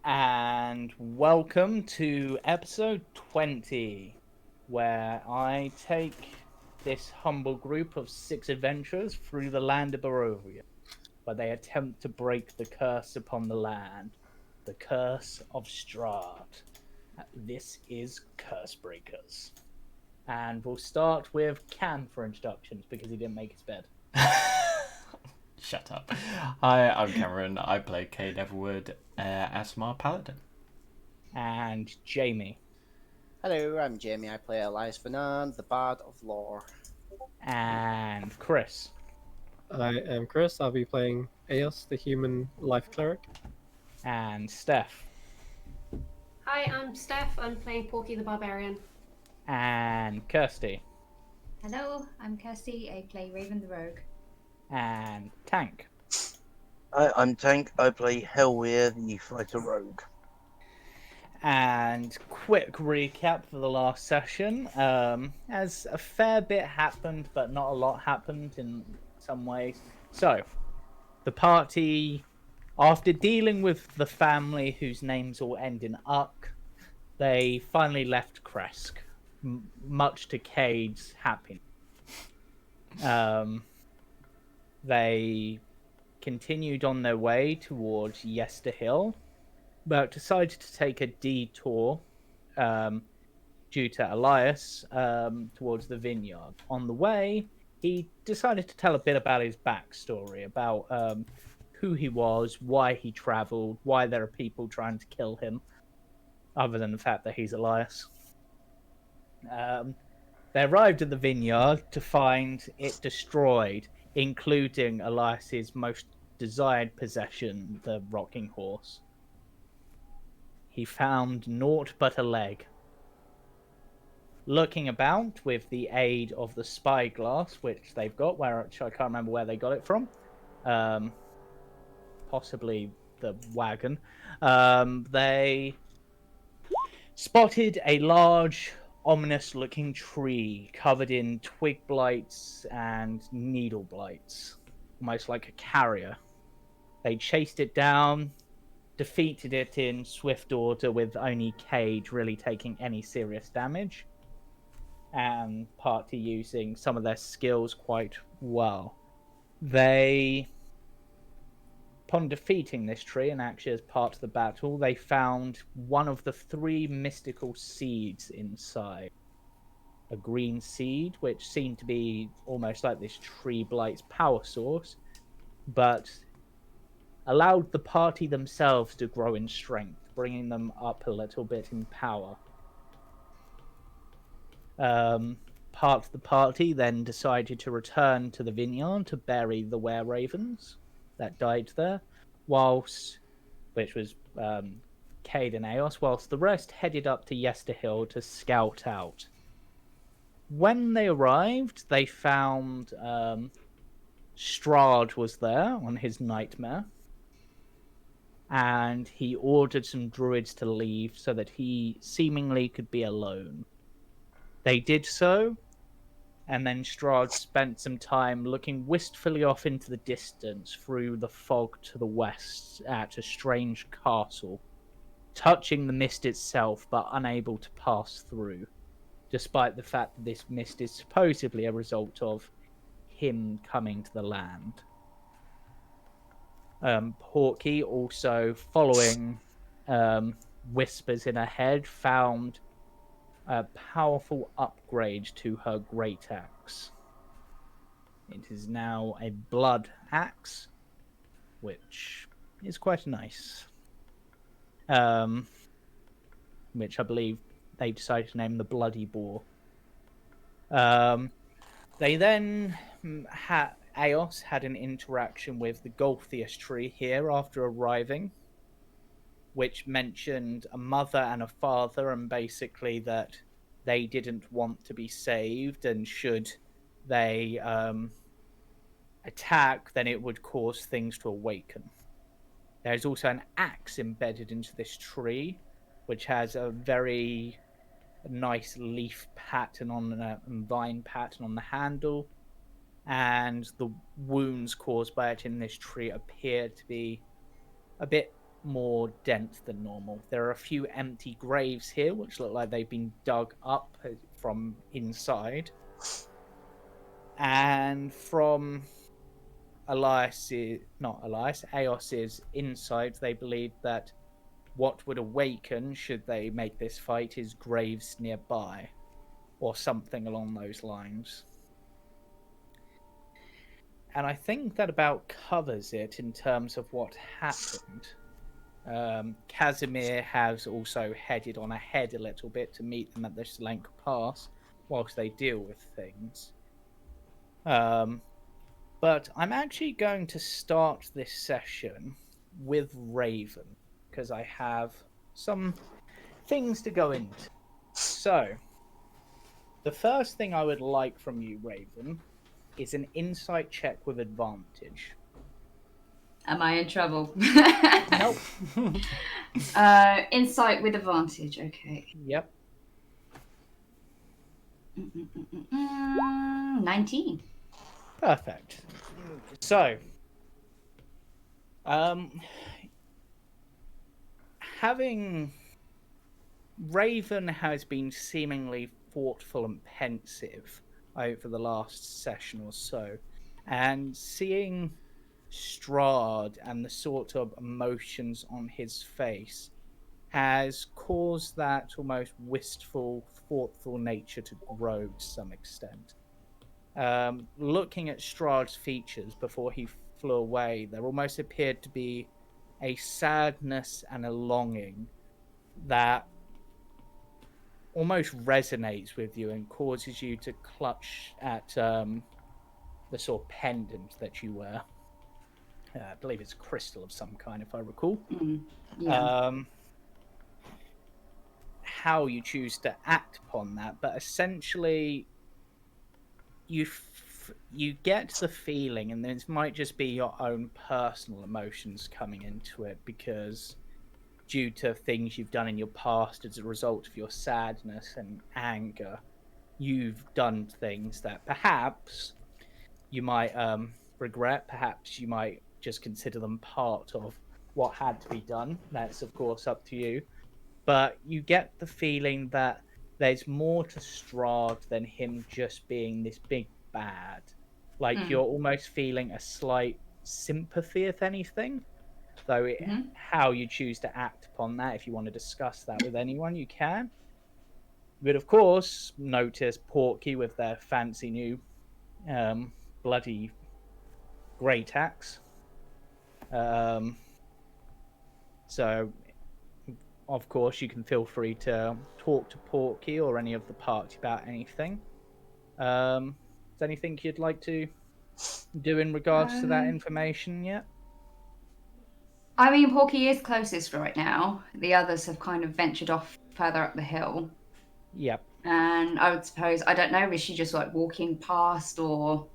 And welcome to episode 20, where I take this humble group of 6 adventurers through the land of Barovia, where they attempt to break the curse upon the land, the curse of Strahd. This is Cursebreakers. And we'll start with Cam for introductions, because he didn't make his bed. Shut up. Hi, I'm Cameron. I play Kay Neverwood, Asmar Paladin. And Jamie. Hello, I'm Jamie. I play Elias Fernand, the Bard of Lore. And Chris. I am Chris. I'll be playing Eos, the human life cleric. And Steph. Hi, I'm Steph. I'm playing Porky the Barbarian. And Kirsty. Hello, I'm Kirsty. I play Raven the Rogue. And Tank. Hi, I'm Tank. I play Hellweir, the fighter rogue. And quick recap for the last session. As a fair bit happened, but not a lot happened in some ways. So, the party, after dealing with the family whose names all end in Uck, they finally left Kresk, much to Cade's happiness. They continued on their way towards Yester Hill, but decided to take a detour due to Elias towards the vineyard. On the way, he decided to tell a bit about his backstory, about who he was, why he travelled, why there are people trying to kill him, other than the fact that he's Elias. They arrived at the vineyard to find it destroyed, including Elias's most desired possession, the rocking horse. He found naught but a leg. Looking about with the aid of the spyglass, which they've got, which I can't remember where they got it from, possibly the wagon, they spotted a large, ominous-looking tree covered in twig blights and needle blights, almost like a carrier. They chased it down, defeated it in swift order, with only Cade really taking any serious damage, and party using some of their skills quite well. Upon defeating this tree, and actually as part of the battle, they found one of the 3 mystical seeds inside. A green seed, which seemed to be almost like this tree blight's power source, but allowed the party themselves to grow in strength, bringing them up a little bit in power. Part of the party then decided to return to the vineyard to bury the were-ravens that died there, which was Cade and Eos, whilst the rest headed up to Yester Hill to scout out. When they arrived, they found Strahd was there on his nightmare, and he ordered some druids to leave so that he seemingly could be alone. They did so, and then Strahd spent some time looking wistfully off into the distance through the fog to the west at a strange castle, touching the mist itself but unable to pass through, despite the fact that this mist is supposedly a result of him coming to the land. Porky, also following whispers in her head, found a powerful upgrade to her great axe. It is now a blood axe, which is quite nice. Which I believe they decided to name the Bloody Boar. They then Eos had an interaction with the Golthius tree here after arriving, which mentioned a mother and a father, and basically that they didn't want to be saved, and should they attack, then it would cause things to awaken. There's also an axe embedded into this tree, which has a very nice leaf pattern and vine pattern on the handle, and the wounds caused by it in this tree appear to be a bit more dense than normal. There are a few empty graves here, which look like they've been dug up from inside. And from Aos's inside, they believe that what would awaken should they make this fight is graves nearby, or something along those lines. And I think that about covers it in terms of what happened. Casimir has also headed on ahead a little bit to meet them at the Tsolenka Pass whilst they deal with things. But I'm actually going to start this session with Raven, because I have some things to go into. So, the first thing I would like from you, Raven, is an insight check with advantage. Am I in trouble? Nope. Insight with advantage. Okay. Yep. 19. Perfect. So, having Raven has been seemingly thoughtful and pensive over the last session or so, and seeing Strahd and the sort of emotions on his face has caused that almost wistful, thoughtful nature to grow to some extent. Looking at Strahd's features before he flew away, there almost appeared to be a sadness and a longing that almost resonates with you and causes you to clutch at the sort of pendant that you wear. I believe it's crystal of some kind, if I recall. Yeah. How you choose to act upon that, but essentially you get the feeling, and this might just be your own personal emotions coming into it, because due to things you've done in your past as a result of your sadness and anger, you've done things that perhaps you might regret, perhaps you might just consider them part of what had to be done. That's of course up to you, but you get the feeling that there's more to Strahd than him just being this big bad. Like you're almost feeling a slight sympathy, if anything. Though how you choose to act upon that, if you want to discuss that with anyone, you can. But of course, notice Porky with their fancy new bloody great axe. So of course, you can feel free to talk to Porky or any of the party about anything. Is anything you'd like to do in regards to that information yet? I mean, Porky is closest right now. The others have kind of ventured off further up the hill. Yep. And I would suppose, I don't know, is she just like walking past or?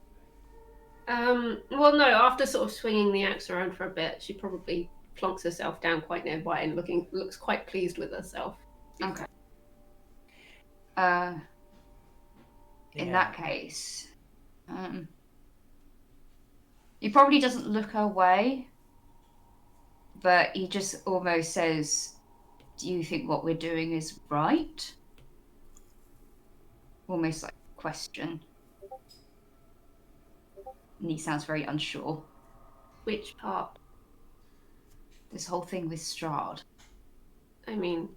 Well, no. After sort of swinging the axe around for a bit, she probably plonks herself down quite nearby and looks quite pleased with herself. Okay. In that case, he probably doesn't look her way, but he just almost says, "Do you think what we're doing is right?" Almost like a question. And he sounds very unsure. Which part? This whole thing with Strahd. I mean,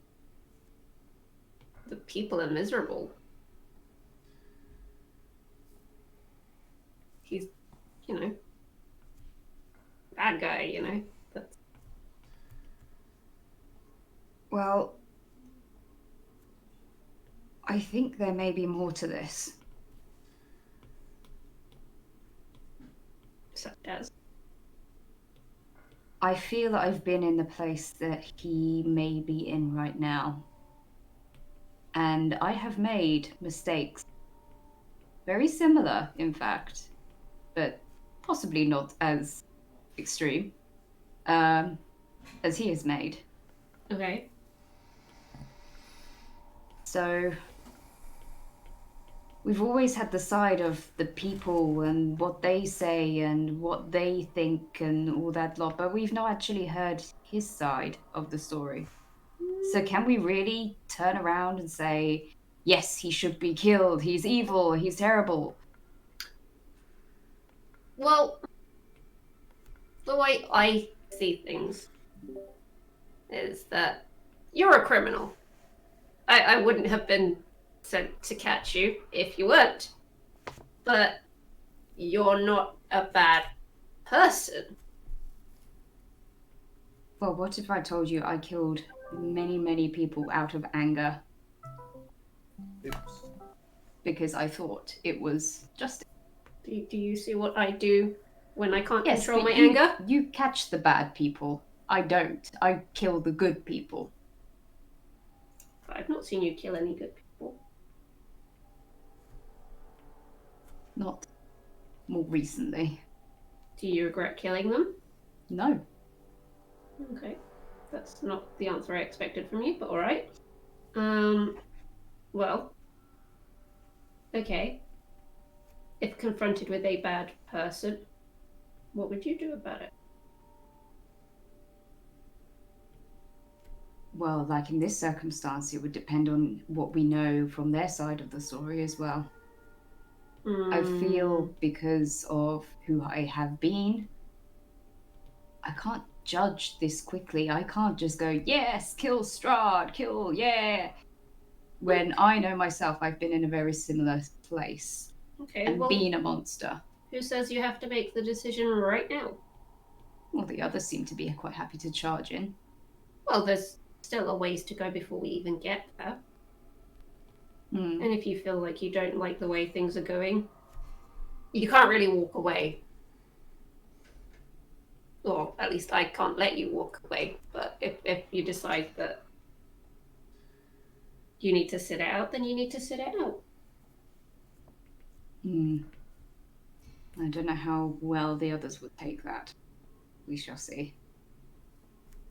the people are miserable. He's, bad guy, That's... Well, I think there may be more to this. Such as? I feel that I've been in the place that he may be in right now. And I have made mistakes. Very similar, in fact, but possibly not as extreme as he has made. Okay. So we've always had the side of the people and what they say and what they think and all that lot, but we've not actually heard his side of the story. So can we really turn around and say, yes, he should be killed, he's evil, he's terrible? Well, the way I see things is that you're a criminal. I wouldn't have been sent to catch you if you weren't. But you're not a bad person. Well, what if I told you I killed many, many people out of anger Oops. because I thought it was justice? Do you see what I do when I can't Yes, control but my anger? you catch the bad people. I don't. I kill the good people. I've not seen you kill any good people. Not more recently. Do you regret killing them? No. Okay. That's not the answer I expected from you, but alright. Well. Okay. If confronted with a bad person, what would you do about it? Well, like in this circumstance, it would depend on what we know from their side of the story as well. I feel because of who I have been, I can't judge this quickly. I can't just go, yes, kill Strahd, kill, yeah. When I know myself, I've been in a very similar place Okay, and well, been a monster. who says you have to make the decision right now? Well, the others seem to be quite happy to charge in. Well, there's still a ways to go before we even get there. Hmm. And if you feel like you don't like the way things are going, you can't really walk away. Or at least I can't let you walk away. But if you decide that you need to sit it out, then you need to sit it out. I don't know how well the others would take that. We shall see.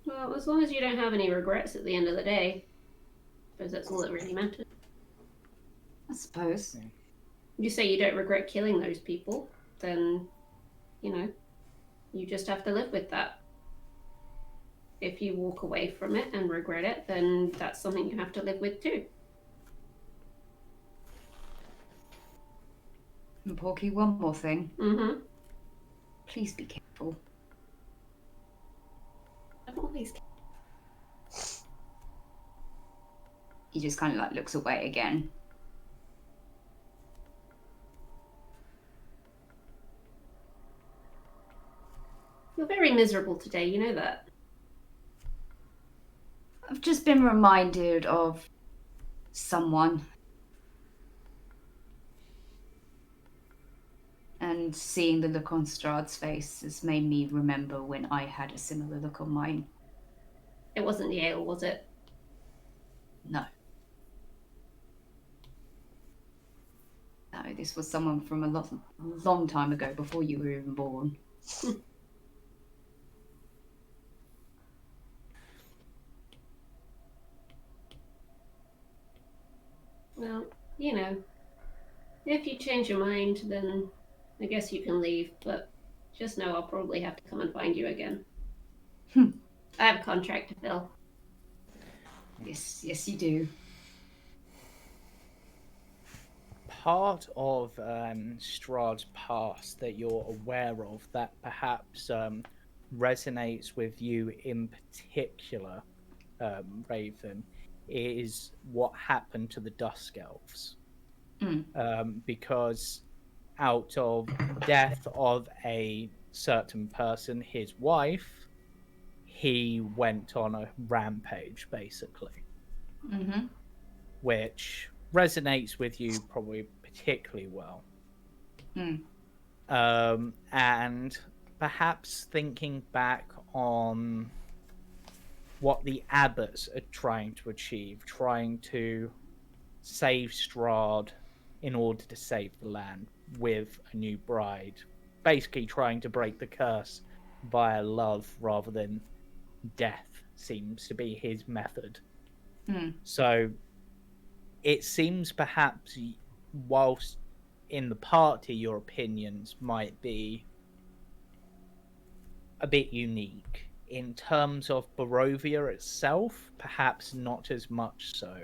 Well, as long as you don't have any regrets at the end of the day, because that's all that really matters. I suppose. You say you don't regret killing those people, then, you just have to live with that. If you walk away from it and regret it, then that's something you have to live with too. And Porky, one more thing. Mm-hmm. Please be careful. I'm always... He just kind of like looks away again. You're very miserable today, you know that. I've just been reminded of someone. And seeing the look on Strahd's face has made me remember when I had a similar look on mine. It wasn't Yale, was it? No. No, this was someone from a long time ago, before you were even born. Well, if you change your mind, then I guess you can leave, but just know I'll probably have to come and find you again. I have a contract to fill. Yes, you do. Part of Strahd's past that you're aware of that perhaps resonates with you in particular, Raven, is what happened to the Dusk Elves. Because out of death of a certain person, his wife, he went on a rampage, basically. Mm-hmm. Which resonates with you probably particularly well. And perhaps thinking back on what the abbots are trying to achieve, trying to save Strahd in order to save the land with a new bride, basically trying to break the curse via love rather than death seems to be his method. So it seems perhaps whilst in the party your opinions might be a bit unique, in terms of Barovia itself, perhaps not as much so.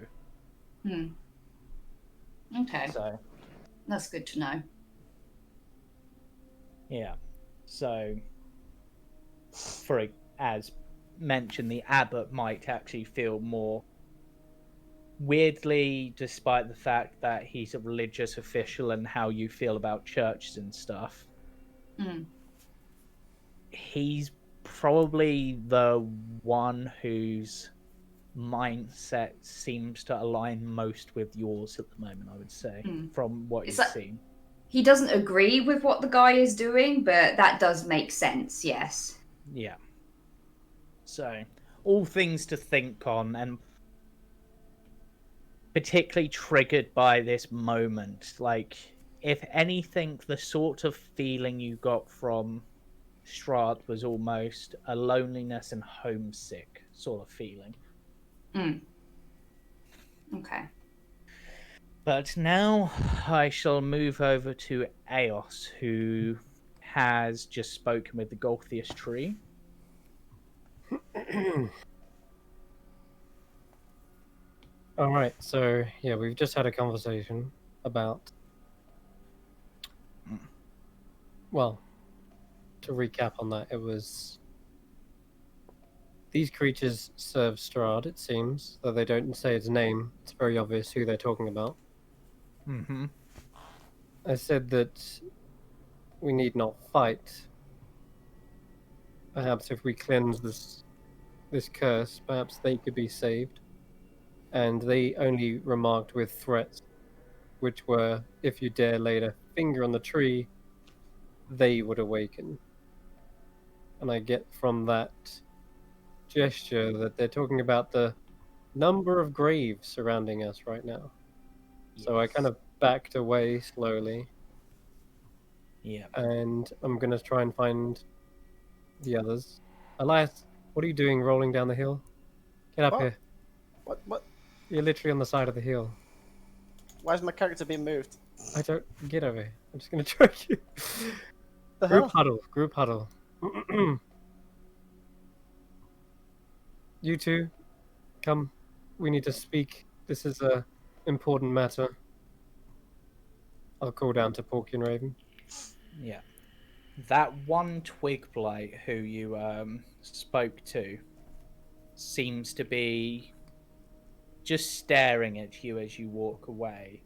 Okay, So, that's good to know. yeah. So, as mentioned, the abbot might actually feel more weirdly, despite the fact that he's a religious official and how you feel about churches and stuff. He's probably the one whose mindset seems to align most with yours at the moment, I would say, from what It's you've like- seen. He doesn't agree with what the guy is doing, but that does make sense, yes. Yeah. So, all things to think on, and particularly triggered by this moment. Like, if anything, the sort of feeling you got from Strahd was almost a loneliness and homesick sort of feeling. Okay. But now I shall move over to Eos, who has just spoken with the Golthius tree. All right, so yeah, we've just had a conversation about. Well, to recap on that, it was these creatures serve Strahd, it seems, though they don't say its name. It's very obvious who they're talking about. Mm-hmm. I said that we need not fight. Perhaps if we cleanse this curse, perhaps they could be saved. And they only remarked with threats, which were, if you dare lay a finger on the tree, they would awaken. And I get from that gesture that they're talking about the number of graves surrounding us right now. So I kind of backed away slowly, Yeah. and I'm going to try and find the others. Elias, what are you doing rolling down the hill? Get up What? here. What? You're literally on the side of the hill. Why is my character being moved? I don't get over here. I'm just going to choke you. The Group hell? huddle. Group huddle. You two, come. We need to speak. This is a important matter. I'll call down to Porky and Raven. Yeah. That one twig blight who you spoke to seems to be just staring at you as you walk away.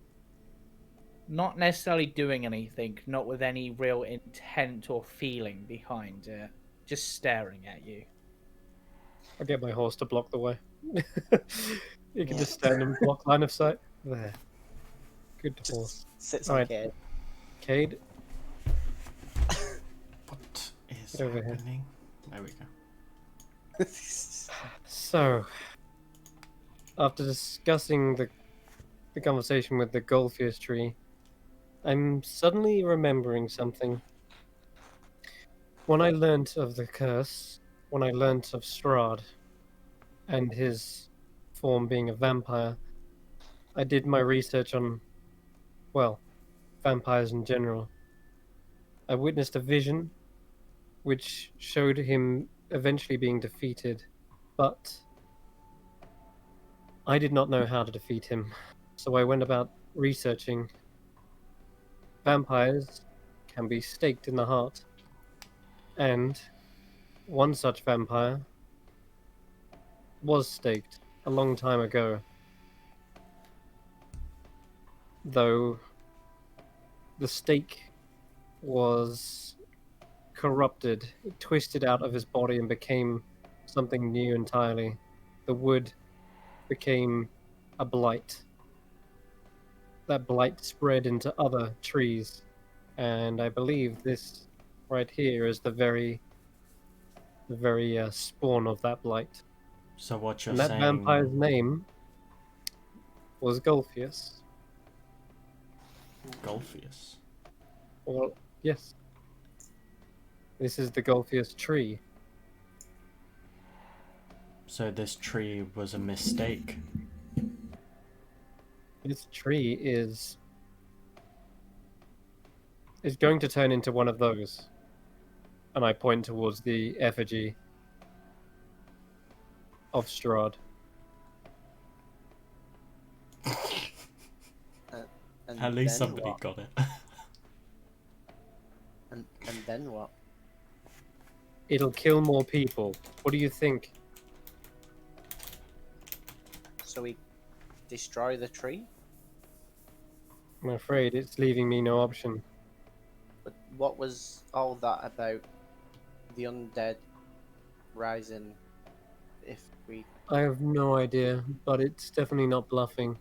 Not necessarily doing anything, not with any real intent or feeling behind it. Just staring at you. I'll get my horse to block the way. You can just stand and block line of sight. There. Good horse. Sits All on right. Cade. Cade, What is Get over here. happening? There we go. so after discussing the conversation with the Golthius tree, I'm suddenly remembering something. When I learnt of the curse, when I learnt of Strahd and his form being a vampire, I did my research on, well, vampires in general. I witnessed a vision which showed him eventually being defeated, but I did not know how to defeat him, so I went about researching. Vampires can be staked in the heart, and one such vampire was staked a long time ago, though the stake was corrupted, it twisted out of his body and became something new entirely. The wood became a blight. That blight spread into other trees, and I believe this right here is the very spawn of that blight. So what you're And that saying? vampire's name was Golthius. Golthius. Well, yes. This is the Golthius tree. So this tree was a mistake. This tree is is going to turn into one of those. And I point towards the effigy of Strahd. And At least then somebody what? got it. And then what? It'll kill more people. What do you think? So we destroy the tree? I'm afraid it's leaving me no option. But what was all that about the undead rising if we... I have no idea, but it's definitely not bluffing.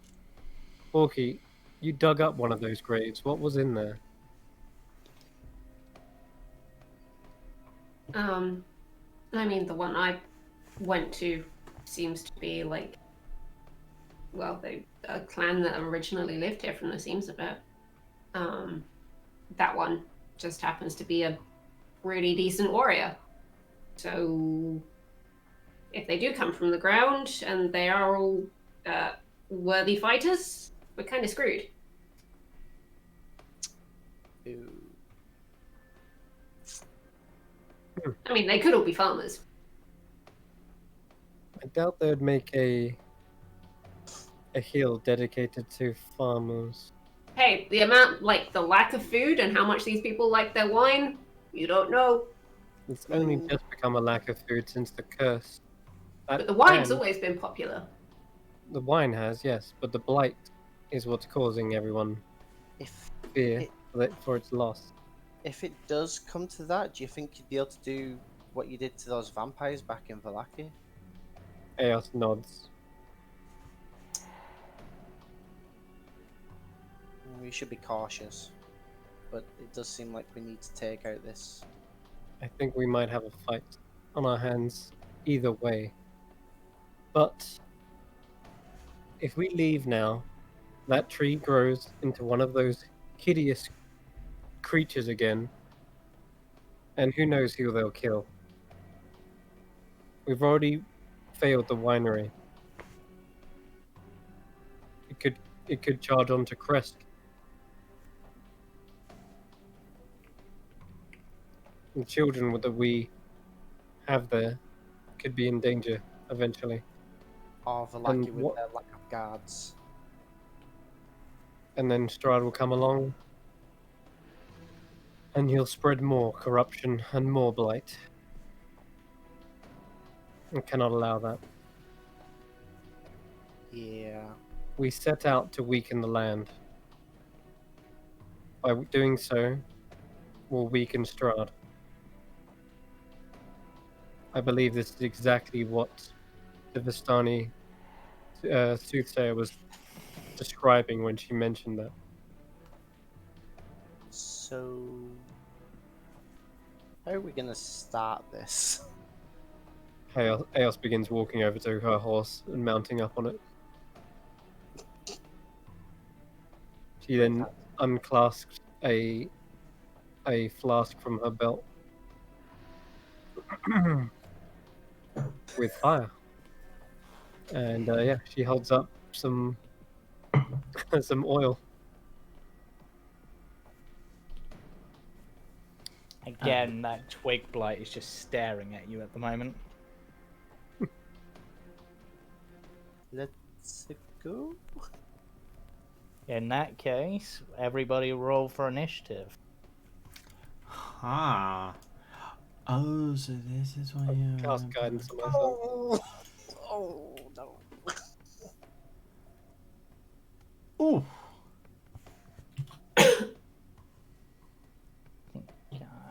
Orky, you dug up one of those graves. What was in there? I mean, the one I went to seems to be like, well, a clan that originally lived here from the seams of it. That one just happens to be a really decent warrior. So if they do come from the ground and they are all worthy fighters, we're kind of screwed. Ooh. I mean, they could all be farmers. I doubt they'd make a hill dedicated to farmers. Hey, the amount, like the lack of food and how much these people like their wine, you don't know. It's only just become a lack of food since the curse. But the wine's And always been popular. the wine has, yes, but the blight is what's causing everyone If fear for its loss. if it does come to that, do you think you'd be able to do what you did to those vampires back in Valaki? Eos nods. We should be cautious, but it does seem like we need to take out this. I think we might have a fight on our hands either way. But if we leave now, that tree grows into one of those hideous creatures again, and who knows who they'll kill. We've already failed the winery. It could charge onto Crest. The children that we have there could be in danger eventually. Or Valaki And with what- their lack of guards. And then Strahd will come along and he'll spread more corruption and more blight. We cannot allow that. Yeah. We set out to weaken the land. By doing so, we'll weaken Strahd. I believe this is exactly what the Vistani soothsayer was describing when she mentioned that. So, how are we gonna start this? Eos begins walking over to her horse and mounting up on it. She then unclasps a flask from her belt with fire, and yeah, she holds up some some oil. Again, that twig blight is just staring at you at the moment. Let's go. In that case, everybody roll for initiative. Ah. Oh, so this is why you Cast guidance on myself. Oh no. Ooh.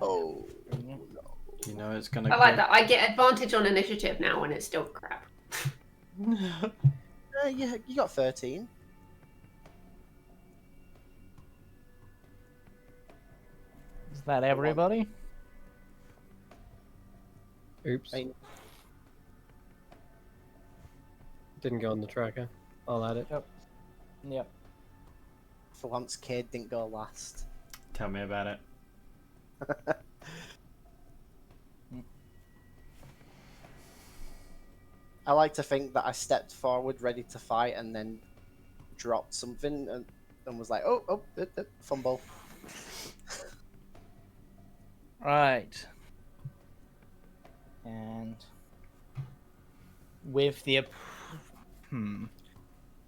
Oh. You know it's gonna I like that. I get advantage on initiative now when it's still crap. Yeah, you got 13. Is that everybody? Oops. I- Didn't go on the tracker. I'll add it. Yep. For once, Cade didn't go last. Tell me about it. I like to think that I stepped forward ready to fight and then dropped something and was like, oh, fumble. Right. And with the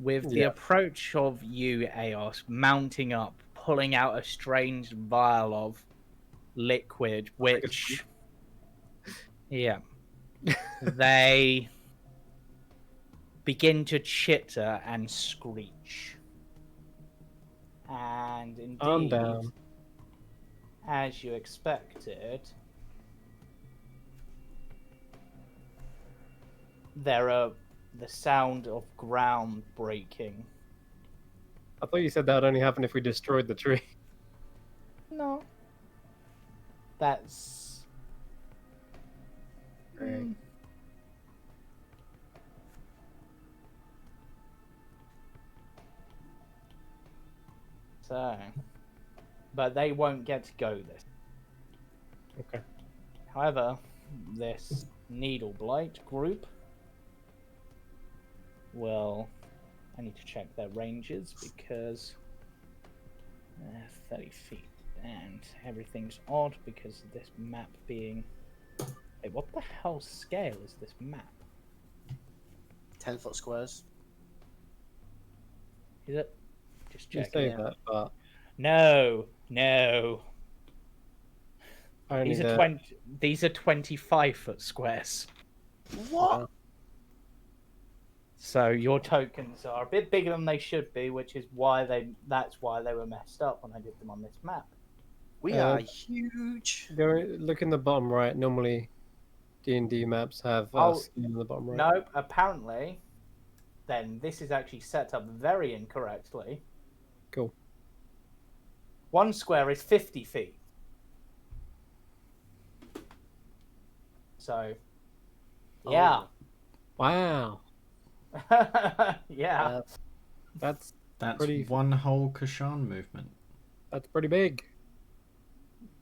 with the Yeah. approach of you, Eos, mounting up, pulling out a strange vial of liquid, which yeah, they begin to chitter and screech. And Calm indeed, down. as you expected, there are the sound of ground breaking. I thought you said that would only happen if we destroyed the tree. No. That's... Right. So... But they won't get to go this. Okay. However, this Needle Blight group will... I need to check their ranges because... 30 feet. And everything's odd because of this map being... Wait, what the hell scale is this map? 10-foot squares. Is it? Just You check. say Yeah. that, but No. only These are 25-foot squares. What? So your tokens are a bit bigger than they should be, which is why that's why they were messed up when I did them on this map. We are huge. look in the bottom right. Normally, D&D maps have Oh, scale in the bottom right. No, apparently, then this is actually set up very incorrectly. Cool. 1 square is 50 feet. So, yeah. Wow. Yeah. That's That's pretty- one whole Kashan movement. That's pretty big.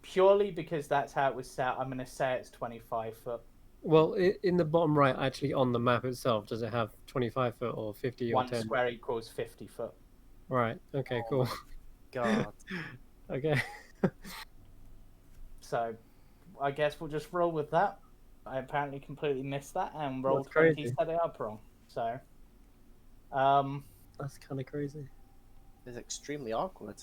Purely because that's how it was set, I'm going to say it's 25 foot. Well, in the bottom right, actually on the map itself, does it have 25 foot or 50 or 1 10? square equals 50 foot. Right. Okay. Cool. God. Okay. So, I guess we'll just roll with that. I apparently completely missed that and rolled That's 20, crazy. set it up wrong. So, That's kind of crazy. It's extremely awkward.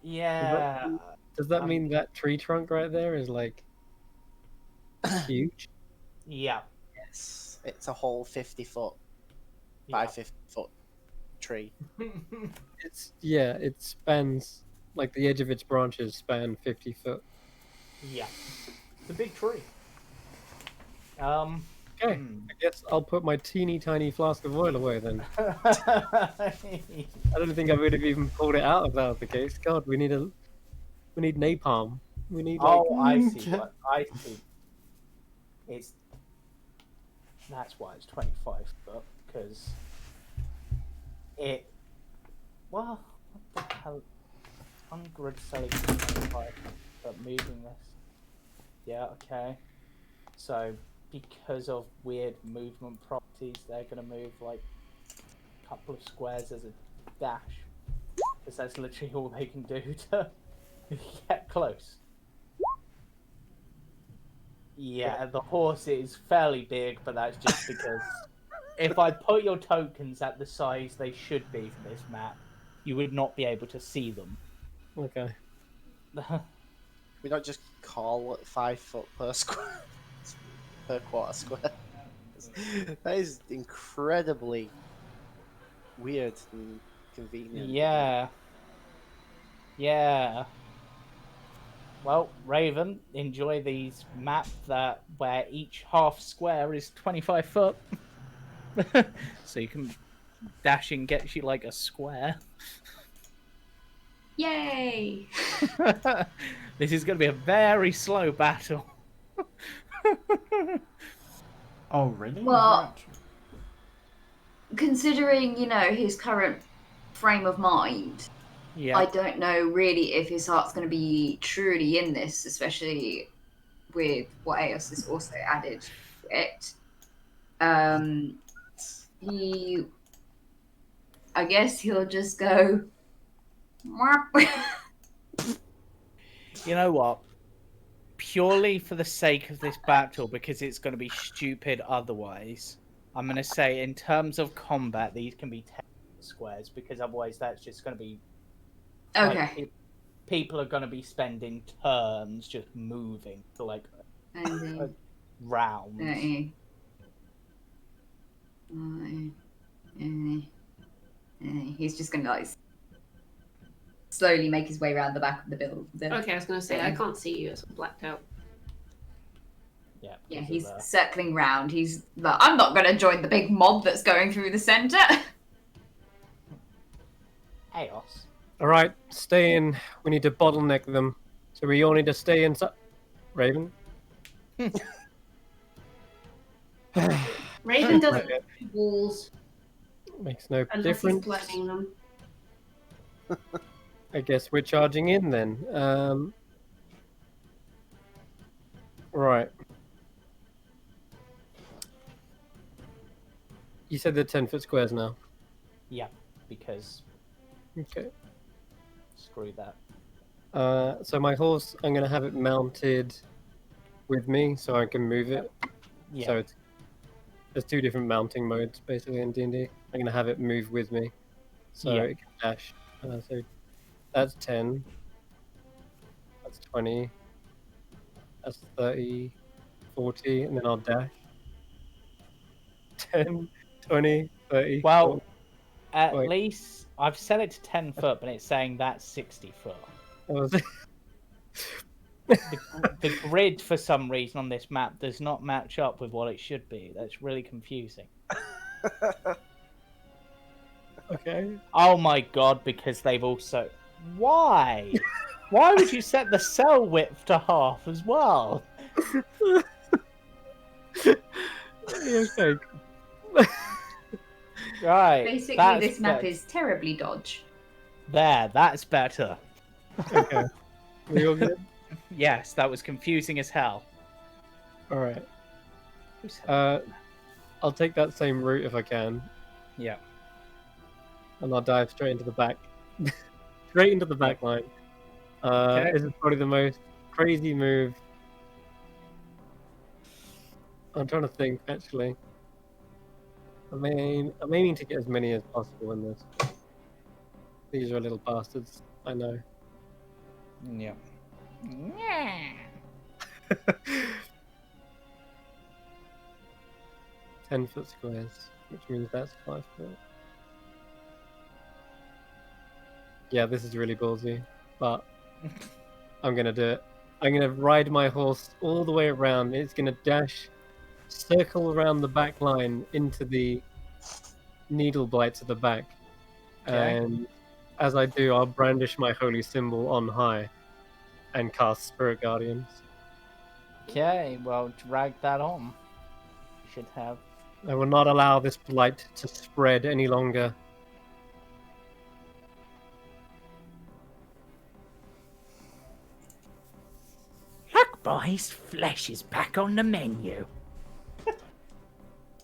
yeah. Does that mean that tree trunk right there is like huge? Yeah. Yes. It's a whole 50-foot by 50-foot tree. It spans like the edge of its branches span 50 foot. Yeah. It's a big tree. Okay. I guess I'll put my teeny tiny flask of oil away then. I don't think I would have even pulled it out if that was the case. God, we need napalm. We need like Oh, I see. I see. That's why it's 25 foot, because well, what the hell? Ungrid selling 25 but moving this. Yeah, okay. So, because of weird movement properties, they're going to move like a couple of squares as a dash. Because that's literally all they can do to get close. Yeah, the horse is fairly big, but that's just because if I put your tokens at the size they should be for this map, you would not be able to see them. okay. We don't just call it 5 foot per square, per quarter square. That is incredibly weird and convenient. Yeah. Yeah. Well, Raven, enjoy these maps where each half square is 25 foot. So you can dashing gets you like a square. Yay! This is going to be a very slow battle. Oh, really? Well, considering, his current frame of mind, Yeah. I don't know really if his heart's going to be truly in this, especially with what Eos has also added to it. I guess he'll just go. You know what? purely for the sake of this battle, because it's going to be stupid otherwise, I'm going to say in terms of combat, these can be 10 squares, because otherwise that's just going to be Okay. like people are going to be spending turns just moving for like 20, rounds. 30, 40, 50. He's just gonna like slowly make his way around the back of the build. Okay, I was going to say, I can't see you. It's blacked out. Yeah, Yeah, because he's of, circling round. He's like, I'm not gonna join the big mob that's going through the center. chaos. All right, stay in. We need to bottleneck them. So we all need to stay inside. Raven. Raven doesn't do walls Makes no unless difference. he's threatening them. I guess we're charging in then. Right. You said they're 10-foot squares now. Yeah, because Okay. screw that. So my horse, I'm gonna have it mounted with me, so I can move it. Yeah. So there's two different mounting modes basically in D&D. I'm gonna have it move with me, so Yeah. it can dash. So that's 10. That's 20. That's 30, 40, and then I'll dash. 10, 20, 30. Well, 40. at Wait. least I've set it to 10 foot, but it's saying that's 60 foot. What was it? The grid, for some reason, on this map does not match up with what it should be. That's really confusing. Okay. Oh my god, because they've also... Why? Why would you set the cell width to half as well? Okay. Right. Basically, that's this map bet- is terribly dodge. There, that's better. Okay. We all good? Yes, that was confusing as hell. All right. Who said that? I'll take that same route if I can, Yeah. and I'll dive straight into the back. Straight into the back line. Okay. This is probably the most crazy move. I'm trying to think, actually. I'm aiming to get as many as possible in this. These are little bastards, I know. Yeah. 10-foot squares, which means that's 5 foot. Yeah, this is really ballsy, but I'm gonna do it. I'm gonna ride my horse all the way around. It's gonna dash, circle around the back line into the needle blights at the back. Okay. And as I do, I'll brandish my holy symbol on high and cast Spirit Guardians. Okay, well, drag that on. You should have. I will not allow this blight to spread any longer. Look, boys, flesh is back on the menu.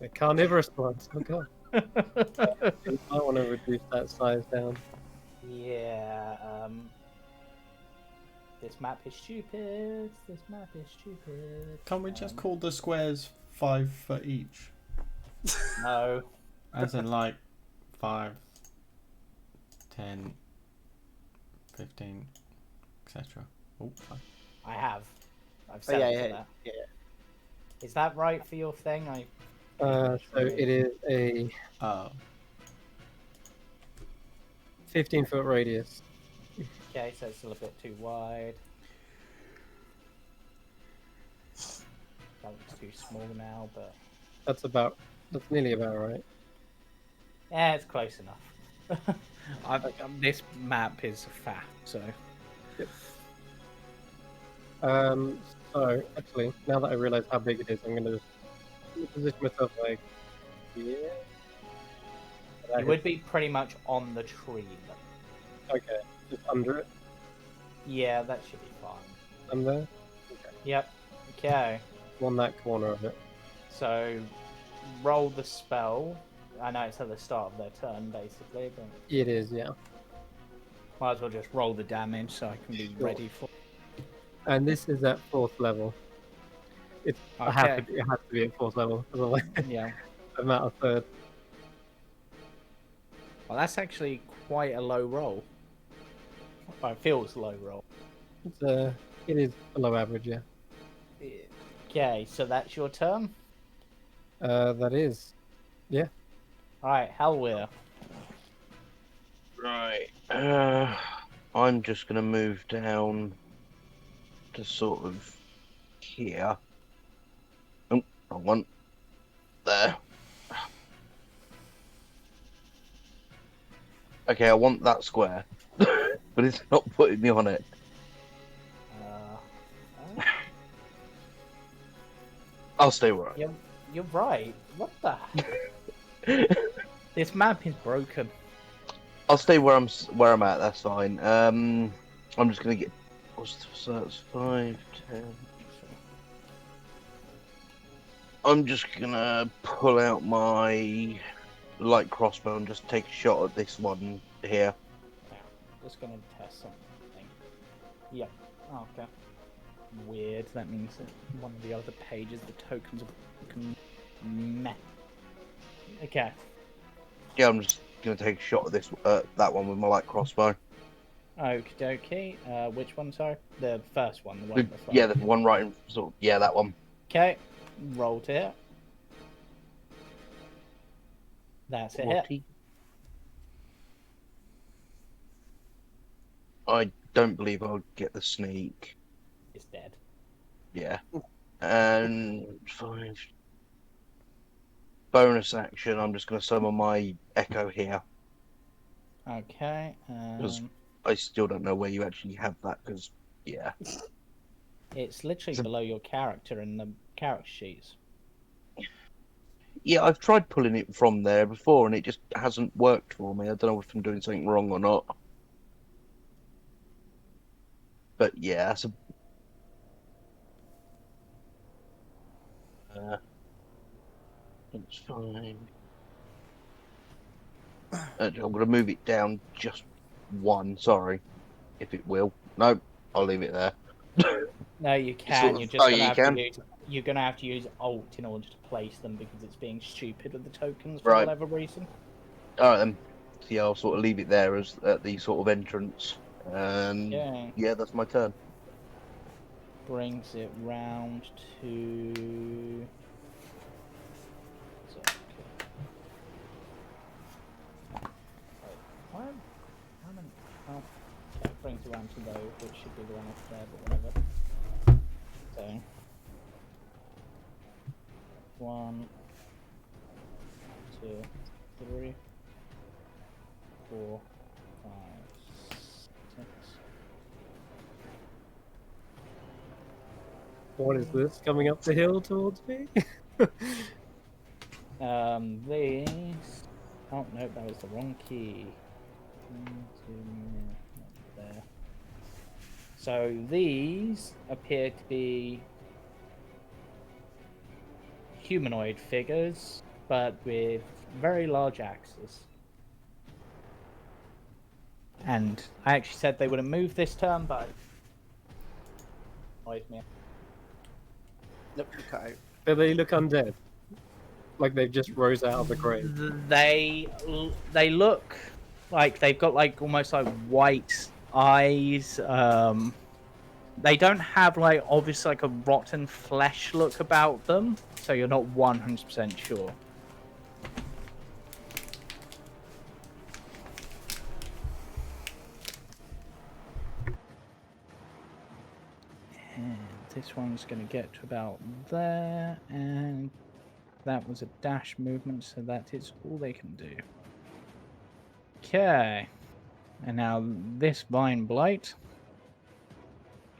A carnivorous blood. Oh god. I want to reduce that size down. Yeah, this map is stupid. This map is stupid. Can't we just call the squares 5 foot each? No. As in like 5, 10, 15, etc. Oh, fine. I have. I've Oh, set yeah, it for yeah, that. yeah. Is that right for your thing? So it is a Oh, 15-foot radius. Okay, so it's still a bit too wide. That looks too small now, but That's nearly about right. yeah, it's close enough. This map is fat, so So actually, now that I realize how big it is, I'm gonna just position myself like here. you would be pretty much on the tree. Though. Okay, just under it. Yeah, that should be fine. Under. Yep. Okay. On that corner of it. So roll the spell. I know it's at the start of their turn, basically, but It is, yeah. might as well just roll the damage so I can be Sure. ready for. And this is at 4th level. It has Okay. to be at 4th level. Otherwise, Yeah. I'm out of 3rd. Well, that's actually quite a low roll. Well, it feels low roll. It is below average, yeah. Okay, so that's your turn. That is. All right, Hellweir. Right. I'm just gonna move down to sort of here. Oh, wrong one. There. Okay, I want that square, but it's not putting me on it. I'll stay where I You're right. What the? am. This map is broken. I'll stay where I'm at. That's fine. I'm just gonna get. So that's 5, 10. I'm just gonna pull out my light crossbow and just take a shot at this one here. Just gonna test something. Yep. Oh, okay. Weird. That means that one of the other pages, the tokens are broken. Meh. Okay. Yeah, I'm just gonna take a shot at this that one with my light crossbow. Okie dokie. Which one, sorry? The first one, the one at the front. Yeah, the one right in sort. Yeah, that one. Okay. Roll to hit. That's a hit. 40. I don't believe I'll get the sneak. It's dead. Yeah. And 5. Bonus action, I'm just going to summon my Echo here. Okay. I still don't know where you actually have that, because, yeah. It's literally It's a- below your character in the character sheets. Yeah, I've tried pulling it from there before, and it just hasn't worked for me. I don't know if I'm doing something wrong or not. But, yeah, that's a... it's fine. I'm going to move it down just 1, sorry, if it will. No, I'll leave it there. No, you can. sort of- You're just oh, gonna yeah, you have can? to use. You're gonna have to use Alt in order to place them because it's being stupid with the tokens for Right. whatever reason. Alright then. So yeah, I'll sort of leave it there as at the sort of entrance. And Yeah. yeah, that's my turn. Brings it round to. So, okay. Wait, why? How many? Oh, okay, it brings it round to those, which should be the one up there, but whatever. So. 1, 2, 3, 4, 5, 6. What is this coming up the hill towards me? These. Oh no, that was the wrong key. 1, 2, not there. So these appear to be humanoid figures, but with very large axes. And I actually said they would have moved this turn, but annoyed me. Nope, you cut out. Do they look undead? Like they've just rose out of the grave. They look like they've got like almost like white eyes. They don't have like obviously like a rotten flesh look about them, so you're not 100% sure. And this one's going to get to about there, and that was a dash movement, so that is all they can do. Okay. And now this Vine Blight,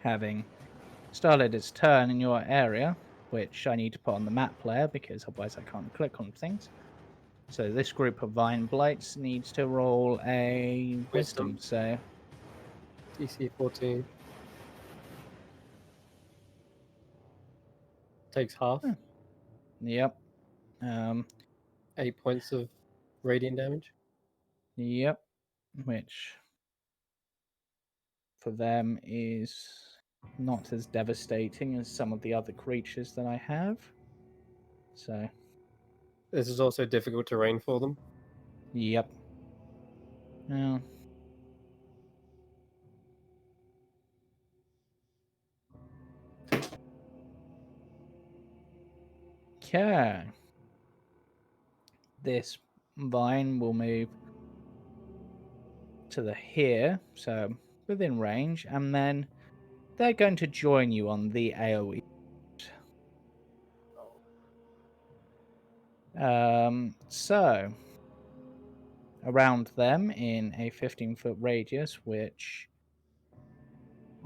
having started its turn in your area, which I need to put on the map player because otherwise I can't click on things. So this group of Vine Blights needs to roll a Wisdom save. DC 14. Takes half. Yep. 8 points of radiant damage. Yep. Which for them is not as devastating as some of the other creatures that I have. So, This is also difficult terrain for them. yep. Well, okay. This vine will move to the here, so within range, and then they're going to join you on the AoE. So around them in a 15-foot radius, which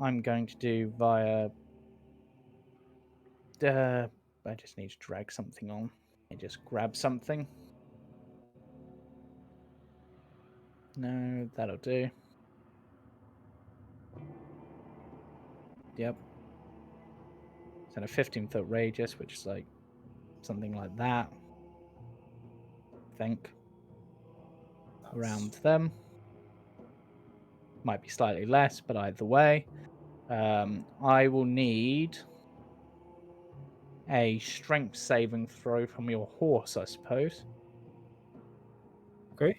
I'm going to do via. I just need to drag something on. I just grab something. No, that'll do. Yep. It's in a 15-foot radius, which is like something like that. I think. Around them. Might be slightly less, but either way. I will need a strength saving throw from your horse, I suppose. Okay.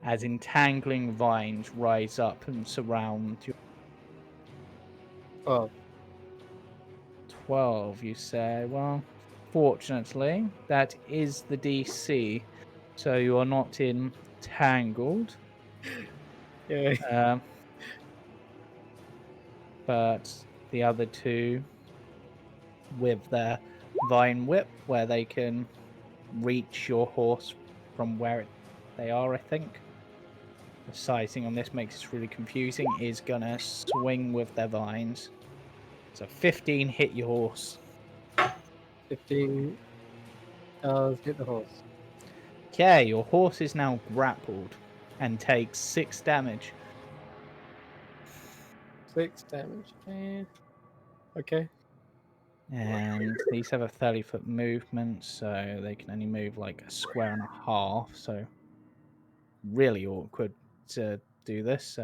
As entangling vines rise up and surround you. Oh, 12, you say? Well, fortunately, that is the DC, so you are not entangled. yeah. But the other two, with their vine whip, where they can reach your horse from where they are, I think. The sizing on this makes it really confusing. Is gonna swing with their vines. So 15 hit your horse. 15 does hit the horse. Okay, your horse is now grappled and takes 6 damage. 6 damage. Okay. And these have a 30-foot movement, so they can only move like a square and a half. So really awkward to do this.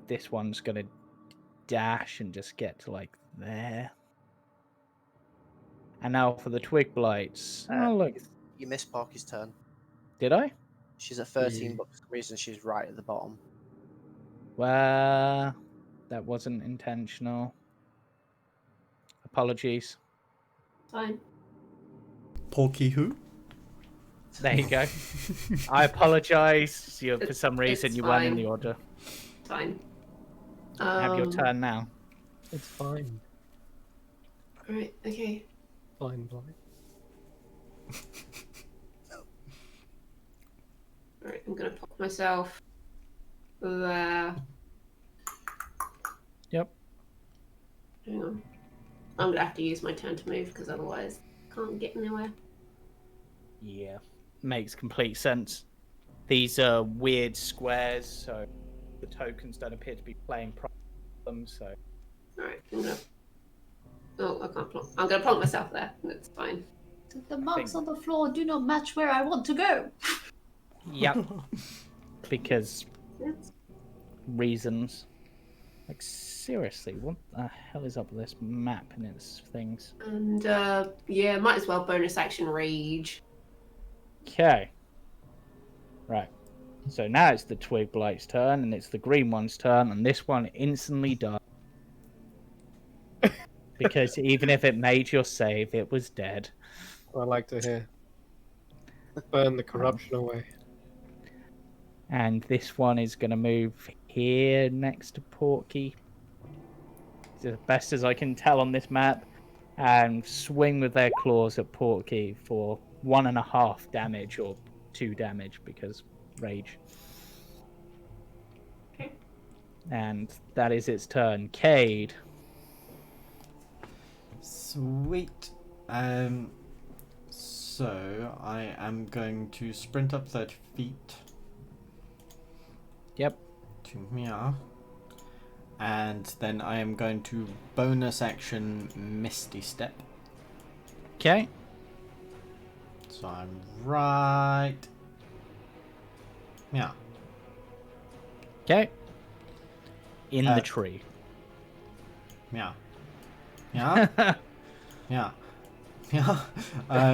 This one's gonna dash and just get to like there. And now for the twig blights. Oh look, You missed Parky's turn. did I? She's at 13, Yeah. but for some reason she's right at the bottom. Well, that wasn't intentional. Apologies. Fine. Porky who? There you go. I apologize. For some reason, It's you weren't in fine. the order. Fine. Have your turn now. It's fine. Right, okay. Fine, blind. Alright, I'm gonna pop myself there. Yep. Hang on. I'm gonna have to use my turn to move because otherwise I can't get anywhere. Yeah. Makes complete sense. These are weird squares, so the tokens don't appear to be playing them, so. Alright, I'm gonna. Oh, I can't plonk. I'm gonna plonk myself there. That's fine. The marks on the floor do not match where I want to go. Yep. Because Yes. reasons. Like, seriously, what the hell is up with this map and its things? And yeah, might as well bonus action rage. Okay. Right. So now it's the twig blight's turn, and it's the green one's turn, and this one instantly died. Because even if it made your save, it was dead. I like to hear. Burn the corruption away. And this one is going to move here next to Porky. The best as I can tell on this map. And swing with their claws at Porky for 1.5 damage or 2 damage because rage. Okay. And that is its turn. Cade. Sweet. So I am going to sprint up 30 feet. Yep. To here. And then I am going to bonus action Misty Step. Okay. So I'm right Yeah. Okay. In Uh, the tree. Yeah. Yeah. Yeah. Yeah.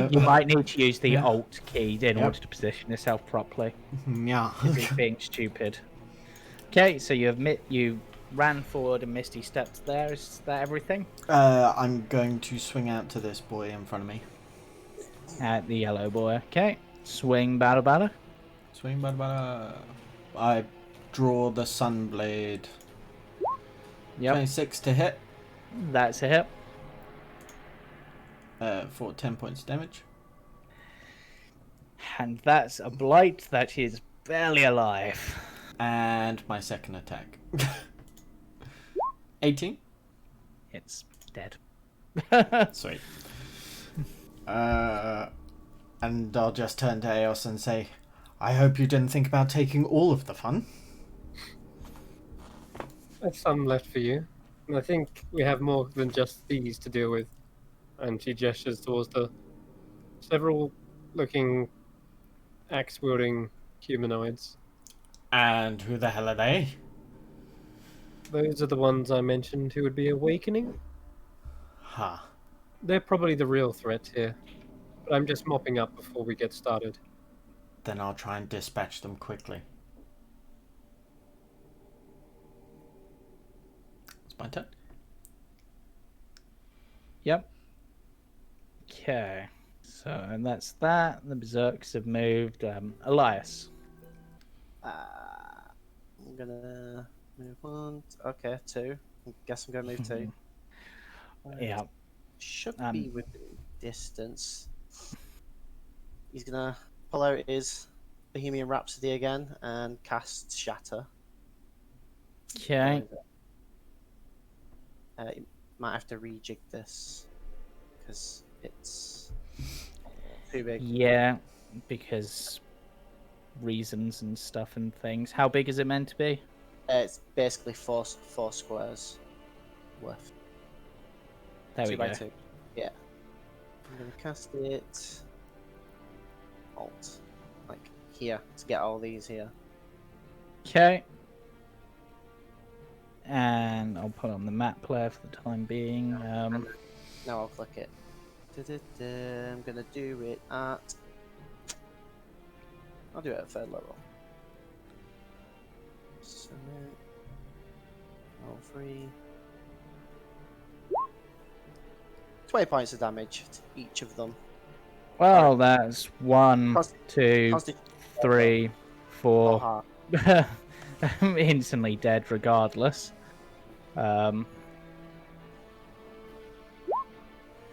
You might need to use the yeah. Alt key in Yep. order to position yourself properly. Yeah. Because he's being stupid. Okay, so you ran forward and Misty stepped there. Is that everything? I'm going to swing out to this boy in front of me. At the yellow boy. Okay. Swing, battle, battle. Swing, I draw the Sunblade. Yep. 26 to hit. That's a hit. For 10 points of damage. And that's a blight that is barely alive. And my second attack. 18. It's dead. Sweet. And I'll just turn to Eos and say, I hope you didn't think about taking all of the fun. There's some left for you. And I think we have more than just these to deal with. And she gestures towards the several looking axe wielding humanoids. And who the hell are they? Those are the ones I mentioned who would be awakening. Huh. They're probably the real threat here. But I'm just mopping up before we get started. Then I'll try and dispatch them quickly. It's my turn. Yep. Okay. So, and that's that. The Berserks have moved. Elias. I'm gonna move on. Okay, 2. I guess I'm gonna move 2. Yeah. Should be within distance. He's gonna pull out his Bohemian Rhapsody again and cast Shatter. Okay. You might have to rejig this because it's too big. Yeah, because reasons and stuff and things. How big is it meant to be? It's basically four squares worth. There we 2 by go. 2. Yeah. I'm gonna cast it. Alt, like here, to get all these here. Okay. And I'll put on the map player for the time being. Now I'll click it. I'm gonna do it at. I'll do it at 3rd level. Submit. All 3. 20 points of damage to each of them. Well, that's 1, Consti- 2, Consti- 3, 4. Haha. I'm instantly dead regardless.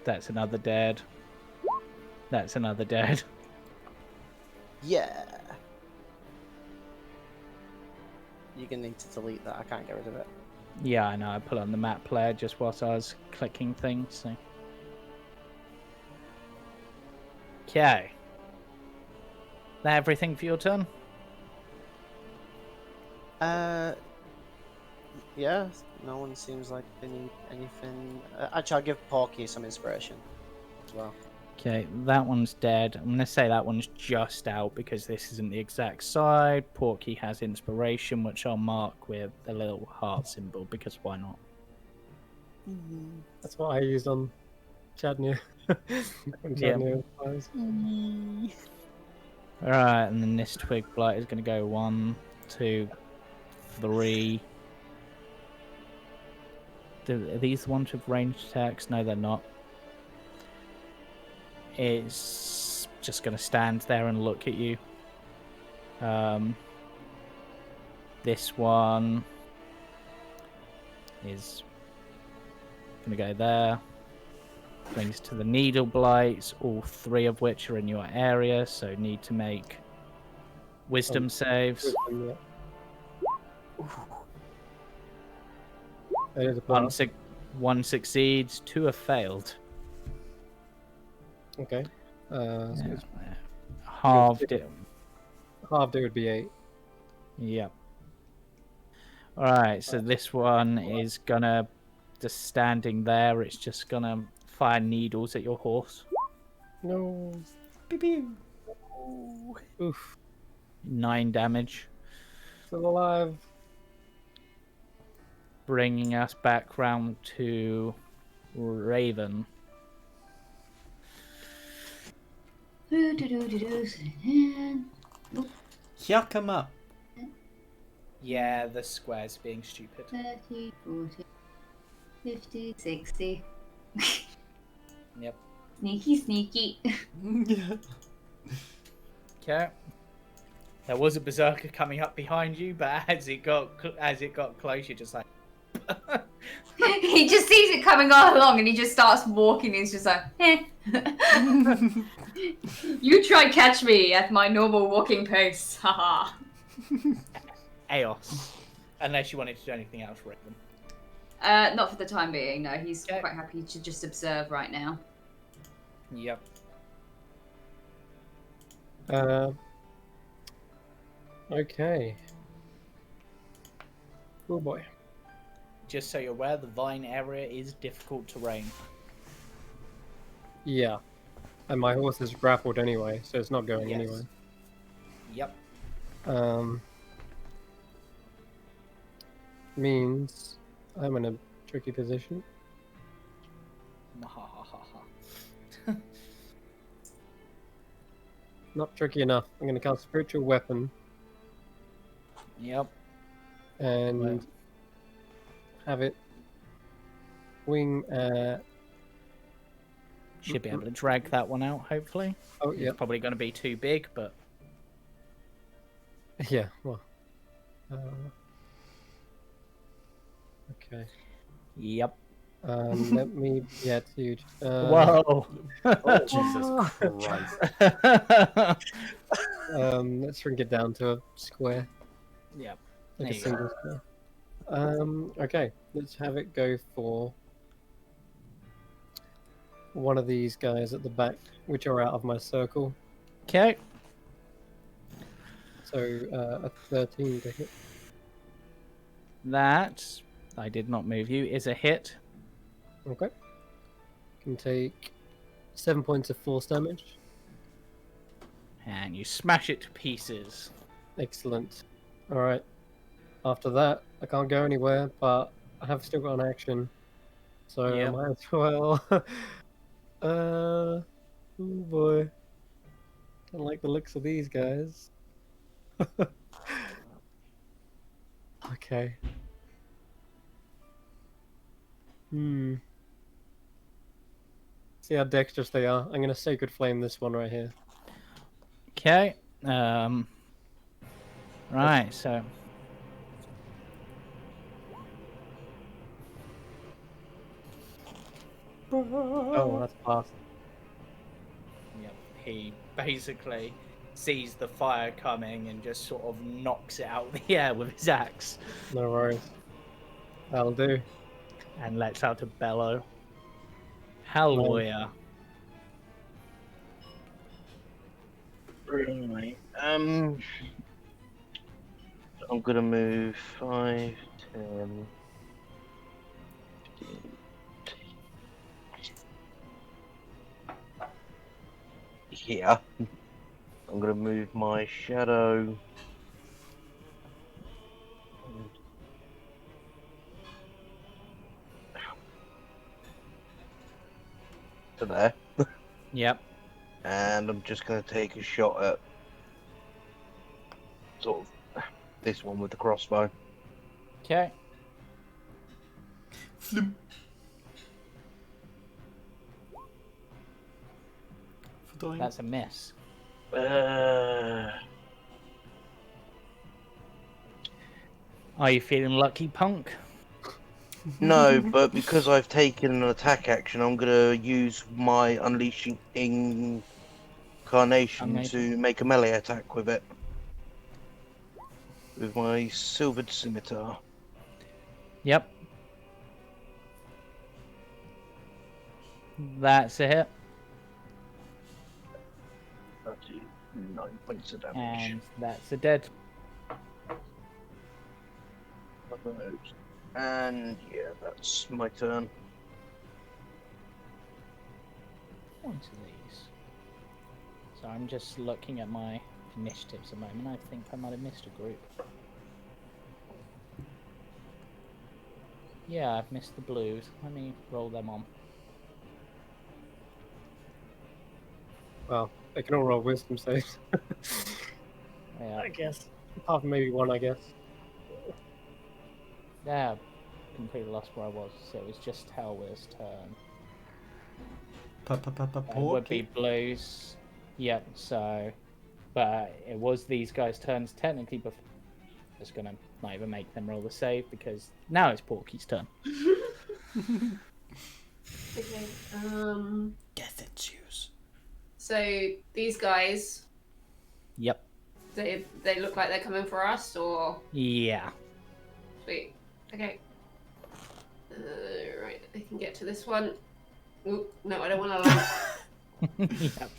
That's another dead. That's another dead. Yeah. You're gonna need to delete that. I can't get rid of it. Yeah, I know. I put on the map player just whilst I was clicking things. So. Okay. That everything for your turn? Yeah. No one seems like they need anything. Actually, I'll give Porky some inspiration as well. Okay, that one's dead. I'm going to say that one's just out because this isn't the exact side. Porky has inspiration, which I'll mark with a little heart symbol because why not? That's what I used on Chadnir. When Yeah. Chadnir flies. Alright, and then this twig blight is going to go 1, 2, 3. Are these the ones with ranged attacks? No, they're not. It's just going to stand there and look at you. This one is going to go there. Brings to the needle blights, all 3 of which are in your area, so need to make wisdom saves. Wisdom, yeah. That is a plus. One succeeds, 2 have failed. Okay. So Yeah. it's Halved it. halved it would be 8. Yep. Alright, so this one is gonna, just standing there, it's just gonna fire needles at your horse. No. Pew pew. Oof. 9 damage, Still alive. bringing us back round to Raven. Yuck 'em up. Yeah, the square's being stupid. 30, 40, 50, 60. Yep. Sneaky, sneaky. Okay. There was a berserker coming up behind you, but as it got close, you're just like. He just sees it coming all along and he just starts walking. He's just like, eh. You try catch me at my normal walking pace. Haha. Eos. Unless you wanted to do anything else, Raven. Not for the time being, no. He's Okay. quite happy to just observe right now. Yep. Okay. Oh boy. Just so you're aware, the vine area is difficult terrain. Yeah. And my horse is grappled anyway, so it's not going Yes. anywhere. Yep. Means I'm in a tricky position. Not tricky enough. I'm going to cast Spiritual Weapon Yep. and Right. have it wing at... Should be able to drag that one out, hopefully. Oh, yeah. It's probably going to be too big, but Yeah, well... okay. yep. Let me... Yeah, it's huge. Whoa. Jesus Christ. Let's shrink it down to a square. Yep. Like There a you single square. Okay, let's have it go for one of these guys at the back, which are out of my circle. Okay. So a 13 to hit. That, I did not move you, is a hit. Okay. Can take 7 points of force damage. And you smash it to pieces. Excellent. Alright. After that, I can't go anywhere, but I have still got an action. So I Yep. might as well. Oh boy. Don't like the looks of these guys. Okay. See how dexterous they are. I'm gonna Sacred Flame this one right here. Okay. Right, so Oh, that's fast. yep, he basically sees the fire coming and just sort of knocks it out of the air with his axe No worries. That'll do. and lets out a bellow. Hallelujah. Right. I'm gonna move 5, 10, 15. Here. I'm gonna move my shadow. To there. Yep. And I'm just gonna take a shot at sort of this one with the crossbow. Okay. That's a miss. Are you feeling lucky, punk? No, but because I've taken an attack action, I'm gonna use my Unleashing Incarnation to make a melee attack with it. With my Silvered Scimitar. Yep. That's a hit. 9 points of damage. And that's a dead. And yeah, that's my turn. One of these. So I'm just looking at my initiatives a moment. I think I might have missed a group. Yeah, I've missed the blues. Let me roll them on. Well, they can all roll wisdom saves. Yeah. I guess. Apart from maybe one, I guess. Yeah, completely lost where I was. So it was just Telwyr's turn. It would be blues. Yep, so... But it was these guys' turns technically before. I'm just gonna not even make them roll the save because now it's Porky's turn. Okay. Death ensues. So these guys, Yep. they look like they're coming for us, or Yeah. sweet. Okay. Right, I can get to this one. Ooh, no, I don't want to land. Yep.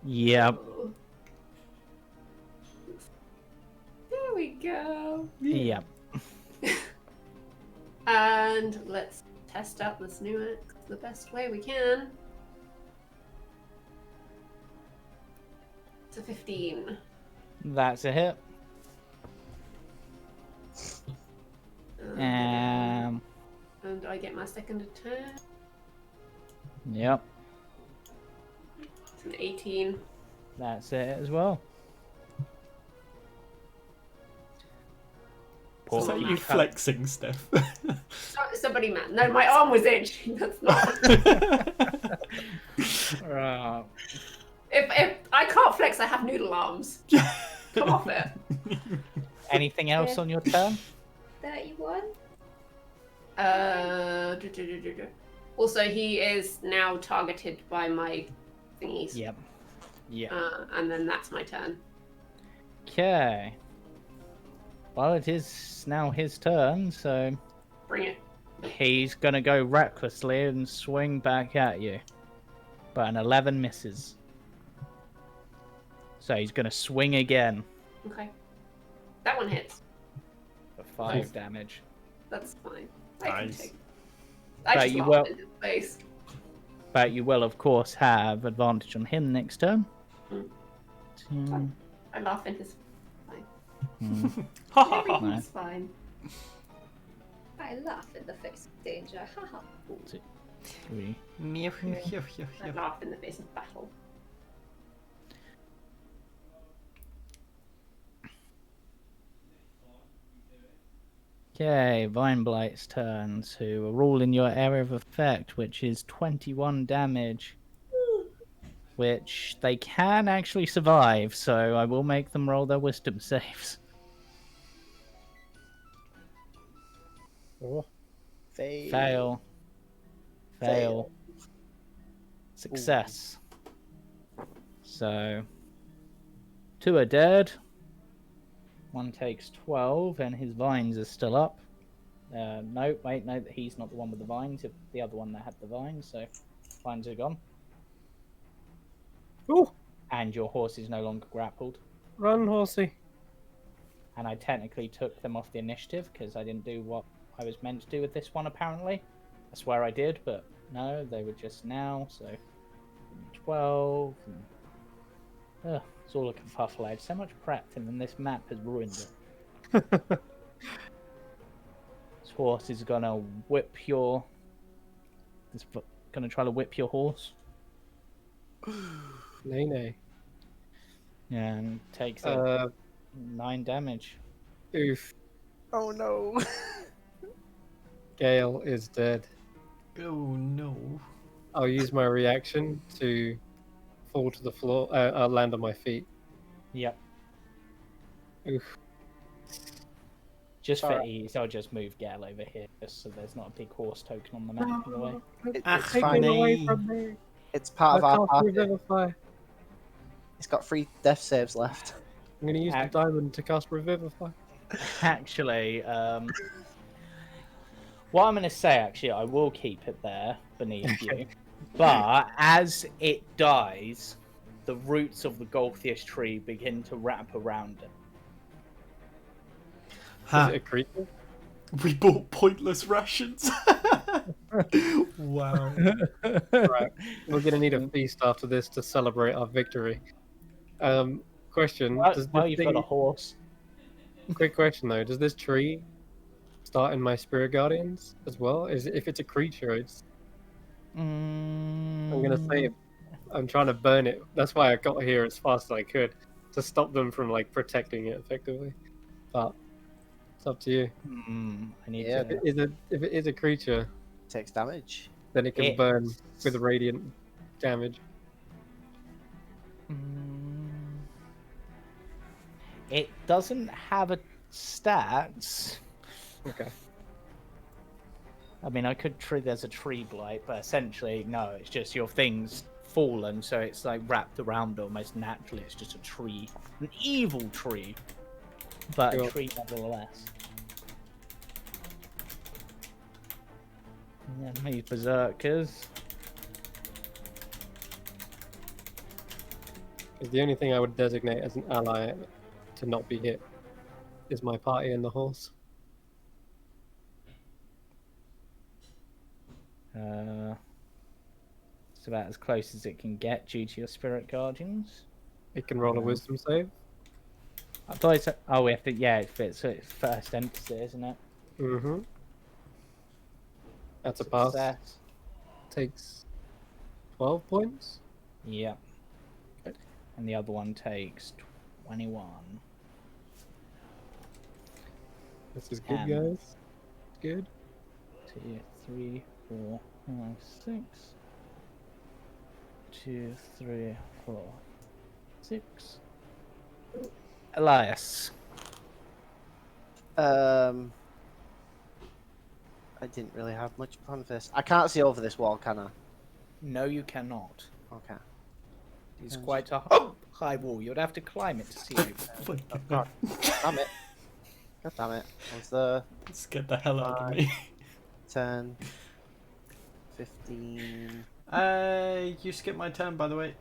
Yep. There we go. Yep. And let's test out this new axe the best way we can. It's a 15. That's a hit. And I get my second attack. Yep. It's an 18. That's it as well. Is that you flexing, Steph? Somebody, man. No, my arm was itching. That's not. If I can't flex, I have noodle arms. Come off it. Anything else on your turn? 31. Also, he is now targeted by my thingies. Yep. Yeah. And then that's my turn. Okay. Well, it is now his turn, so Bring it. he's gonna go recklessly and swing back at you. But an 11 misses. So he's gonna swing again Okay. That one hits. for 5 damage. That's fine. I can Nice. take. I But just you laughed will- in his face. But you will, of course, have advantage on him next turn. Mm. I laugh in his. Everything's fine. I laugh in the face of danger. Haha. 3. I laugh in the face of battle. Okay, Vine Blight's turn to roll in your area of effect, which is 21 damage. Which they can actually survive, so I will make them roll their wisdom saves. Oh, Fail. Fail. Success. So, 2 are dead. 1 takes 12, and his vines are still up. No, he's not the one with the vines. It's the other one that had the vines, so vines are gone. Ooh, And your horse is no longer grappled. run, horsey. And I technically took them off the initiative because I didn't do what I was meant to do with this one, apparently. I swear I did, but no, they were just now, so 12. And... it's all a kerfuffle. I had so much prep, and then this map has ruined it. This horse is gonna whip your... gonna try to whip your horse. Nay, nay. And takes 9 damage. Oof. Oh no. Gale is dead. Oh no. I'll use my reaction to fall to the floor. I'll land on my feet. Yep. Oof. Just for Alright. ease, I'll just move Gale over here, just so there's not a big horse token on the map in the way. It's Take fine. him away from me. It's part of our can't party. revivify. It's got 3 death saves left. I'm going to use the diamond to cast Revivify. Actually, what I'm going to say, actually, I will keep it there beneath you. But as it dies, the roots of the Golthius tree begin to wrap around it. Is it a creature? We bought pointless rations. Wow. Right. We're going to need a feast after this to celebrate our victory. question. Well, Does this well, you've got a thing... horse. Quick question though. Does this tree start in my spirit guardians as well? If it's a creature, it's... I'm gonna say Mm, I'm trying to burn it. That's why I got here as fast as I could to stop them from like protecting it effectively. But it's up to you. I need Yeah. to. If it is a creature, Takes damage. then it can It- burn with radiant damage. Mm, it doesn't have a stats. Okay. I mean, I could tree. There's a tree blight, but essentially, no. It's just your thing's fallen, so it's like wrapped around almost naturally. It's just a tree, an evil tree, but Sure. a tree nevertheless. Yeah, me berserkers. Because the only thing I would designate as an ally to not be hit is my party and the horse. It's about as close as it can get due to your spirit guardians. It can roll a wisdom save. I thought it's. Oh, we have to. Yeah, it fits. So it's first entity, isn't it? Mm-hmm. That's a pass. Success. Takes 12 points. Yep. And the other one takes 21. This is good, Damn. guys. Good. 2, 3, 4, 5, 6. 2, 3, 4, 6. Elias. I didn't really have much fun for this. I can't see over this wall, can I? No, you cannot. Okay. It's Yes. quite a high wall. You'd have to climb it to see it. Oh, God. Damn it. God damn it. What's the Scared the hell out of me. 10, 15... You skipped my turn, by the way.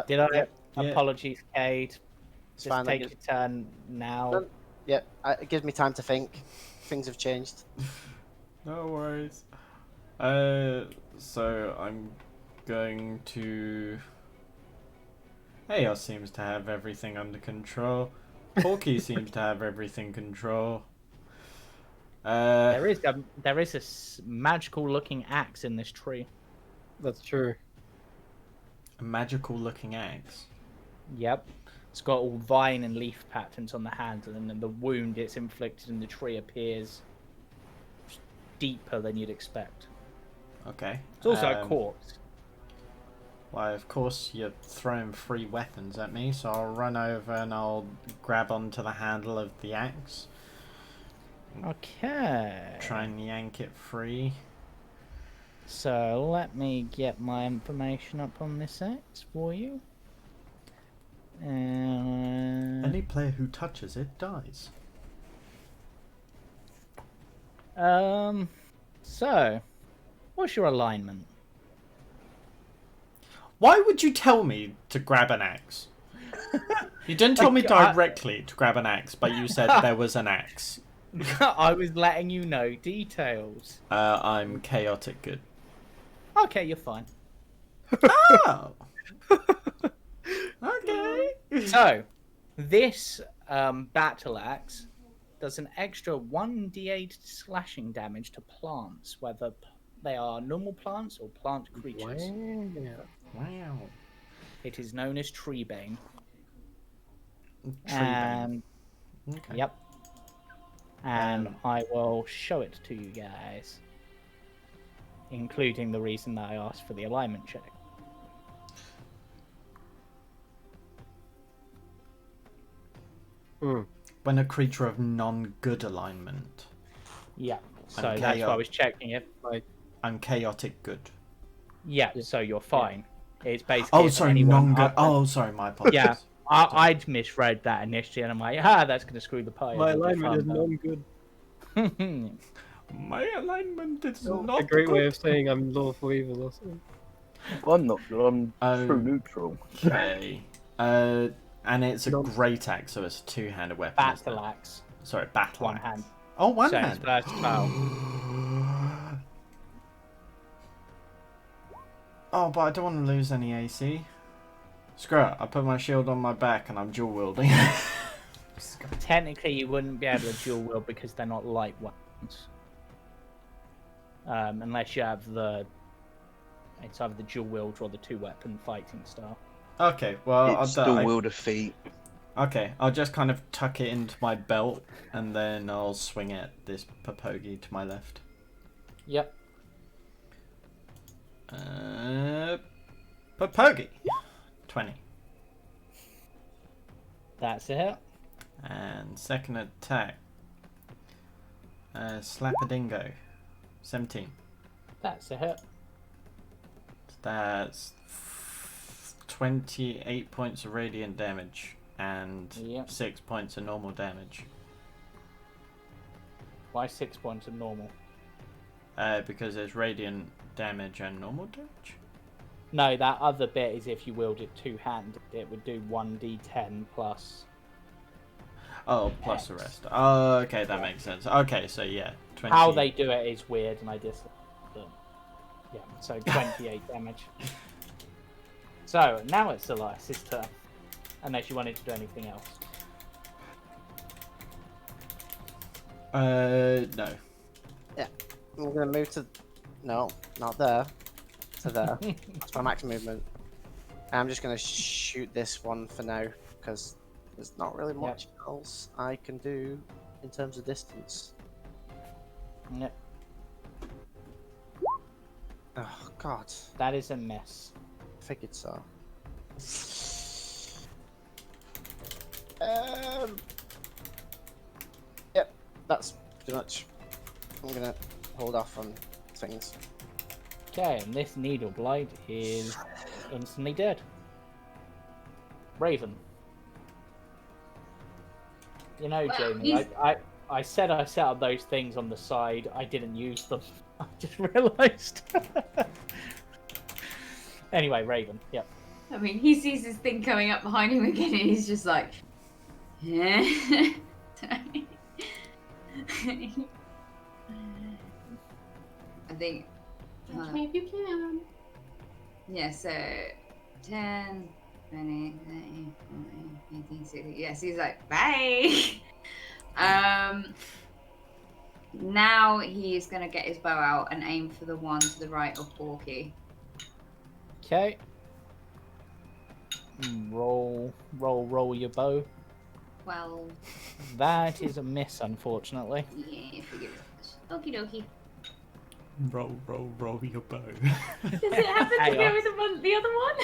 Did I? Yep, Yeah. Apologies, Cade. it's Just fine. take your turn now. No. Yep, it gives me time to think. Things have changed. No worries. So I'm going to. Chaos seems to have everything under control. Porky seems to have everything control. There is a magical looking axe in this tree. That's true. A magical looking axe. Yep. It's got all vine and leaf patterns on the handle, and then the wound it's inflicted in the tree appears deeper than you'd expect. Okay. It's also a corpse. Why, of course, you're throwing free weapons at me, so I'll run over and I'll grab onto the handle of the axe. Okay. Try and yank it free. So let me get my information up on this axe for you. Any player who touches it dies. So, what's your alignment? Why would you tell me to grab an axe? You didn't tell me directly to grab an axe, but you said there was an axe. I was letting you know details. I'm chaotic good. Okay, you're fine. Oh! Okay. So, this battle axe does an extra 1d8 slashing damage to plants, whether they are normal plants or plant creatures. Wow. It is known as Treebane. Treebane. And Okay. yep. And I will show it to you guys, including the reason that I asked for the alignment check. When a creature of non-good alignment. Yeah. So Okay, that's why I was checking it. Like, I'm chaotic good. Yeah, so you're fine. It's basically Oh, if sorry, anyone non-good. other- Oh, sorry, my apologies. Yeah, I'd misread that initially, and I'm like, that's going to screw the party. my It'll be alignment is fun, non-good. though. My alignment is It's not a great good. way of saying I'm lawful evil or something. I'm not good. I'm Oh. true neutral. Okay. And it's a great axe, so it's a two-handed weapon. isn't Battle it? axe, Sorry, battle one axe. hand. Oh, one So it's hand. versatile. Oh, but I don't want to lose any AC. Screw it, I put my shield on my back and I'm dual wielding. Technically, you wouldn't be able to dual wield because they're not light weapons. Unless you have it's either the dual wield or the 2-weapon fighting style. Okay, well, It's dual wield of feet. Okay, I'll just kind of tuck it into my belt and then I'll swing at this Papogi to my left. Yep. Papogi! 20. That's a hit. And second attack. Slapadingo. 17. That's a hit. That's 28 points of radiant damage and Yep. 6 points of normal damage. Why 6 points of normal? Because there's radiant damage and normal damage? No, that other bit is if you wielded two-handed, it would do 1d10 plus. Oh, plus the rest. Oh, okay, that makes sense. Okay, so yeah, 20. How they do it is weird, and I just. Yeah, so 28 damage. So now it's Elias's turn, unless you wanted to do anything else. No. Yeah. I'm gonna move to. No, not there. To there. That's my max movement. And I'm just gonna shoot this one for now, because there's not really much else I can do in terms of distance. Yep. Oh, God. That is a miss. Figured so. Yep, that's pretty much. I'm gonna hold off on things. Okay, and this needle blight is instantly dead. Raven. You know, Well, Jamie, he's- I said I set up those things on the side. I didn't use them. I just realised. Anyway, Raven. Yep. I mean, he sees this thing coming up behind him again, and he's just like, yeah. I think. Maybe you can. Yeah, so 10, 20, 30, 40, 50, 60. Yes, he's like, bye. Now he's going to get his bow out and aim for the one to the right of Porky. Okay. Roll your bow. Well, That is a miss, unfortunately. yeah, figure it. Okie dokie. Roll your bow. Does it happen to Hang go on. with the other one?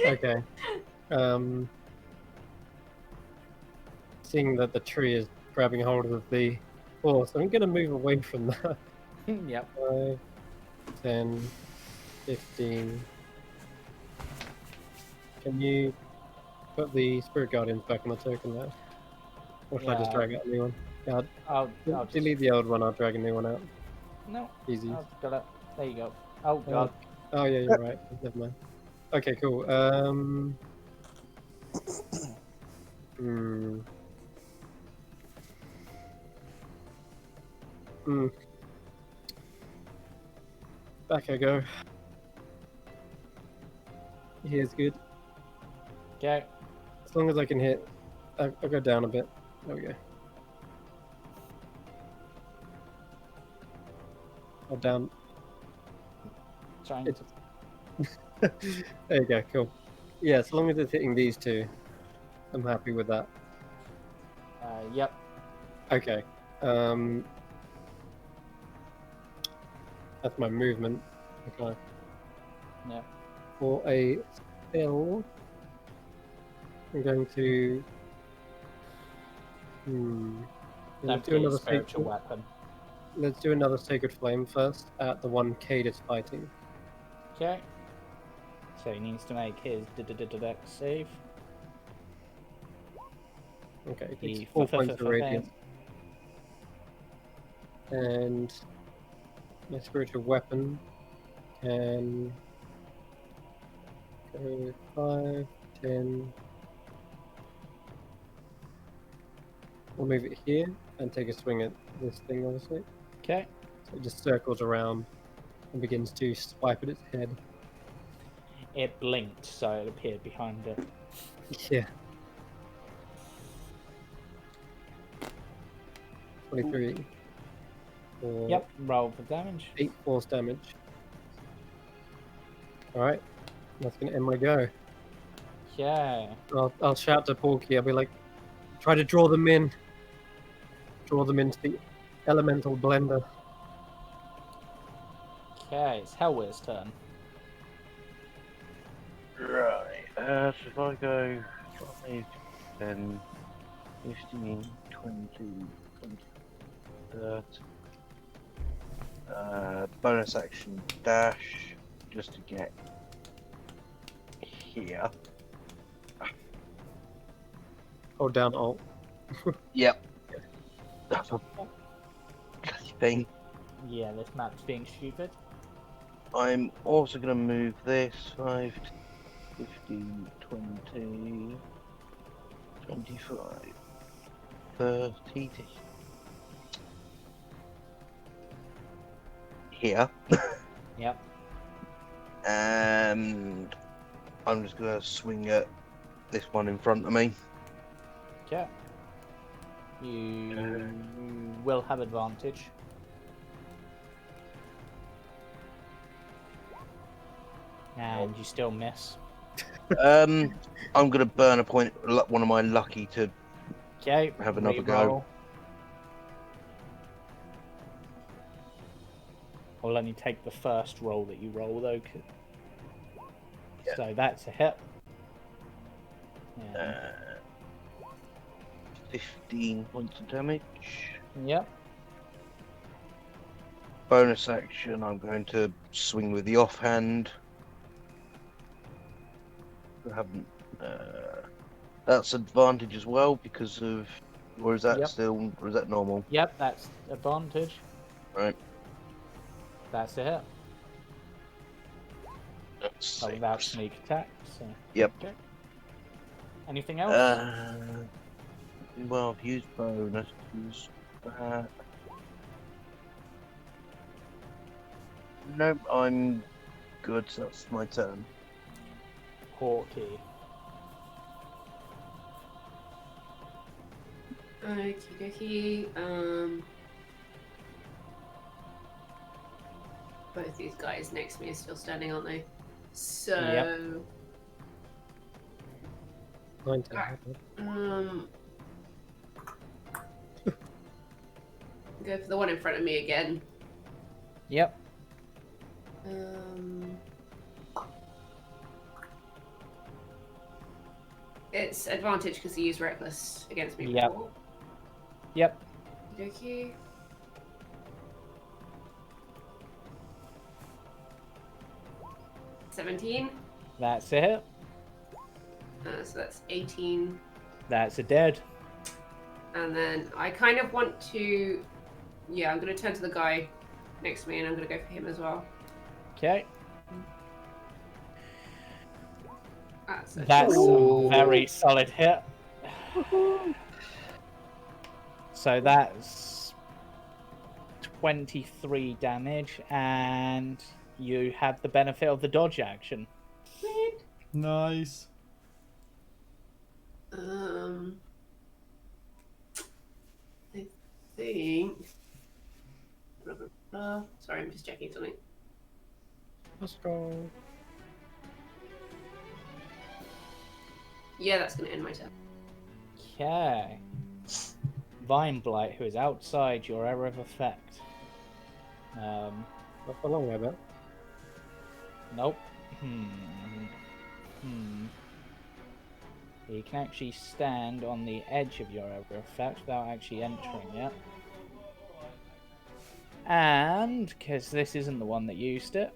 Okay. Seeing that the tree is grabbing hold of the horse, I'm going to move away from that. Yep. 5, 10, 15. Can you put the Spirit Guardians back on the token there? Or should I just Yeah. drag out a new one? Yeah, I'll just... delete the old one, I'll drag a new one out. No. Easy. I've got it. There you go. Oh, God. Oh yeah, you're right. Never mind. Okay, cool. Hmm. Hmm. Back I go. Here's good. Okay. As long as I can hit. I'll go down a bit. There we go. Oh, down. Trying to... There you go, cool. Yeah, as long as it's hitting these two, I'm happy with that. Yep. Okay. That's my movement. Okay. Yep. For a spell, I'm going to. Let's do another spiritual sacred. weapon. Let's do another sacred flame first at the one Cade is fighting. Okay. So he needs to make his dex save. Okay, The it's 4 points of radiant. And my spiritual weapon can go 5, 10. We'll move it here and take a swing at this thing, obviously. Okay. So it just circles around and begins to swipe at its head. It blinked, so it appeared behind it. Yeah. 23. For Yep, roll for damage. 8 force damage. Alright. That's gonna end my go. Okay. I'll shout to Porky, I'll be like, try to draw them in. Draw them into the elemental blender. Okay, it's Hellweir's turn. Right. So if I go 5, 10, 15, 20, 30. Bonus action dash just to get here. Hold down Alt. Yep. That's a thing. Yeah, this map's being stupid. I'm also going to move this 5, 15, 20, 25, 30 to here. Yep. And I'm just going to swing at this one in front of me. Okay. You will have advantage. And you still miss. I'm going to burn a point, one of my lucky to Okay. have another re-roll. go. I'll only take the first roll that you roll, though. Yeah. So that's a hit. And 15 points of damage. yep. Bonus action, I'm going to swing with the offhand. I haven't. That's advantage as well because of. Or is that Yep. still? Or is that normal? Yep, that's advantage. Right. That's a hit. That's Oh, without sneak attack. So. Yep. Okay. Anything else? Well, I've used bonus. Use that. Nope, I'm good. So that's my turn. Porky. Okie dokie. Both these guys next to me are still standing, aren't they? So, Yep. 19. Go for the one in front of me again. Yep. It's advantage because he used reckless against me Yep. before. Yep. Okie. $17. That's a hit. So that's 18. That's a dead. And then I kind of want to... Yeah, I'm going to turn to the guy next to me and I'm going to go for him as well. Okay. That's a very solid hit. So that's 23 damage, and you have the benefit of the dodge action. Sweet. Nice. I think... Sorry, I'm just checking something. Let's go. Yeah, that's going to end my turn. Okay. Vine Blight, who is outside your area of effect. Not for long, I bet. Nope. He can actually stand on the edge of your area of effect without actually entering yet. And, because this isn't the one that used it,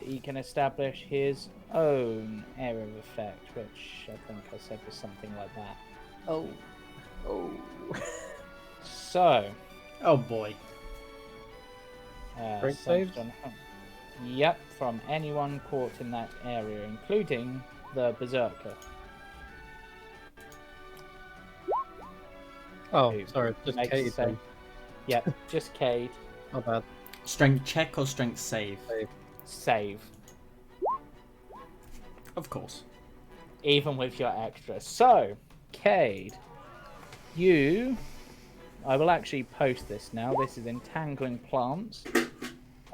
he can establish his own area of effect, which I think I said was something like that. Oh. Oh. So, Oh boy. Strength Sam's saves? done- Yep, from anyone caught in that area, including the Berserker. Oh, Who sorry, just makes Kate a save. then. Yep, just Cade. Not bad. Strength check or strength save? Save. Of course. even with your extra. So, Cade, I will actually post this now. This is entangling plants.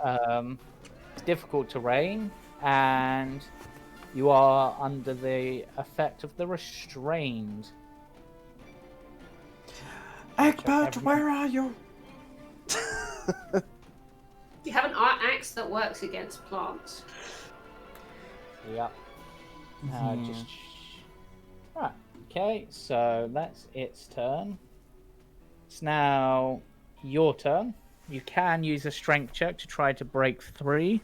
It's difficult terrain, and you are under the effect of the restrained. Egbert, where are you? Do you have an art axe that works against plants? Yep. Just. Right. Okay, so that's its turn. It's now your turn. You can use a strength check to try to break free.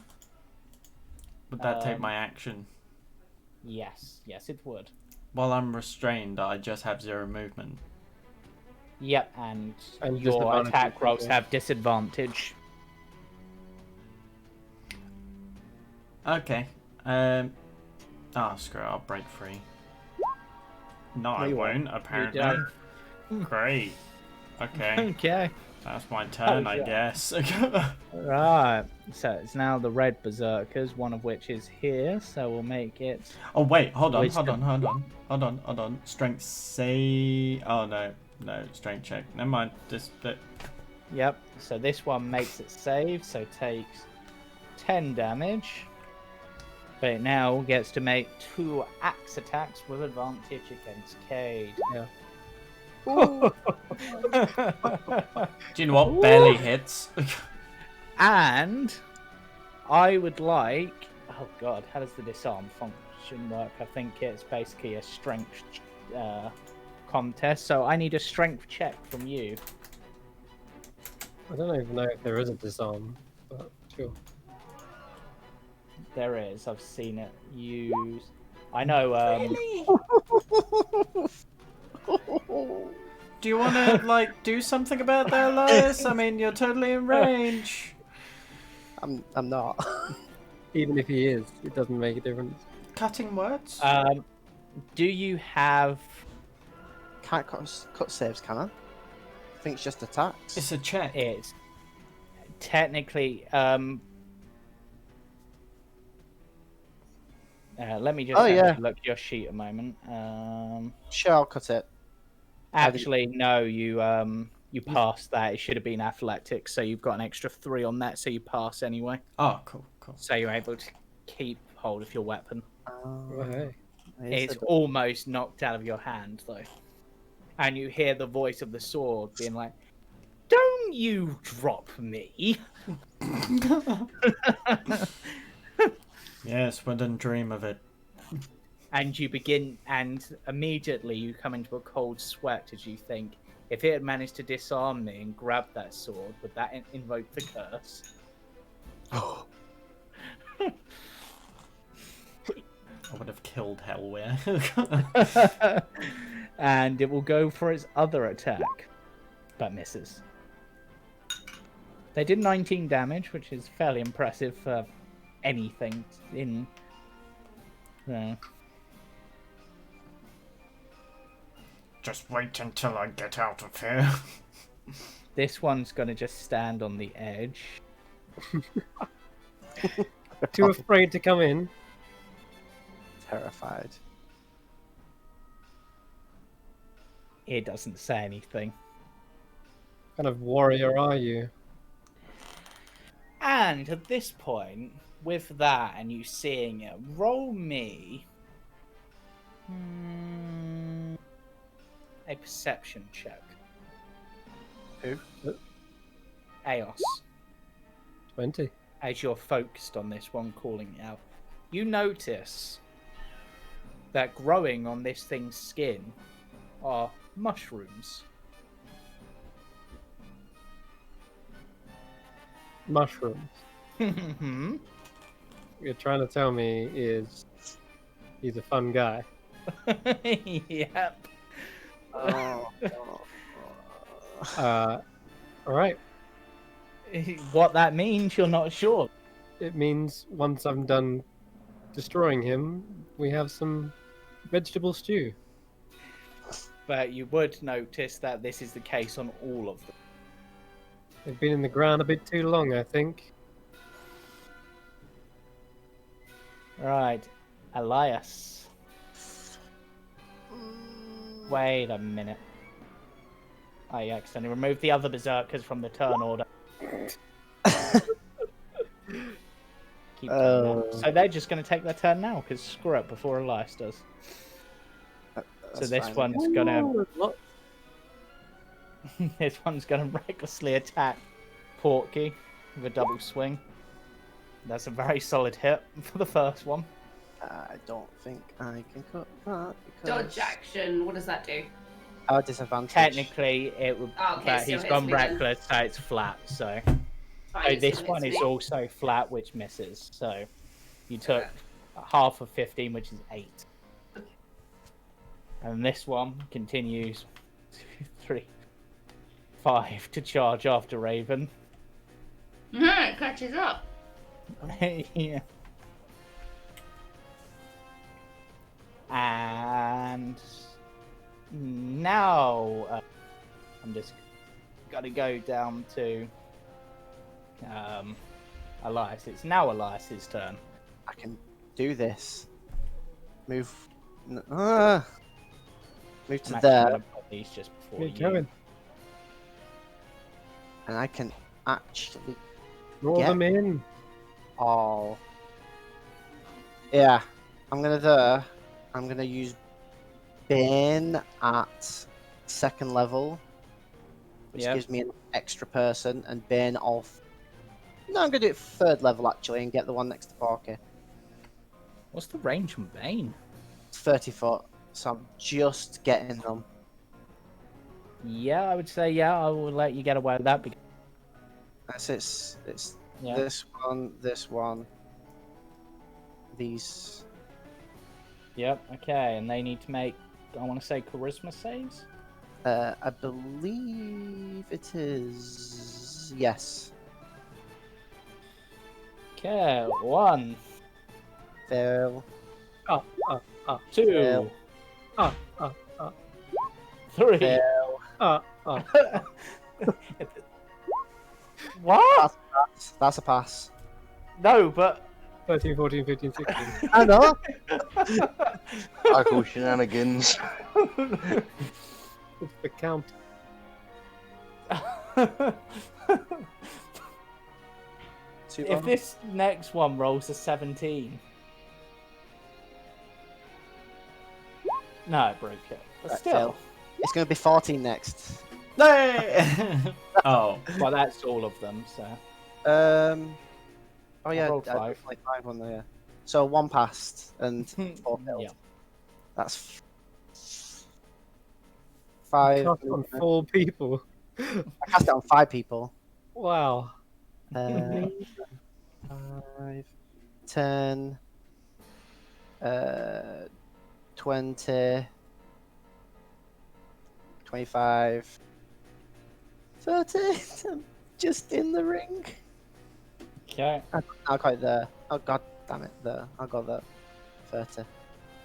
Would that take my action? Yes, it would. While I'm restrained, I just have 0 movement. Yep, and And your disadvantage attack as rolls well. have disadvantage. Okay. Screw it, I'll break free. No, I you won't, won't. apparently. You Great. Okay. Okay. That's my turn, I yeah. guess. Right. So it's now the red berserkers, one of which is here, so we'll make it. Oh, wait, hold on. Strength save. Oh, no, strength check. Never mind, this bit. Yep. So this one makes it save, so takes 10 damage. But it now gets to make 2 axe attacks with advantage against Cade. Yeah. Do you know what? Barely hits. And I would like. Oh god, how does the disarm function work? I think it's basically a strength contest, so I need a strength check from you. I don't even know if there is a disarm, but sure. There is. I've seen it used. I know. Do you want to, do something about that, Elias? I mean, you're totally in range. I'm not. Even if he is, it doesn't make a difference. Cutting words? Do you have? Can't cut saves, can I? I think it's just attacks. It's a check. It's technically. Let me just look at your sheet a moment. Sure, I'll cut it. Actually, no, you passed that. It should have been athletics, so you've got an extra 3 on that, so you pass anyway. Oh, cool. So you're able to keep hold of your weapon. Oh, hey. It's almost knocked out of your hand, though. And you hear the voice of the sword being like, "Don't you drop me!" Yes, wouldn't dream of it. And you begin, and immediately you come into a cold sweat as you think, if it had managed to disarm me and grab that sword, would that invoke the curse? I would have killed Hellware. And it will go for its other attack, but misses. They did 19 damage, which is fairly impressive for anything in... Just wait until I get out of here. This one's going to just stand on the edge. Too afraid to come in. Terrified. It doesn't say anything. What kind of warrior are you? And at this point, with that and you seeing it, roll me a perception check. Who? Eos. 20. As you're focused on this one, calling it out, you notice that growing on this thing's skin are mushrooms. Mushrooms. You're trying to tell me is he's a fun guy. Yep. Alright. What that means, you're not sure. It means once I'm done destroying him, we have some vegetable stew. But you would notice that this is the case on all of them. They've been in the ground a bit too long, I think. Right. Elias. Wait a minute. I accidentally removed the other berserkers from the turn order. Keep doing that. So they're just going to take their turn now, because screw it, before Elias does. So this fine. one's going to... What? This one's going to recklessly attack Porky with a double swing. That's a very solid hit for the first one. I don't think I can cut that because... Dodge action. What does that do? Disadvantage. Technically, it would, Oh, okay, but still he's hits gone me then. reckless, so it's flat. So, Fine, so it this still one hits is me. also flat, which misses. So you took half of 15, which is 8. Okay. And this one continues 2, 3, 5 to charge after Raven. It catches up. Yeah. And now I'm just gotta go down to Elias. It's now Elias's turn. I can do this. Move. Move I'm to actually there, gonna put these just before Keep you. going. and I can actually Roll Yeah. them in. all. Yeah, I'm gonna use Bane at 2nd level, which Yep. gives me an extra person, and Bane off. No, I'm gonna do it 3rd level actually, and get the one next to Porky. What's the range from Bane? It's 30 foot, so I'm just getting them. Yeah, I would say yeah. I will let you get away with that because It's yeah. this one, these. Yep. Okay, and they need to make, I want to say, charisma saves. I believe it is yes. Okay, 1, Fail. 2, Fail. 3. Fail. What? That's a pass. No, but 13, 14, 15, 16. I know. I call shenanigans. It's the count. if this next one rolls a 17. No, it broke it. But Right, still. fail. It's going to be 14 next. Oh. Well, that's all of them, so. Oh yeah, rolled I five. like 5 on there. Yeah. So 1 passed and 4 failed. Yeah. That's 5. Cast on 4 people. I cast it on 5 people. Wow. 5, 10, 20, 25, 30. I'm just in the ring. Okay. I'm not quite there. Oh god damn it, there. I got there. 30.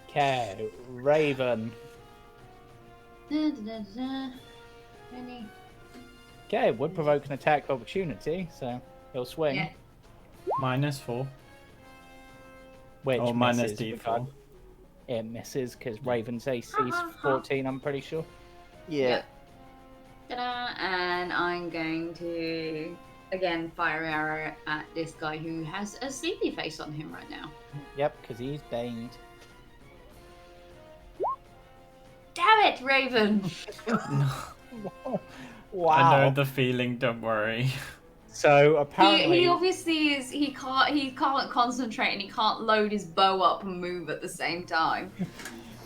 Okay. Raven. Any? Okay, would provoke an attack of opportunity, so he'll swing. Yeah. -4. Which Or minus misses D4. because it misses because Raven's AC is 14, I'm pretty sure. Yeah. Ta-da! And I'm going to again fire an arrow at this guy who has a sleepy face on him right now. Yep, because he's baned. Damn it, Raven! Wow. I know the feeling, don't worry. So apparently, He obviously is. He can't concentrate and he can't load his bow up and move at the same time.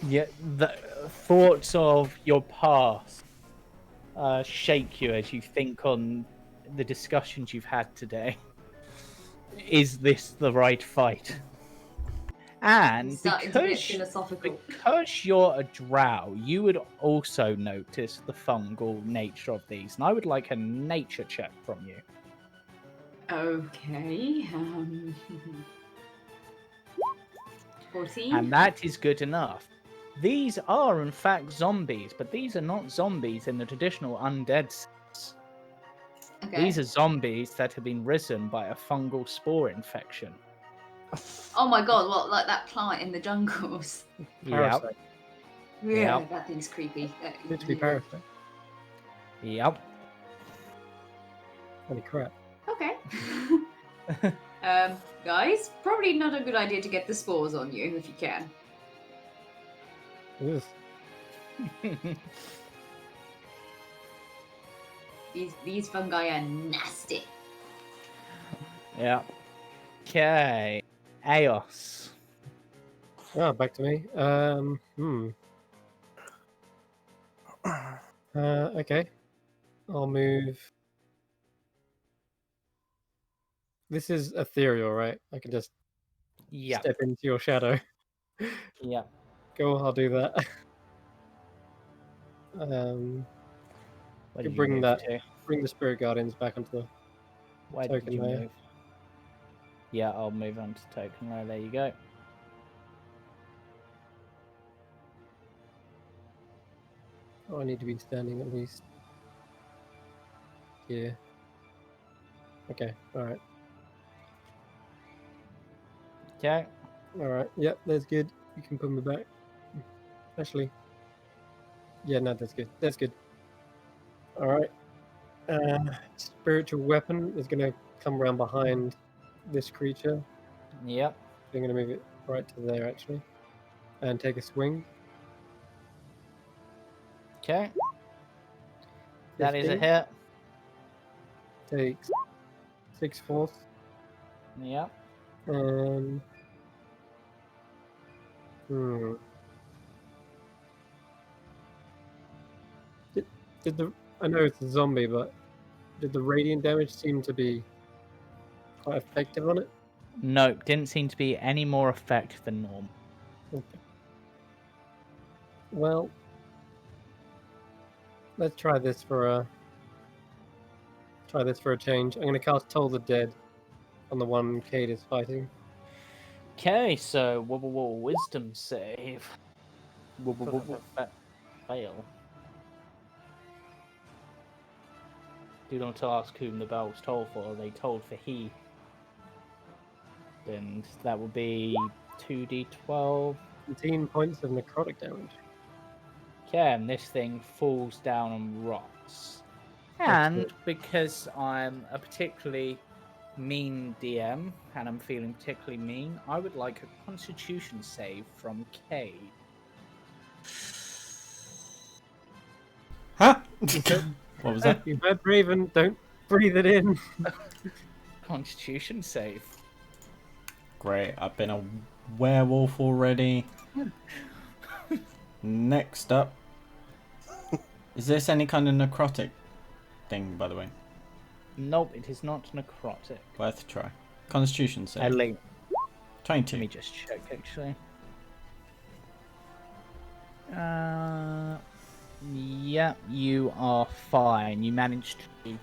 yeah, the thoughts of your past shake you as you think on the discussions you've had today. Is this the right fight? And He's starting to get because philosophical. you're a drow, you would also notice the fungal nature of these, and I would like a nature check from you. Okay. 14. And that is good enough. These are, in fact, zombies, but these are not zombies in the traditional undead sense. Okay. These are zombies that have been risen by a fungal spore infection. Oh my god, what, like that plant in the jungles? Yep. Parasite. Yeah, Yep. that thing's creepy. Literally Yeah. parasite. Yep. Holy crap. Okay. Guys, probably not a good idea to get the spores on you if you can. Ugh. These fungi are nasty. Yep. Okay. Eos. Ah, back to me. Okay. I'll move. This is ethereal, right? I can just Yep. step into your shadow. Yep. Go, I'll do that. Where You did you bring move that. to? Bring the spirit guardians back onto the Where did token you layer. move? Yeah, I'll move on to token layer. There you go. Oh, I need to be standing at least here. Okay, alright. Okay. Alright, yep, that's good. You can put me back. Actually. Yeah, no, that's good. That's good. Alright. Spiritual weapon is gonna come around behind this creature. Yep. I'm gonna move it right to there actually. And take a swing. Okay. That is a 15. hit. Takes 6 force. Yep. Hmm. Did the I know it's a zombie, but did the radiant damage seem to be quite effective on it? Nope. Didn't seem to be any more effective than normal. Okay. Well, let's try this for a change. I'm gonna cast Toll the Dead on the one Cade is fighting. Okay, so wisdom save. Fail. Do not ask whom the bell was tolled for. They tolled for he. And that would be 2d12. 17 points of necrotic damage. Okay, and this thing falls down and rots. Excellent. And because I'm a particularly mean DM, and I'm feeling particularly mean, I would like a constitution save from Cade. Huh? What was that? You heard Raven, don't breathe it in. Constitution save. Great, I've been a werewolf already. Next up. Is this any kind of necrotic thing, by the way? Nope, it is not necrotic. Worth a try. Constitution save. Let me 22. just check, actually. Yeah, you are fine. You managed to,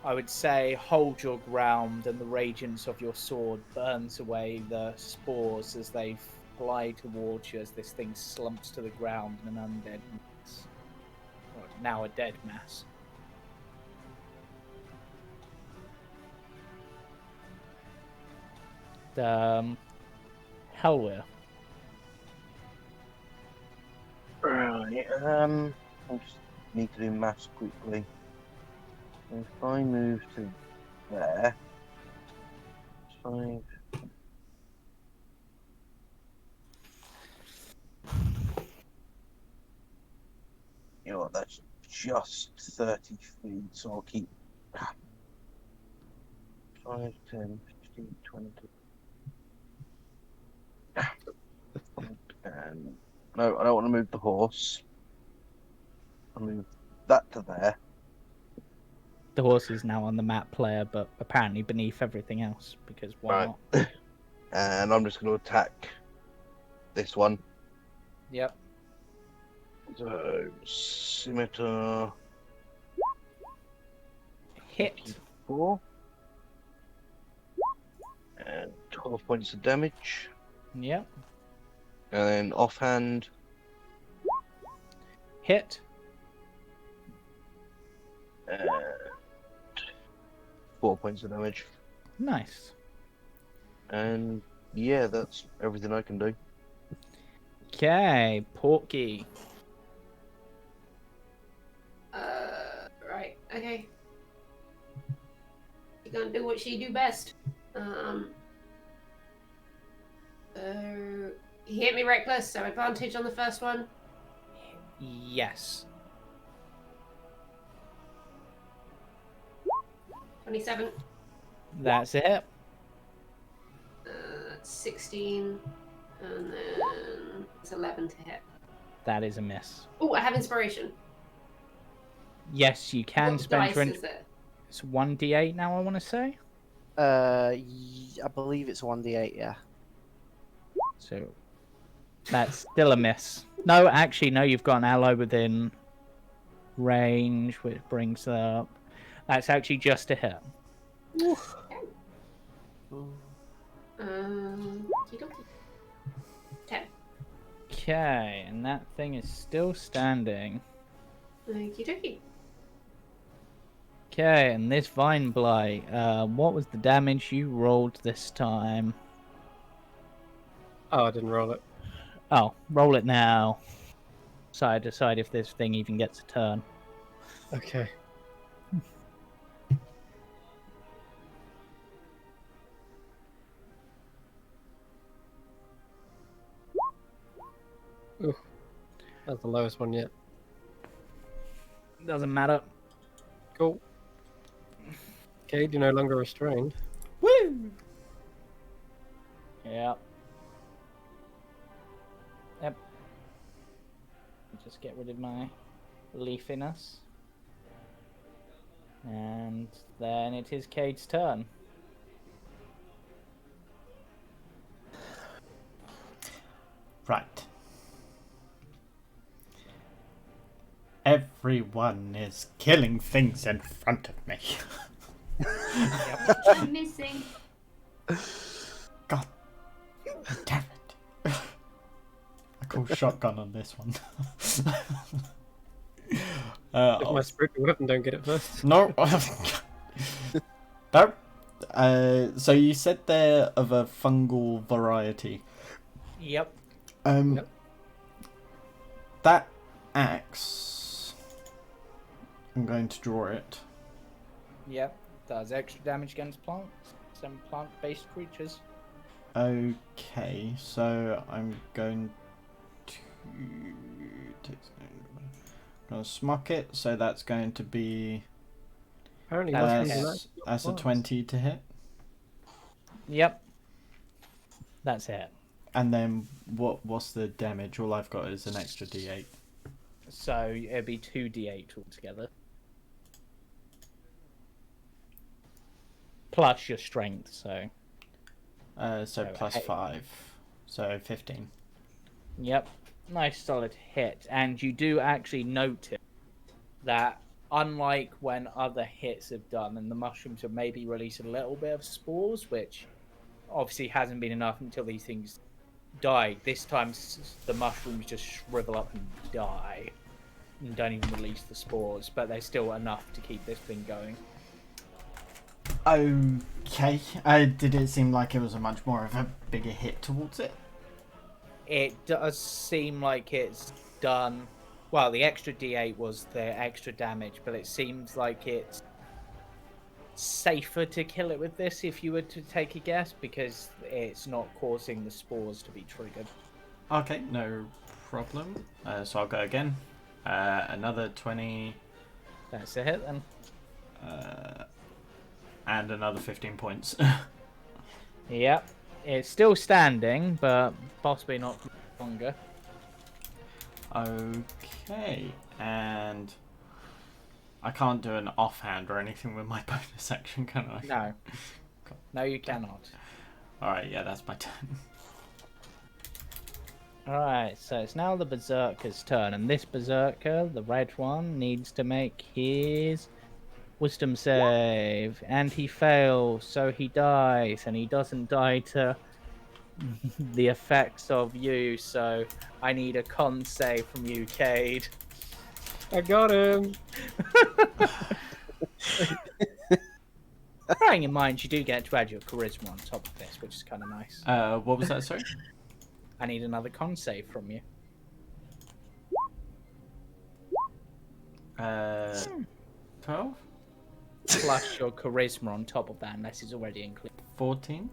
I would say, hold your ground, and the radiance of your sword burns away the spores as they fly towards you as this thing slumps to the ground in an undead mass. Or now a dead mass. Helwyr. Right, I just need to do maths quickly. If I move to there, 5. You know what, that's just 30 feet, so I'll keep 5, 10, 15, 20. And no, I don't want to move the horse. I'll move that to there. The horse is now on the map player, but apparently beneath everything else, because why Right. not? And I'm just going to attack this one. Yep. So, scimitar. Hit. 4. And 12 points of damage. Yep. And then offhand. Hit. And 4 points of damage. Nice. And yeah, that's everything I can do. Okay, Porky. Right. Okay. She's gonna do what she do best. He hit me reckless, so advantage on the first one. Yes. 27. That's it. 16. And then it's 11 to hit. That is a miss. Oh, I have inspiration. Yes, you can What spend dice your. is it? It's 1d8 now, I want to say. I believe it's 1d8, yeah. So that's still a miss. No, actually, no, you've got an ally within range, which brings up. That's actually just a hit. Okey-dokey. 10. Okay, and that thing is still standing. Okey-dokey. Okay, and this Vine Blight, what was the damage you rolled this time? Oh, I didn't roll it. Oh, roll it now. So I decide if this thing even gets a turn. Okay. Ooh, that's the lowest one yet. Doesn't matter. Cool. Cade, you're no longer restrained. Woo! Yep. Yep. Just get rid of my leafiness. And then it is Cade's turn. Right. Everyone is killing things in front of me. I'm missing. God damn it. I call shotgun on this one. If my spiritual weapon don't get it first. No. No. So you said they're of a fungal variety. Yep. Yep. That axe, I'm going to draw it. Yep. Does extra damage against plants. Some plant-based creatures. Okay, so I'm going to smock it. So that's going to be Apparently, That's mushrooms are that's a plants. 20 to hit. Yep. That's it. And then what's the damage? All I've got is an extra d8. So it'd be 2d8 altogether. Plus your strength, so. So plus 5. So 15. Yep. Nice solid hit. And you do actually notice that unlike when other hits have done, and the mushrooms have maybe released a little bit of spores, which obviously hasn't been enough until these things die. This time the mushrooms just shrivel up and die. And don't even release the spores, but they're still enough to keep this thing going. Okay. Did it seem like it was a much more of a bigger hit towards it? It does seem like it's done. Well, the extra d8 was the extra damage, but it seems like it's safer to kill it with this if you were to take a guess, because it's not causing the spores to be triggered. Okay, no problem. So I'll go again. Another 20. That's a hit then. And another 15 points. Yep. It's still standing, but possibly not longer. Okay, and I can't do an offhand or anything with my bonus action, can I? No. No, you cannot. Alright, yeah, that's my turn. Alright, so it's now the Berserker's turn, and this Berserker, the red one, needs to make his Wisdom save, and he fails, so he dies, and he doesn't die to the effects of you, so I need a con save from you, Cade. I got him. Bearing in mind, you do get to add your charisma on top of this, which is kind of nice. What was that, sorry? I need another con save from you. 12? Plus your charisma on top of that, unless it's already included. 14?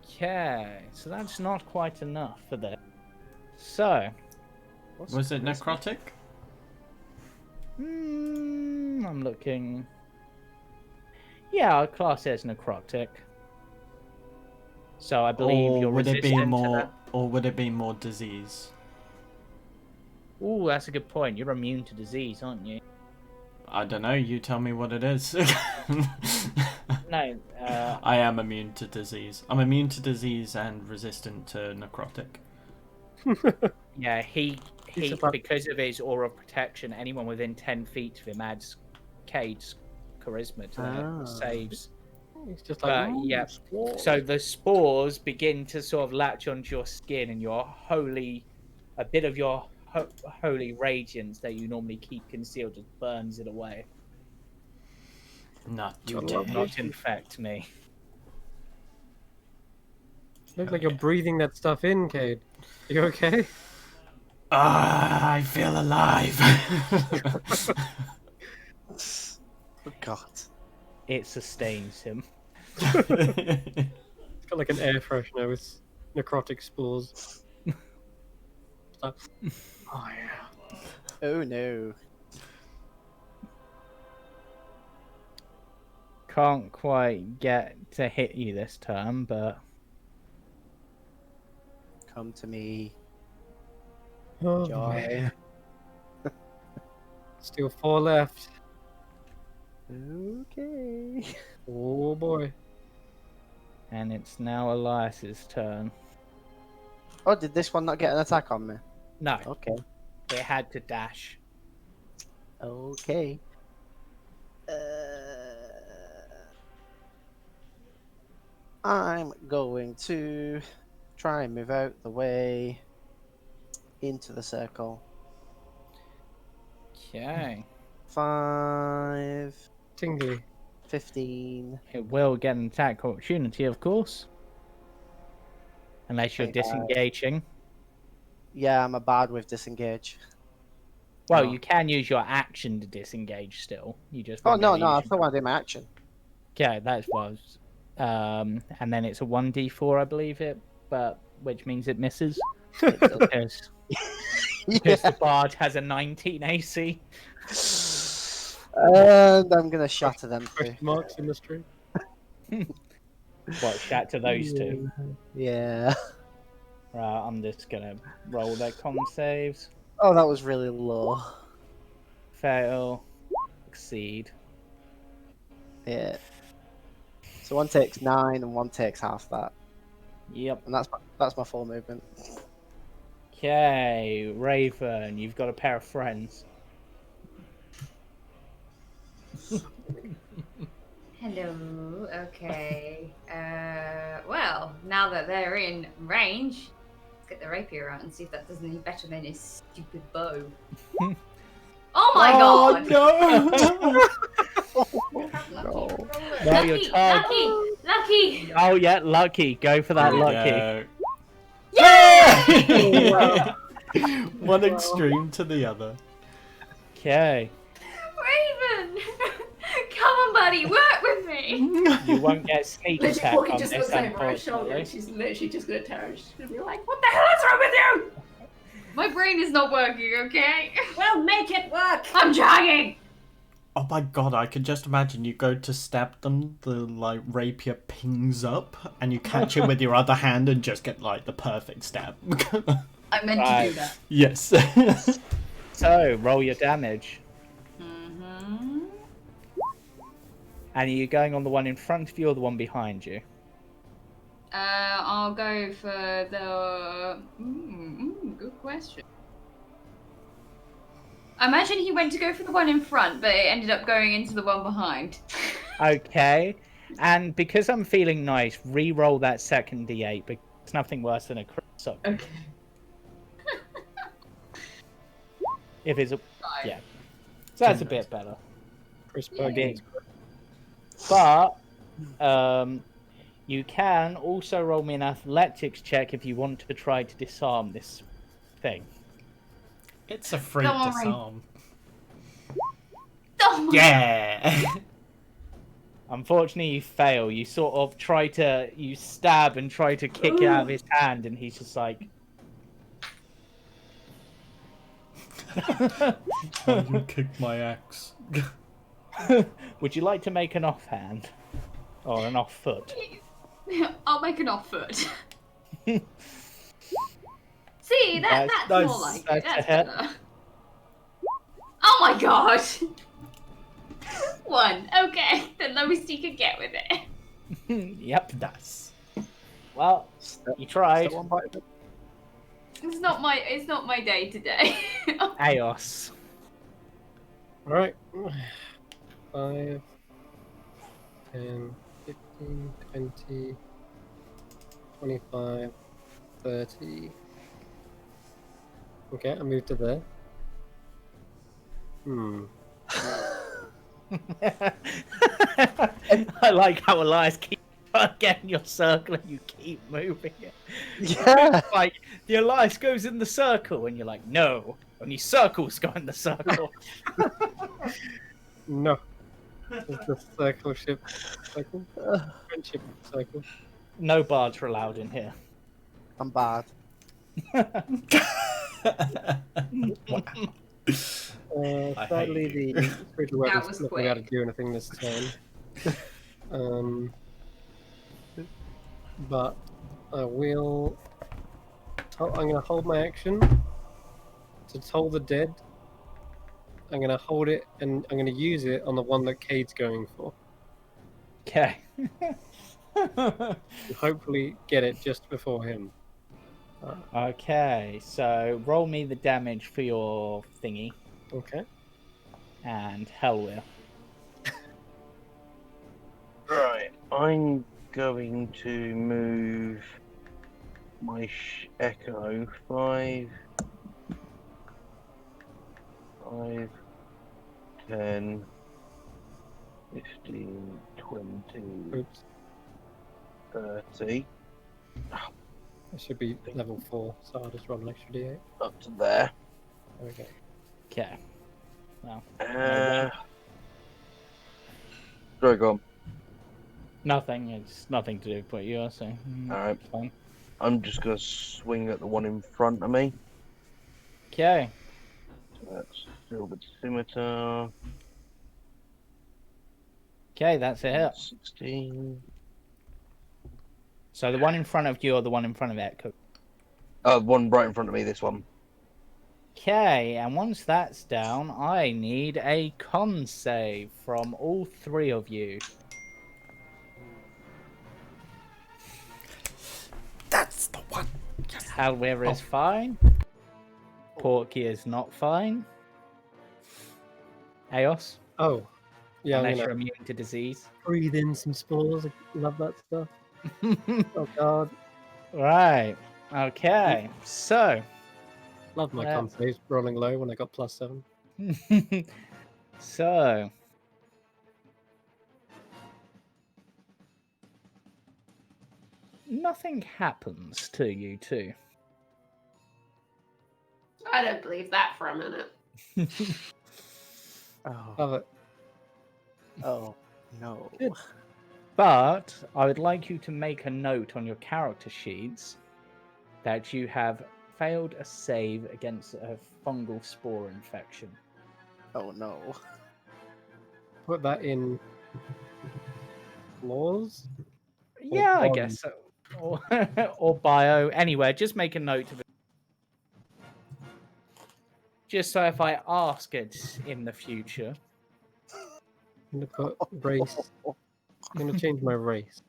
Okay, so that's not quite enough for this. So, Was it necrotic? I'm looking. Yeah, our class is necrotic. So I believe Or you're would it be resistant to more? that. Or would it be more disease? Ooh, that's a good point. You're immune to disease, aren't you? I don't know. You tell me what it is. No. I am immune to disease. I'm immune to disease and resistant to necrotic. Yeah, he about- because of his aura of protection, anyone within 10 feet of him adds Cade's charisma to their saves. It's just like, But yeah, so the spores begin to sort of latch onto your skin, and a bit of your holy radiance that you normally keep concealed just burns it away. Not You today. will not infect me. Look like you're breathing that stuff in, Cade. You okay? Ah, I feel alive. Oh God. It sustains him. It's got like an air freshener with necrotic spores. Stuff. Oh yeah. Oh no. Can't quite get to hit you this turn, but Come to me, Oh, Joy. Still 4 left. Okay. Oh boy. and it's now Elias's turn. Oh, did this one not get an attack on me? No, Okay. it had to dash. Okay. I'm going to try and move out the way into the circle. Okay. 5, Tingly. 15. It will get an attack opportunity, of course. Unless you're disengaging. Yeah, I'm a bad with disengage. Well, Oh. you can use your action to disengage still. You just Oh, won't no, be able no, to I use still want to do my action. Okay, that was. And then it's a 1d4, I believe it, but which means it misses. Because the bard has a 19 AC. And I'm going to shatter them too. Question marks in the street. What, shatter those two? Yeah. Right, I'm just gonna roll their con saves. Oh, that was really low. Fail. Succeed. Yeah. So one takes 9 and one takes half that. Yep. And that's my full movement. Okay, Raven, you've got a pair of friends. Hello. Okay. Well, now that they're in range, let's get the rapier out and see if that does any better than his stupid bow. Oh my god! No. No, you're Lucky, tired. lucky. Oh yeah, lucky. Go for that lucky. Yeah. One extreme to the other. Okay. Raven, come on, buddy, work with me. You won't get sneak Literally, attack Porky on just this, looks over her shoulder unfortunately. and she's literally just gonna turn and she's gonna be like, "What the hell is wrong with you? My brain is not working, okay? Well, make it work." I'm trying. Oh my god, I could just imagine you go to stab them, the rapier pings up, and you catch it with your other hand and just get the perfect stab. I meant to do that. Yes. So, roll your damage. Mm-hmm. And are you going on the one in front of you or the one behind you? I'll go for the. Good question. I imagine he went to go for the one in front, but it ended up going into the one behind. Okay. And because I'm feeling nice, re-roll that second d8 because it's nothing worse than a crit. So Okay. if it's a yeah, so that's a bit better. Chris A bit, But you can also roll me an athletics check if you want to try to disarm this thing. It's a free Come on. disarm. Oh my Yeah. Unfortunately, you fail. You sort of you stab and try to kick it out of his hand, and he's just like, Why you kicked my axe? would you like to make an offhand? Or an off foot? I'll make an off foot. See, that's That's- more like that's it. That's a hit. better. Oh my god! 1. Okay, then let me see you get with it. Yep. Nice. Well, you tried. Still one bite. It's not my day today. Aos. Alright. 5, 10, 15, 20, 25, 30. Okay, I moved to there. I like how Elias keeps getting your circle and you keep moving it. Yeah. Like, the Elias goes in the circle and you're like, no, only circles go in the circle. No. It's the circle. Friendship circle. No bards are allowed in here. I'm bad. I Sadly, hate the spiritual That weapon's was not going to be able quick. to do anything this turn. But I will. I'm going to hold my action to toll the dead. I'm going to hold it and I'm going to use it on the one that Cade's going for. Okay. And hopefully get it just before him. Okay, so roll me the damage for your thingy Okay. and hell will. Right, I'm going to move my Echo 5, 10, 15, 20, Oops. 30, It should be level 4, so I'll just roll an extra d8. up to there. There we go. Okay. Well, Sorry, go on. nothing. It's nothing to do with you, so Alright. fine. I'm just going to swing at the one in front of me. Okay. So that's Silver Scimitar. Okay, that's a hit. 16. So the one in front of you or the one in front of Echo? One right in front of me, this one. Okay, and once that's down, I need a con save from all three of you. That's the one. Yes. Halwira is fine. Porky is not fine. Eos, Oh. Yeah, I'm unless going you're to immune to disease. breathe in some spores. I love that stuff. Oh, God. Right. Okay. So. Love my Yeah. con saves rolling low when I got +7. So. Nothing happens to you two. I don't believe that for a minute. Oh, Love it. oh no. Good. But I would like you to make a note on your character sheets that you have failed a save against a fungal spore infection. Oh no. Put that in laws. Yeah, I Or guess so. Or bio. Anyway, just make a note of it. Just so if I ask it in the future. I'm going to put race. I'm going to change my race.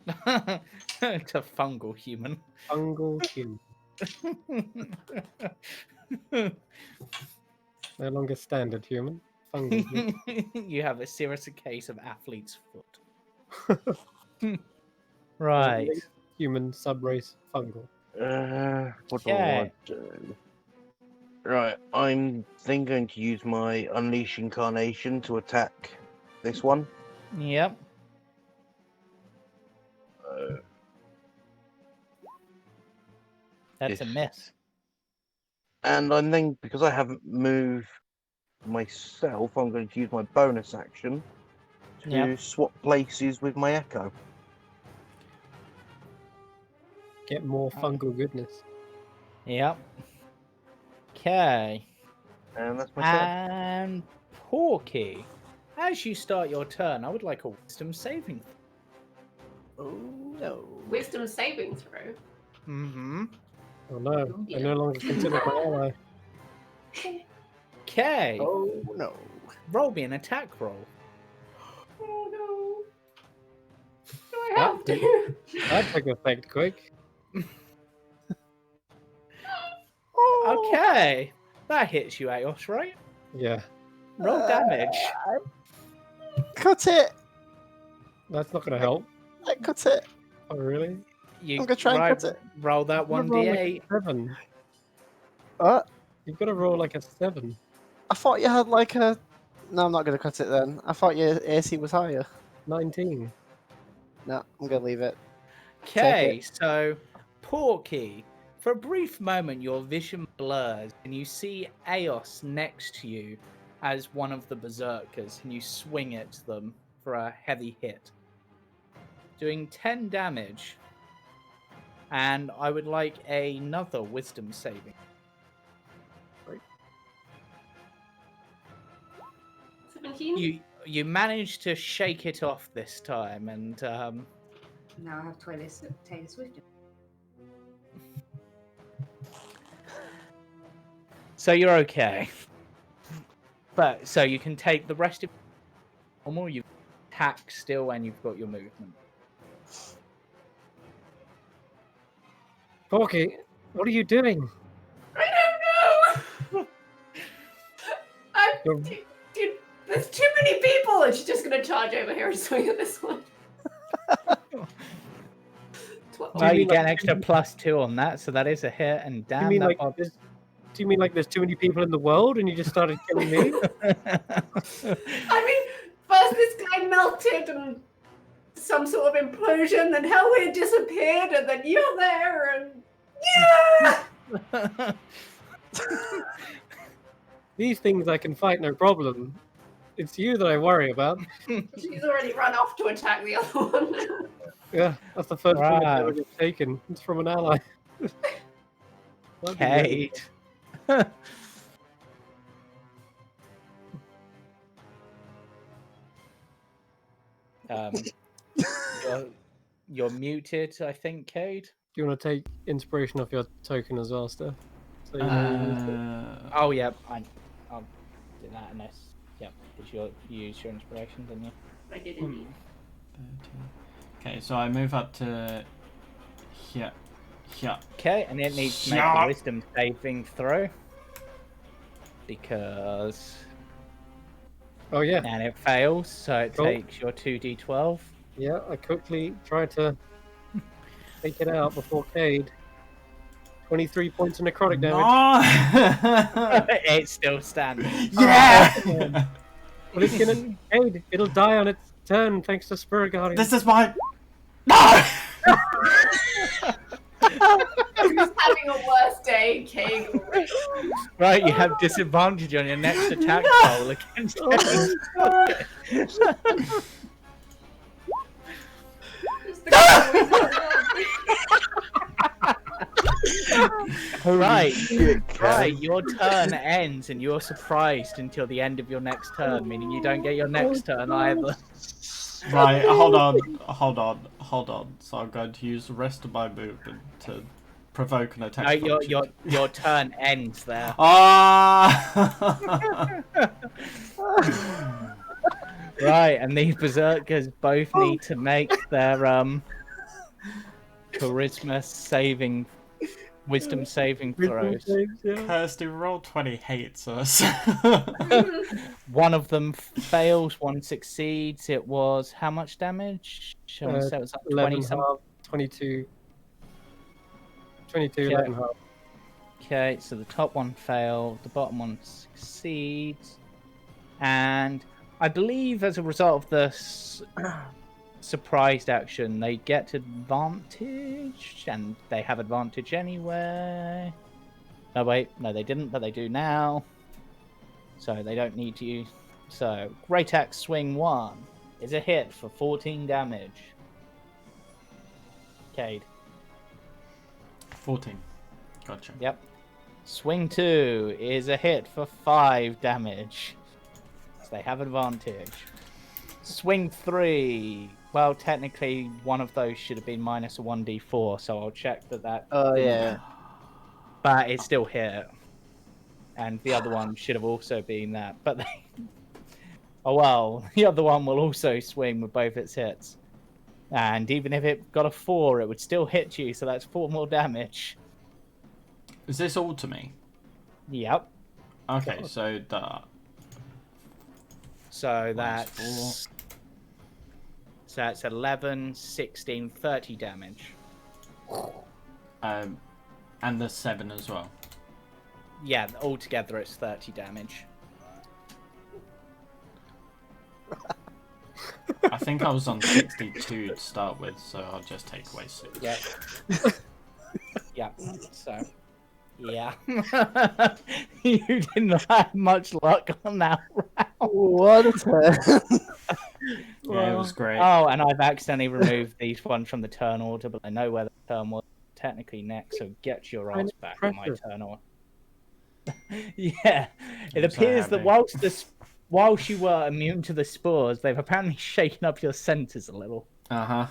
To fungal human. Fungal human. No longer standard human. Fungal human. You have a serious case of athlete's foot. Right. Human subrace fungal. What do I want to do? Right, I'm then going to use my Unleash Incarnation to attack this one. Yep. That's a Yes. miss. And I'm then, because I haven't moved myself, I'm going to use my bonus action to Yep. swap places with my echo. Get more fungal goodness. Yep. Okay. And that's my turn. And Porky, as you start your turn, I would like a wisdom saving. Oh no. Wisdom saving throw. Mm-hmm. Oh no, Oh, I dear. no longer consider my ally. Okay. Oh no. Roll me an attack roll. Oh no. Do I That have to? That took effect quick. Okay. That hits you, Aos, right? Yeah, Roll damage. Cut it! that's not gonna help. Cut it! Oh really? You I'm gonna try and cut it. roll that You've gotta roll like 1d8. a 7. What? You've got to roll like a 7. I thought you had like a. No, I'm not gonna cut it then. I thought your AC was higher. 19. No, I'm gonna leave it. Okay, so Porky, for a brief moment, your vision blurs and you see Aos next to you as one of the berserkers, and you swing at them for a heavy hit, doing 10 damage. And I would like another wisdom saving. 17? You managed to shake it off this time, and Now I have Taylor Swift. so you're okay. But so you can take the rest of normal. You attack still, and you've got your movement. Porky, what are you doing? I don't know! Dude, there's too many people! And she's just gonna charge over here and swing at this one. 12. Well, you mean get like- an extra +2 on that, so that is a hit. And Do you damn, mean that like Bob- there's, do you mean like there's too many people in the world and you just started killing me? I mean, first this guy melted and some sort of implosion, then Hellweir disappeared, and then you're there, and yeah! These things I can fight no problem. It's you that I worry about. She's already run off to attack the other one. Yeah, that's the first one Right. I've ever taken. It's from an ally. That'd be Kate. um, you're muted, I think, Cade. Do you want to take inspiration off your token as well, Steph? So you know Oh, yeah, I'll do that unless. Yep, because you used your inspiration, didn't you? I did indeed. 30. Okay, so I move up to here. Here. Okay, and it needs to make a Yeah. wisdom saving throw. Because. Oh yeah, And it fails, so it Cool. takes your 2d12. yeah. I quickly tried to take it out before Cade. 23 points of necrotic damage. No! It's still standing. Yeah! Well, it's gonna Cade. It'll die on its turn thanks to Spirit Guardian. This is my. No! Who's having a worse day, Kate? Right, you have disadvantage on your next attack roll against it. Right, right, your turn ends and you're surprised until the end of your next turn, meaning you don't get your next turn either. Right, hold on. So I'm going to use the rest of my movement to provoke an attack. No, your turn ends there. Ah! Right, and these berserkers both need to make their charisma saving, wisdom saving throws. Kirsty, roll 20 hates us. One of them fails, one succeeds. It was how much damage? I want to say it was like 11 20 something. half, 22. 22, Okay. 11 half. Okay, so the top one failed, the bottom one succeeds, and I believe as a result of the surprised action, they get advantage, and they have advantage anyway. No, wait, no, they didn't, but they do now. So they don't need to use. So, Great Axe Swing 1 is a hit for 14 damage. Cade. 14. Gotcha. Yep. Swing 2 is a hit for 5 damage. So they have advantage. Swing 3. Well, technically, one of those should have been minus a 1d4, so I'll check that. Oh, yeah. But it still hit. And the other one should have also been that. But they... Oh, well, the other one will also swing with both its hits. And even if it got a 4, it would still hit you, so that's 4 more damage. Is this all to me? Yep. Okay, so the... So Minus that's... So that's 11, 16, 30 damage. And the 7 as well. Yeah, altogether it's 30 damage. I think I was on 62 to start with, so I'll just take away 6. Yeah. Yeah, so... Yeah. You didn't have much luck on that round. What a turn. Yeah, it was great. Oh, and I've accidentally removed these ones from the turn order, but I know where the turn was technically next, so get your ass back on my turn order. Yeah. It I'm so appears that happy. whilst you were immune to the spores, they've apparently shaken up your centers a little. Uh-huh.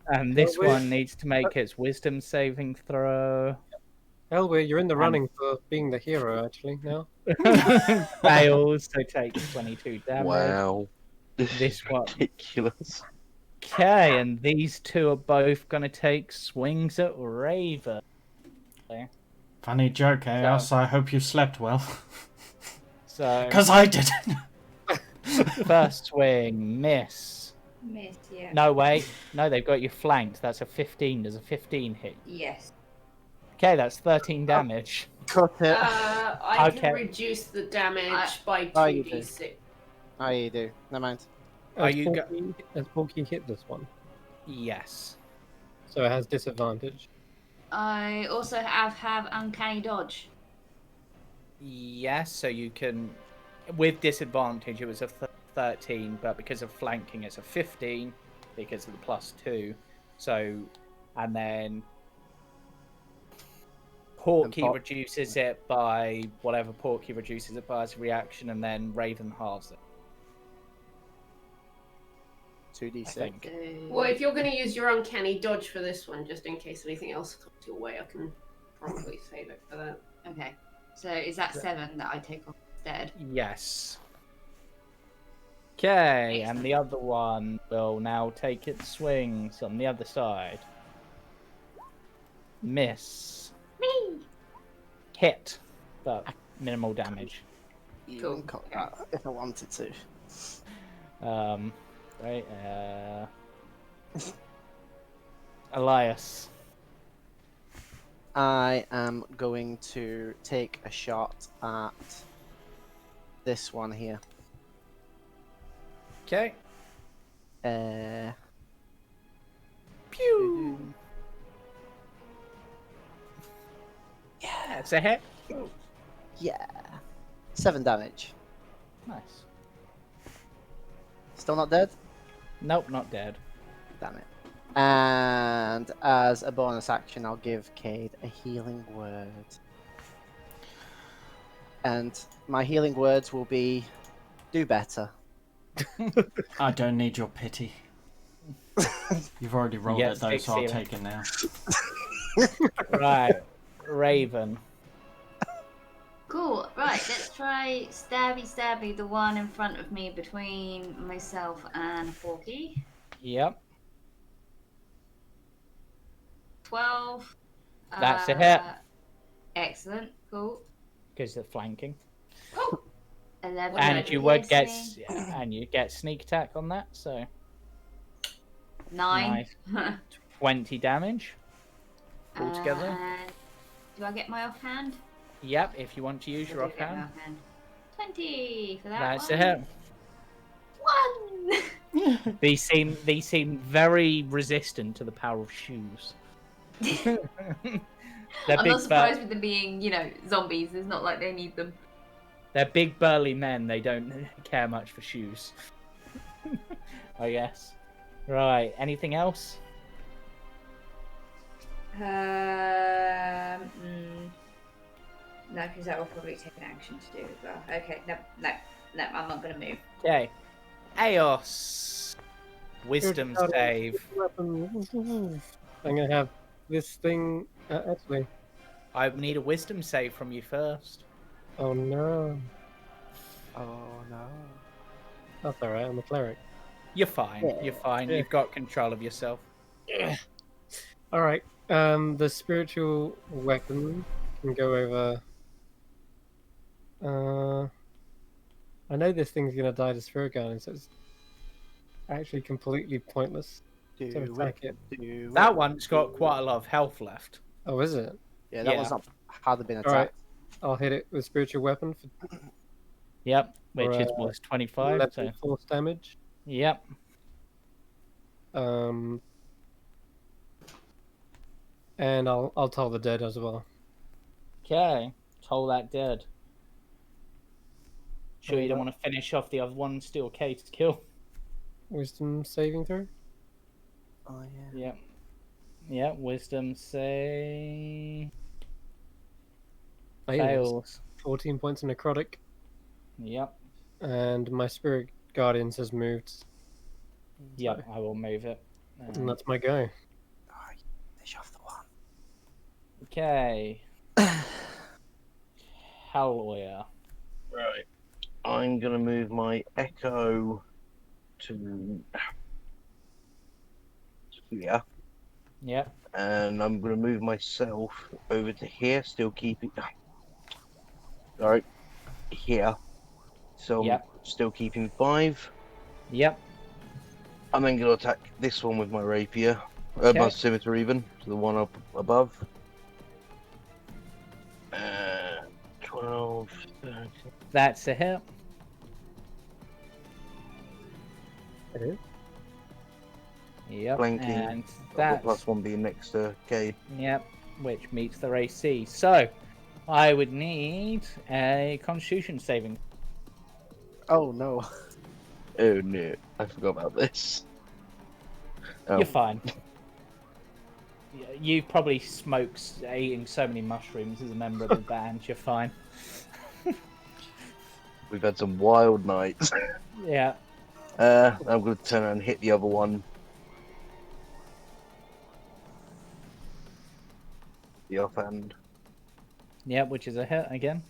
And this one needs to make its wisdom saving throw. Elway, you're in the running for being the hero, actually, now. Fails, so takes 22 damage. Wow. This one. Ridiculous. Okay, and these two are both going to take swings at Raven. Funny joke, Chaos. I hope you slept well. So, Because I didn't. first swing, miss. Miss, yeah. No, wait. No, they've got you flanked. That's a 15. Does a 15 hit? Yes. Okay, that's 13 damage. Cut it. I Okay. can reduce the damage by Oh, you do. 2d6. Oh, you do. Never mind. Are Has you Porky, Porky hit this one? Yes. So it has disadvantage. I also have uncanny dodge. Yes, so you can... With disadvantage, it was a 13, but because of flanking, it's a 15 because of the +2. So, and then Porky reduces it by whatever Porky reduces it by as a reaction, and then Raven halves it. 2d6. I think. Well, if you're going to use your uncanny dodge for this one, just in case anything else comes your way, I can probably save it for that. Okay. So is that 7 that I take off instead? Yes. Okay, and the other one will now take its swings on the other side. Miss. Me. Hit, but minimal damage. You Cool. can cut that if I wanted to. Right, Elias. I am going to take a shot at this one here. Okay. Pew! Yeah, it's a hit. Yeah. 7 damage. Nice. Still not dead? Nope, not dead. Damn it. And as a bonus action, I'll give Cade a healing word. And my healing words will be, do better. I don't need your pity. You've already rolled Yeah, it though, six so I'll healing. take it now. Right, Raven. Cool. Right, let's try stabby the one in front of me between myself and Porky. Yep, 12. That's a hit. Excellent. Cool. because they're flanking. 11. And you would get piercing. and you get sneak attack on that, so 9. 20 damage altogether. And do I get my offhand? Yep, if you want to use your I do get my offhand. offhand. 20 for that That's one. a hit. They seem very resistant to the power of shoes. They're I'm big, not surprised with them being, zombies. It's not like they need them. they're big burly men. They don't care much for shoes. I guess. Right. Anything else? No, because that will probably take an action to do as well. Okay, no, I'm not going to move. Okay. Aeos. Wisdom Good. save. Weapon. I'm gonna have this thing. Actually, I need a wisdom save from you first. oh no, Oh no. that's all right. I'm a cleric. You're fine. Yeah. You're fine. Yeah. You've got control of yourself. All right. The spiritual weapon can go over. I know this thing's gonna die to Spirit Guardian, so it's actually completely pointless to attack it. That one's got quite a lot of health left. Oh, is it? Yeah, that Yeah. one's not hardly been All right. attacked. I'll hit it with spiritual weapon for Yep. Which is For, was 25. 11 So. force damage. Yep. And I'll toll the dead as well. Okay. Toll that dead. Sure you don't Alright. want to finish off the other one? Still okay to kill. Wisdom saving throw. Oh yeah. Yep. Yep. Wisdom save. Fails. 14 points of necrotic, Yep. and my spirit guardians has moved, Yep. I will move it. and that's my go. Finish off the one. Okay. Hallelujah. Right. I'm gonna move my echo to here, Yep. and I'm gonna move myself over to here, still keeping. Sorry, here. So I'm Yep. still keeping 5. Yep. I'm then gonna attack this one with my rapier, my Okay. scimitar even, so the one up above. 12, 13. That's a hit. It is. Yep. Flanking. And The that's +1 being next to Cade. yep, which meets their AC. So I would need a Constitution saving. Oh no. Oh no, I forgot about this. Oh. You're fine. You've probably smoked eating so many mushrooms as a member of the band. You're fine. We've had some wild nights. Yeah. I'm going to turn around and hit the other one. The offhand. Yeah, which is a hit again.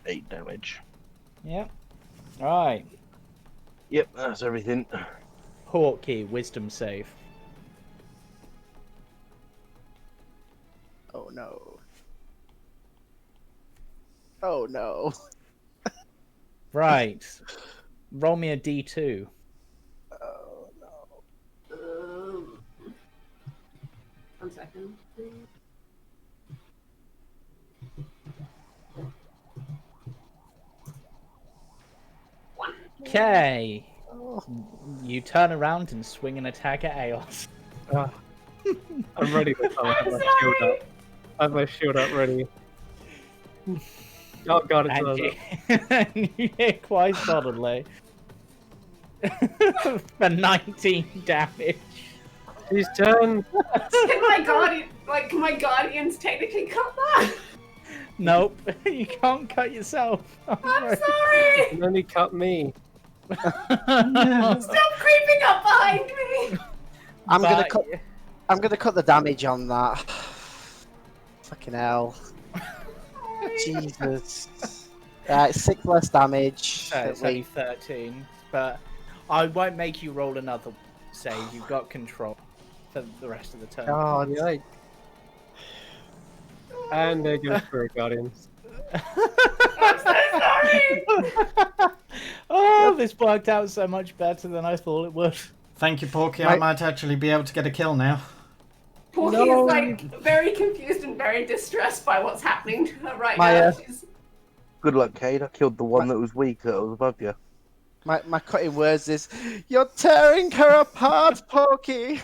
8 damage. Yep. Right. Yep, that's everything. Porky, wisdom save. Oh no. Oh no. Right. Roll me a d2. Oh no. 1 second. Okay. You turn around and swing an attack at Aeos. I'm ready to come. I have my shield up. I have my shield up ready. Oh god, it's And you hit quite solidly. For 19 damage. His turn. Can my guardians technically cut that? Nope, you can't cut yourself. I'm sorry. And then he cut me. Stop creeping up behind me. I'm gonna But- cut. I'm gonna cut the damage on that. Fucking hell. Jesus. 6 less damage. So at it's only least. 13, but I won't make you roll another save. You've got control for the rest of the turn. God. Yikes. And there goes Spirit Guardians. I'm so sorry. Oh, this worked out so much better than I thought it would. Thank you, Porky. I Right. might actually be able to get a kill now. Porky No. is like very confused and very distressed by what's happening to her right My, now. Good luck, Cade. I killed the one that was weak that was above you. My cutting words is, "You're tearing her apart, Pokey."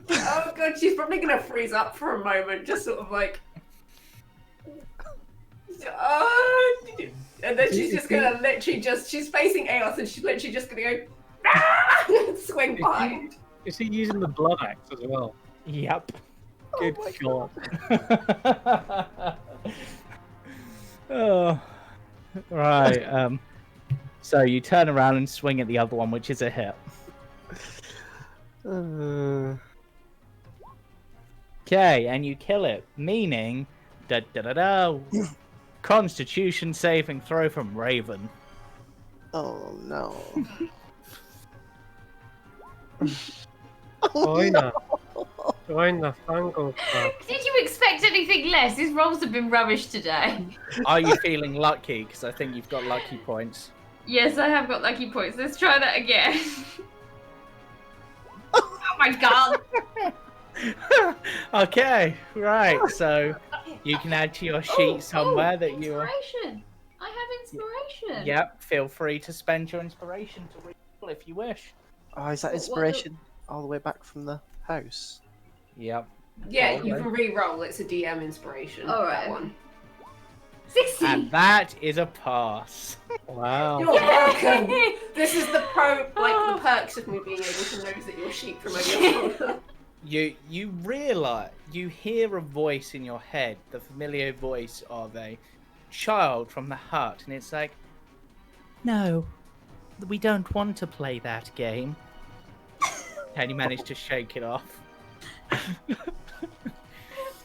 Oh god, she's probably gonna freeze up for a moment, just sort of like. And then she's just gonna literally she's facing Aos and she's literally just gonna go and swing behind. Is he using the blood axe as well? Yep. Good god. Oh, right. So you turn around and swing at the other one, which is a hit. Okay, and you kill it, meaning Constitution saving throw from Raven. Oh no. Join the Fungal Club. Did you expect anything less? His rolls have been rubbish today. Are you feeling lucky? Because I think you've got lucky points. Yes, I have got lucky points. Let's try that again. Oh my god. Okay, right. So you can add to your sheet somewhere that you are. Inspiration. I have inspiration. Yep. Feel free to spend your inspiration to reroll if you wish. Oh, is that inspiration all the way back from the house? Yep. Yeah, you can re-roll. It's a DM inspiration. All right. That one. 60. And that is a pass. Wow. You're welcome. This is the the perks of me being able to nose at your sheet from over your You realize, you hear a voice in your head, the familiar voice of a child from the hut, and it's like, no, we don't want to play that game. And you manage to shake it off. I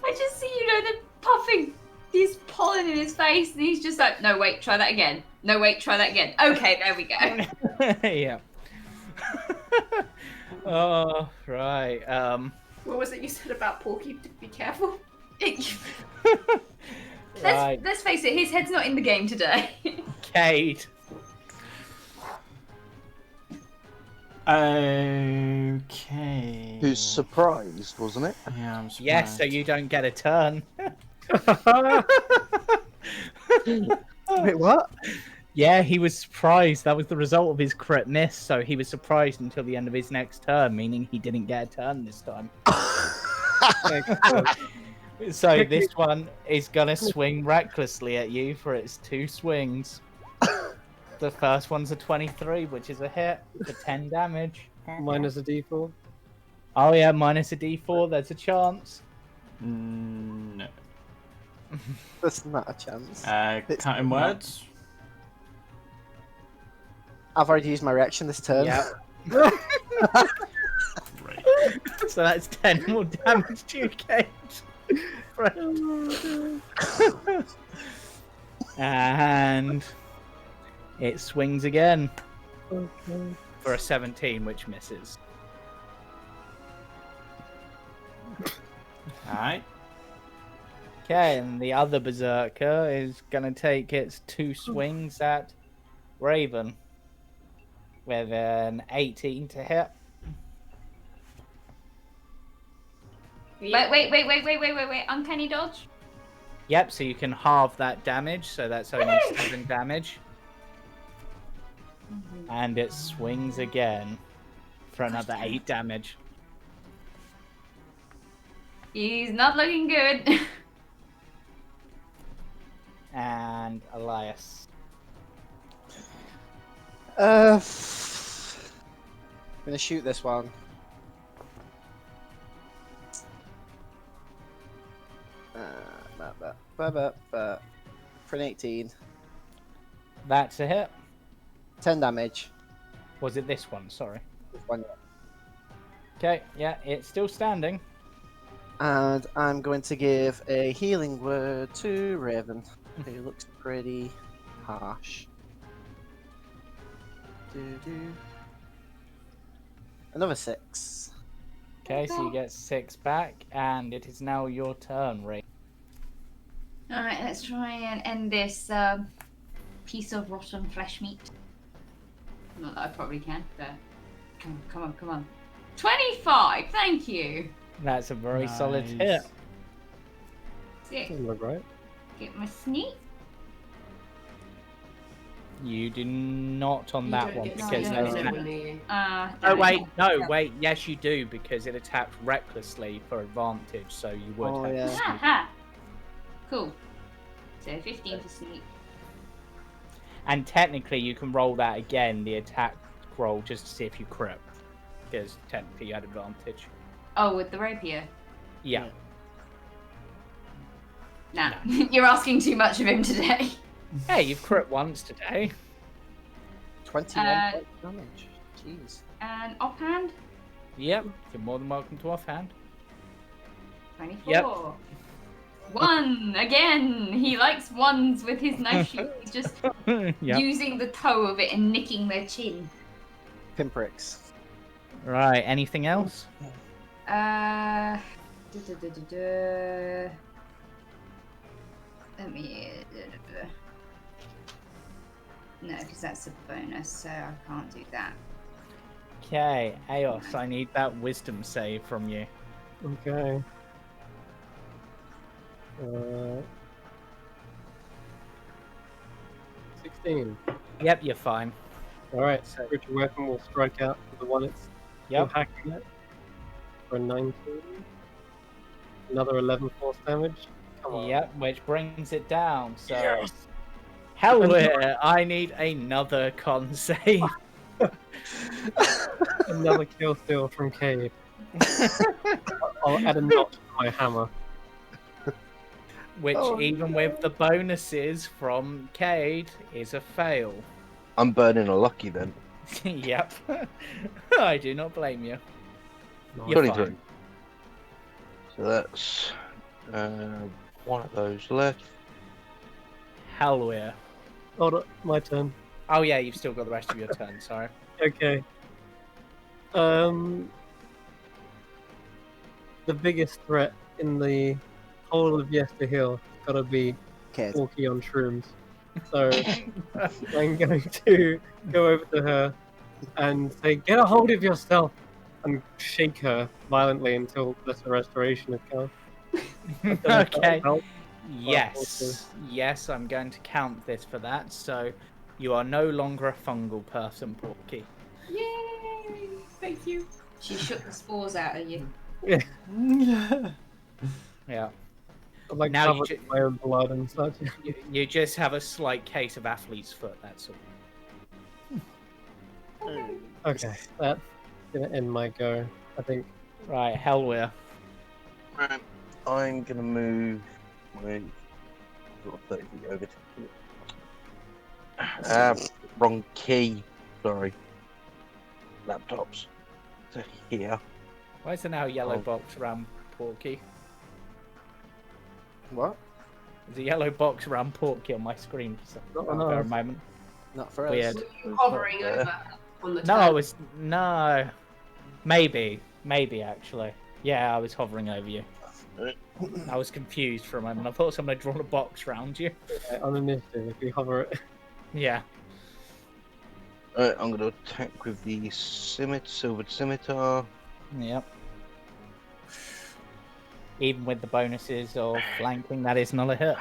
just see, the puffing, he's pollen in his face, and he's just like, no, wait, try that again. No, wait, try that again. Okay, there we go. Yeah. Oh, right. What was it you said about Porky? Be careful. Right. Let's face it, his head's not in the game today. Cade. Okay. Who's surprised, wasn't it? Yeah, I'm surprised. Yes, so you don't get a turn. Wait, what? Yeah, he was surprised. That was the result of his crit miss, so he was surprised until the end of his next turn, meaning he didn't get a turn this time. So this one is gonna swing recklessly at you for its 2 swings. The first one's a 23, which is a hit for 10 damage. Minus a d4. Oh yeah, minus a d4, there's a chance. No. That's not a chance. Cutting words. I've already used my reaction this turn. Yeah. Right. So that's 10 more damage to your cage. And it swings again for a 17, which misses. Alright. Okay, and the other berserker is gonna take its 2 swings at Raven with an 18 to hit. Wait. Uncanny dodge? Yep, so you can halve that damage, so that's only 7 damage. And it swings again for another 8 damage. He's not looking good. And Elias. I'm gonna shoot this one. For an 18. That's a hit. 10 damage. Was it this one? Sorry. This one. Okay, yeah, it's still standing. And I'm going to give a healing word to Raven, who looks pretty harsh. Another 6. Okay, so you get 6 back, and it is now your turn, Ray. Alright, let's try and end this piece of rotten flesh meat. Not that I probably can, but come on. 25, thank you. That's a very solid Nice. hit. Six. Doesn't look right. Get my sneak. You do not on You that don't one get because no, there's no, no. when you... Oh damn wait, it. no, wait. Yes, you do because it attacked recklessly for advantage, so you would Oh, have. yeah. to sneak. Aha. Cool. So 15 for sneak. And technically, you can roll that again, the attack roll, just to see if you crit, because technically you had advantage. Oh, with the rapier. Yeah. Nah, you're asking too much of him today. Hey, you've crit once today. 21 Uh, points damage. Jeez. And offhand, Yep, you're more than welcome to offhand. 24. Yep. 1 again. He likes ones with his knife shoot. He's just Yep. using the toe of it and nicking their chin. Pinpricks. Right. Anything else? Uh, Let me. No, because that's a bonus, so I can't do that. Okay, Eos, I need that wisdom save from you. Okay. 16. Yep, you're fine. Alright, spiritual weapon will strike out for the one it's Yep. hacking at. For a 19. Another 11 force damage. Come on. Yep, which brings it down. So, hell yeah, I need another con save. Another kill steal from Cade. I'll add a notch to my hammer. Which, even with the bonuses from Cade, is a fail. I'm burning a lucky then. Yep. I do not blame you. Nice. You're 23. fine. So that's one of those left. Hell yeah. Hold on, my turn. Oh yeah, you've still got the rest of your turn, sorry. Okay. The biggest threat in the whole of Yester Hill has got to be Okay. Porky on shrooms. So I'm going to go over to her and say, "Get a hold of yourself," and shake her violently until lesser restoration has come. I don't know if that Okay. will help. Yes. Yes, I'm going to count this for that. So, you are no longer a fungal person, Porky. Yay! Thank you. She shook the spores out of you. Yeah. I'm like Now you covered in my own blood and such. You just have a slight case of athlete's foot, that's all. Okay, that's gonna end my go, I think. Right, Hellweir. Right. I'm gonna move my sort of 30 feet over to wrong key. Sorry. Laptops. To here. Why is there now a yellow Oh. box around Porky? What? There's a yellow box around Porky on my screen Not for on a ours. moment. Not for us. Weird. Were you hovering Yeah. over on the No, turn? I was... No. Maybe. Maybe, actually. Yeah, I was hovering over you. I was confused for a moment. I thought someone had drawn a box around you. On initiative, if you hover it. Yeah. I'm gonna attack with the silvered scimitar. Yep. Even with the bonuses of flanking, that is not a hit.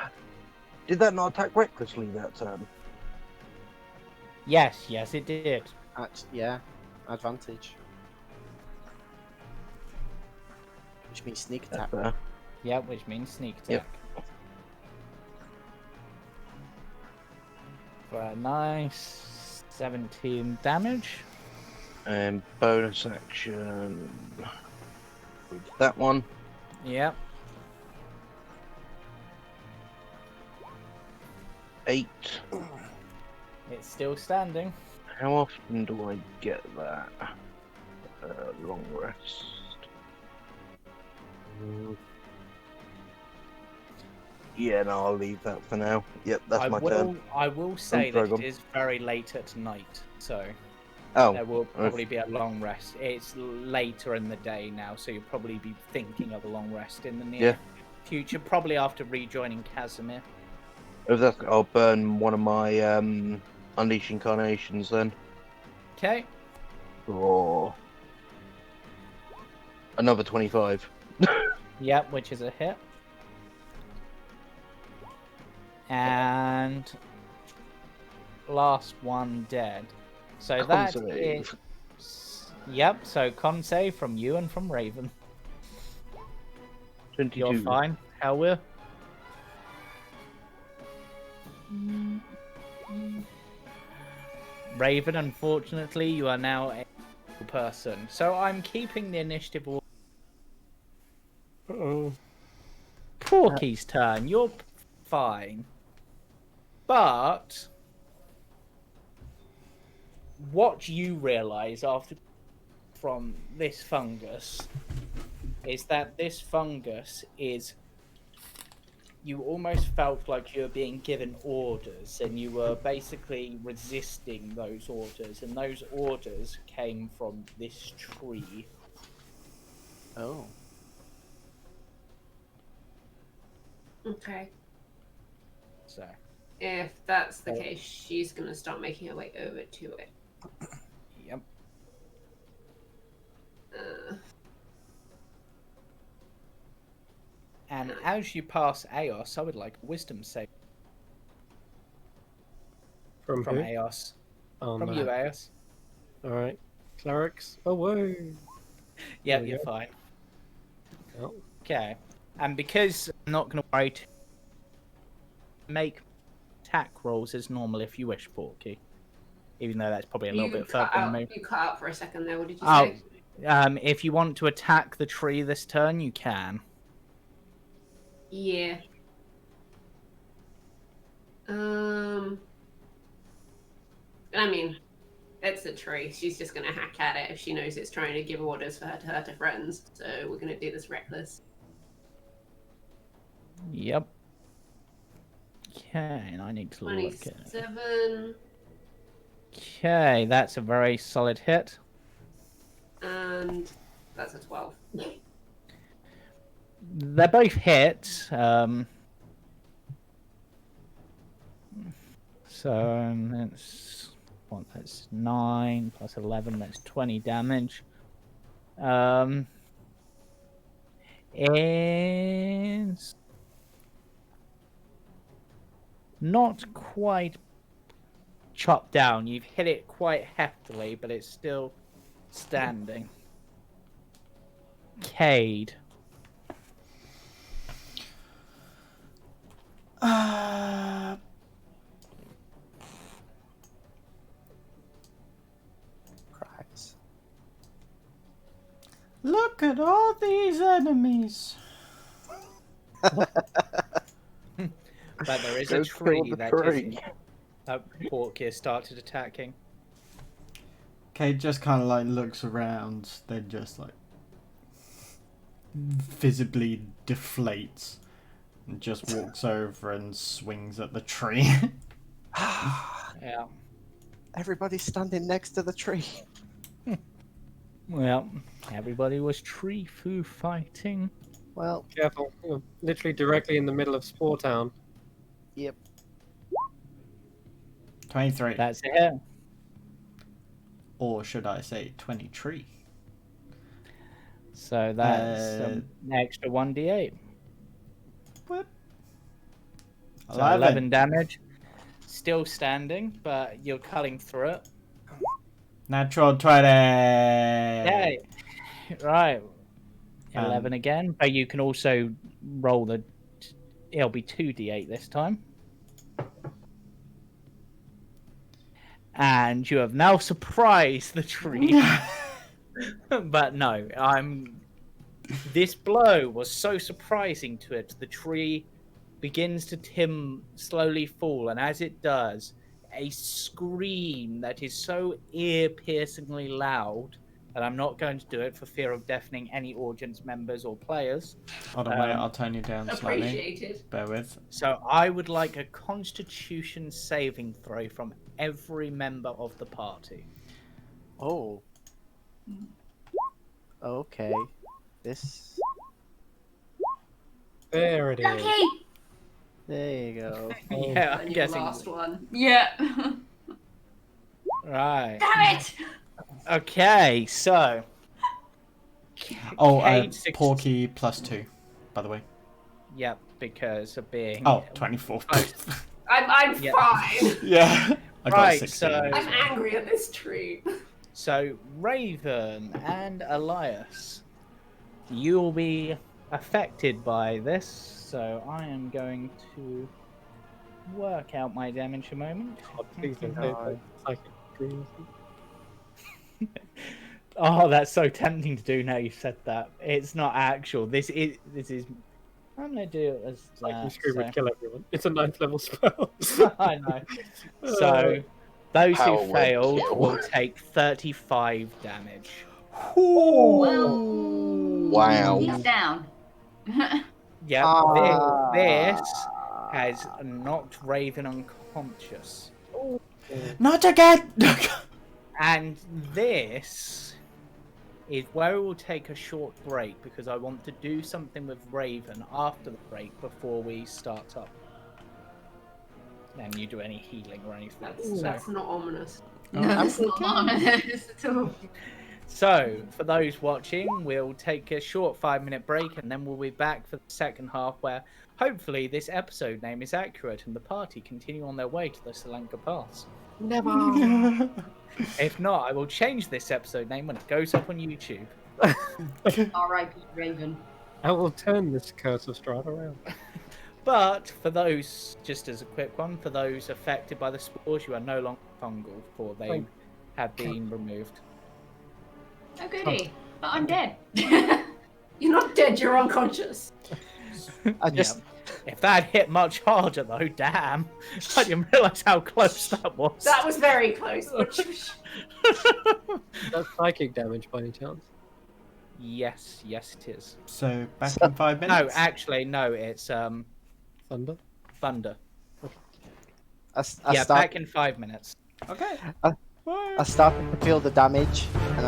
Did that not attack recklessly that turn? Yes, yes, it did. Yeah, advantage. Which means sneak attack. That's fair. Yep, which means sneak attack. Yep. For a nice 17 damage. And bonus action with that one. Yep. 8. It's still standing. How often do I get that? Long rest. Yeah, no, I'll leave that for now. Yep, that's my turn. I will say sorry, that go it on. is very late at night, so Oh, there will probably be a long rest. It's later in the day now, so you'll probably be thinking of a long rest in the near Yeah. future, probably after rejoining Casimir. if that's, I'll burn one of my Unleash Incarnations then. Okay. For another 25. Yep, which is a hit. And last one dead. So Con that save. is... Yep, so con save from you and from Raven. 22. You're fine, Helwyr. Raven, unfortunately, you are now a person. So I'm keeping the initiative order. Uh-oh. Porky's turn. You're fine. But what you realise after from this fungus is that this fungus is... You almost felt like you were being given orders, and you were basically resisting those orders, and those orders came from this tree. Oh. Okay. So, If that's the case, she's gonna start making her way over to it. yep. And as you pass Aos, I would like a wisdom save From from who? Aos. Oh, From no. you, Aos. Alright. Clerics away. Yep, we you're go. fine. Oh. Okay. And because I'm not going to worry to make attack rolls as normal if you wish, Porky. Even though that's probably a little bit further than me. You cut out for a second there. What did you Oh, say? if you want to attack the tree this turn, you can. Yeah. I mean, it's a tree. She's just gonna hack at it if she knows it's trying to give orders for her to hurt her friends. So we're gonna do this reckless. Yep. Okay, and I need to look at it. 27. Okay, that's a very solid hit. And that's a 12. They're both hit. So that's what? That's 9 plus 11. That's 20 damage. Is not quite chopped down. You've hit it quite heftily, but it's still standing. Cade. Cries. Look at all these enemies. But there is Go a tree kill the that tree. Porky has started attacking. Kate just kind of like looks around, then just like visibly deflates and just walks over and swings at the tree. Yeah. Everybody's standing next to the tree. Well, everybody was tree foo fighting. Well, Careful. You're literally directly in the middle of Spore Town. yep. 23. That's a hit. Or should I say 23? So that's an extra 1d8. What? So 11 damage. Still standing, but you're cutting through it. Natural 20. Yay. Right. 11 again. But you can also roll the... It'll be 2d8 this time. And you have now surprised the tree. But no, this blow was so surprising to it. The tree begins to slowly fall, and as it does, a scream that is so ear-piercingly loud, and I'm not going to do it for fear of deafening any audience members or players. Hold on, wait, I'll turn you down slightly. Appreciated. Bear with. So I would like a Constitution saving throw from every member of the party. Oh. Okay. This. There it is. Lucky! There you go. Yeah, I'm And your guessing. last one. Yeah. Right. Damn it! Okay, so. Oh, Cade Porky +2, by the way. Yep, because of being. Oh, 24. I'm Yeah. fine. Yeah. I got Right, 16. so- I'm angry at this tree. So, Raven and Elias, you will be affected by this. So, I am going to work out my damage a moment. Oh, please don't say it's like psychic dreams. Oh, that's so tempting to do now you said that. It's not actual. This is. I'm gonna do it as Psychic that. scream So. would kill everyone. It's a 9th level spell. I know. So, those Power who word failed kill. will take 35 damage. Wow. He's down. Yep, Ah. this has knocked Raven unconscious. Not again! And this is where we'll take a short break because I want to do something with Raven after the break before we start up. And you do any healing or anything. That's not ominous. No, it's not honest at all. So, for those watching, we'll take a short 5-minute break and then we'll be back for the second half where hopefully this episode name is accurate and the party continue on their way to the Tsolenka Pass. Never. If not, I will change this episode name when it goes up on YouTube. R.I.P. Raven. I will turn this curse of Strahd around. But for those, just as a quick one, for those affected by the spores, you are no longer fungal, for they have been removed. Oh goody. But I'm dead. You're not dead, you're unconscious. I just If that hit much harder, though, damn. I didn't realise how close that was. That was very close. That's psychic damage by any chance? Yes, it is. So, back in 5 No, minutes? actually, no, it's Thunder? thunder. I Yeah, start back in 5 minutes. Okay. I started to feel the damage, and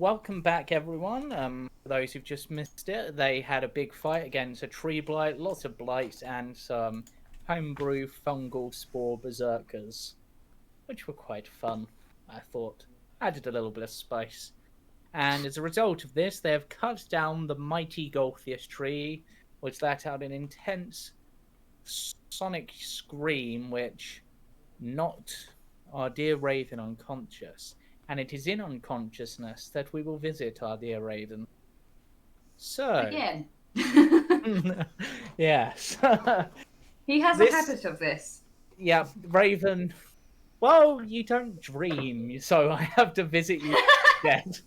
welcome back, everyone. For those who've just missed it, they had a big fight against a tree blight, lots of blights, and some homebrew fungal spore berserkers, which were quite fun, I thought. Added a little bit of spice. And as a result of this, they have cut down the mighty Golthius tree, which let out an intense sonic scream, which knocked our dear Raven unconscious. And it is in unconsciousness that we will visit our dear Raven. So, Again. yes. He has a habit of this. Yeah, Raven. Well, you don't dream, so I have to visit you dead.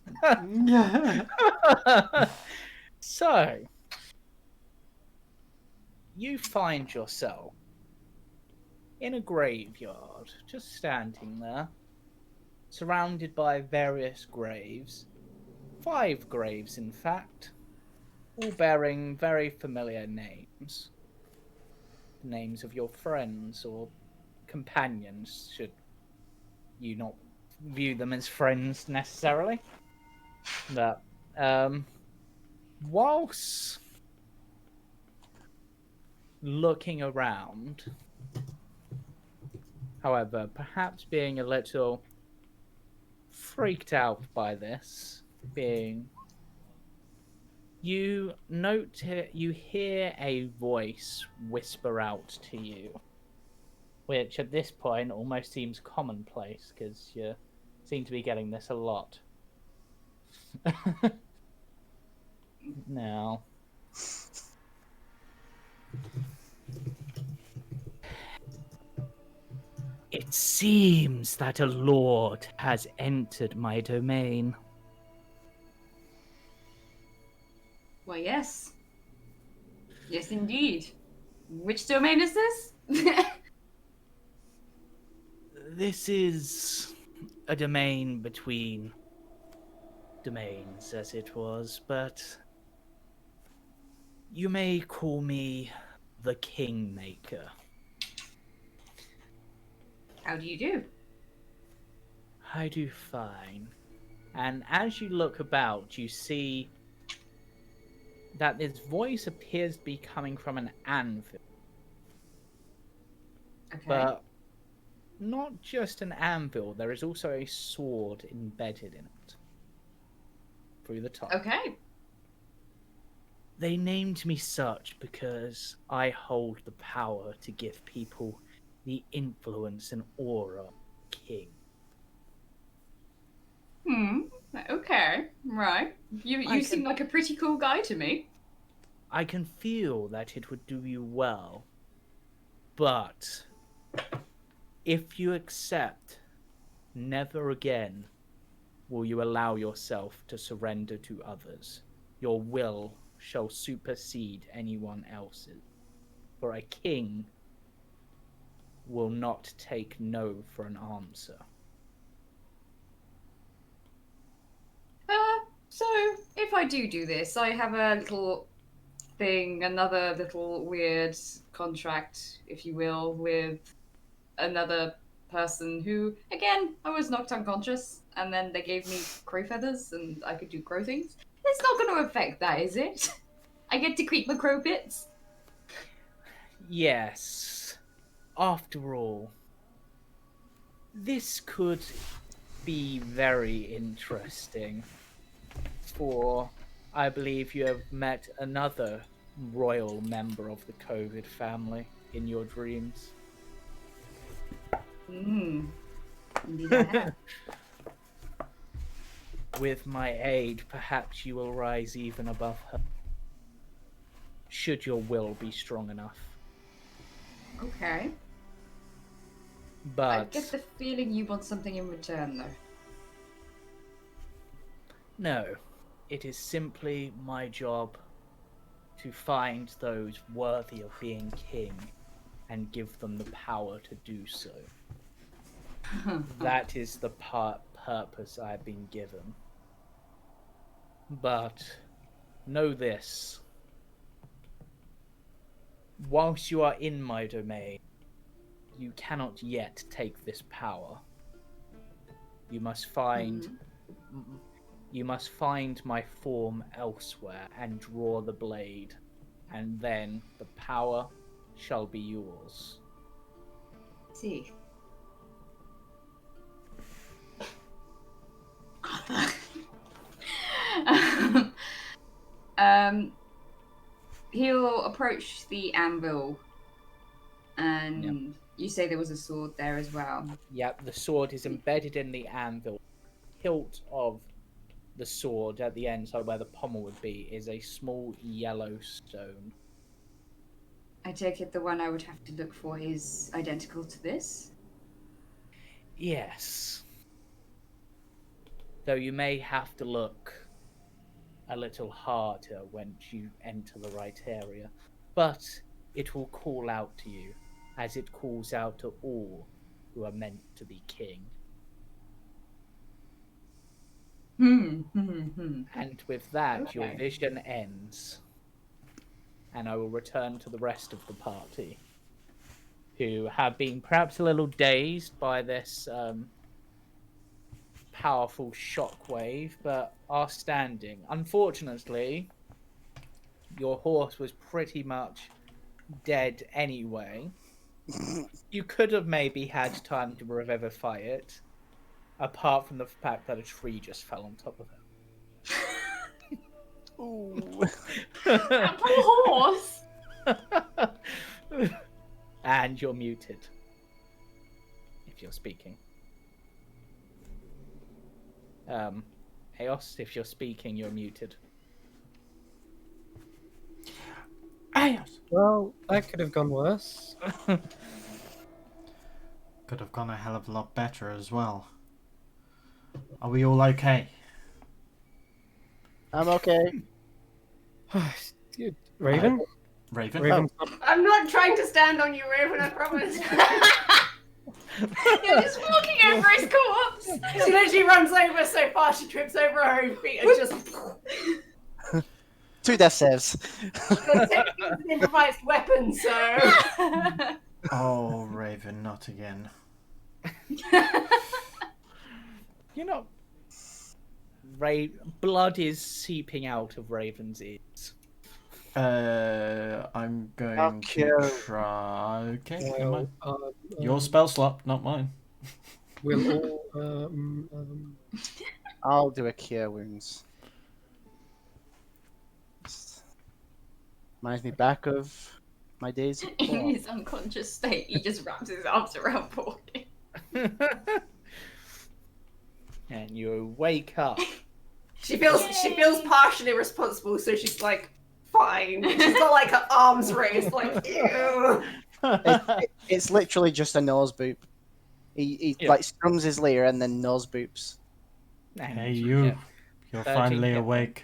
So, you find yourself in a graveyard, just standing there, surrounded by various graves. 5 graves, in fact, all bearing very familiar names. The names of your friends or companions, should you not view them as friends necessarily. But, whilst looking around, however, perhaps being a little freaked out by this, being, you hear a voice whisper out to you, which at this point almost seems commonplace because you seem to be getting this a lot. Now, it seems that a lord has entered my domain. Well, yes. Yes, indeed. Which domain is this? This is a domain between domains, as it was, but you may call me the Kingmaker. How do you do? I do fine. And as you look about, you see that this voice appears to be coming from an anvil. Okay. But not just an anvil, there is also a sword embedded in it. Through the top. Okay. They named me such because I hold the power to give people the influence and aura of a king. Okay. Right. You seem like a pretty cool guy to me. I can feel that it would do you well. But if you accept, never again will you allow yourself to surrender to others. Your will shall supersede anyone else's. For a king will not take no for an answer. So if I do this, I have a little thing, another little weird contract, if you will, with another person who, again, I was knocked unconscious, and then they gave me crow feathers, and I could do crow things. It's not going to affect that, is it? I get to keep my crow bits. Yes. After all, this could be very interesting. For I believe you have met another royal member of the COVID family in your dreams. Indeed I have. With my aid, perhaps you will rise even above her. Should your will be strong enough. Okay. But I get the feeling you want something in return, though. no, it is simply my job to find those worthy of being king and give them the power to do so. That is the purpose I have been given. But know this. Whilst you are in my domain, you cannot yet take this power. You must find... You must find my form elsewhere and draw the blade, and then the power shall be yours. See. He'll approach the anvil, and you say there was a sword there as well. Yep, the sword is embedded in the anvil. Hilt of the sword at the end, so where the pommel would be, is a small yellow stone. I take it the one I would have to look for is identical to this? Yes. Though you may have to look a little harder when you enter the right area. But it will call out to you, as it calls out to all who are meant to be king. And with that, your Okay. vision ends. And I will return to the rest of the party, who have been perhaps a little dazed by this powerful shockwave, but are standing. Unfortunately, your horse was pretty much dead anyway. You could have maybe had time to revivify it, apart from the fact that a tree just fell on top of it. Ooh. That poor horse. And you're muted if you're speaking. Eos, if you're speaking, you're muted. Eos! Well, that could have gone worse. Could have gone a hell of a lot better as well. Are we all okay? I'm okay. Raven? Raven? Raven? I'm not trying to stand on you, Raven, I promise. You're just walking over his corpse. She literally runs over so fast she trips over her own feet and just 2 death saves. an improvised weapon, so Oh, Raven, not again. You're not. Blood is seeping out of Raven's ears. I'm going Okay. to try. Okay, never mind. Well, Your spell slot, not mine. we'll all. I'll do a cure wounds. Just reminds me back of my days. at In court. his unconscious state, he just wraps his arms around Porky. And you wake up. she feels partially responsible, so she's like, fine. She's got like her arms raised, like, ew. It's literally just a nose boop. He Yeah. like strums his lyre and then nose boops. And Hey, you. get You're 13 finally hit awake.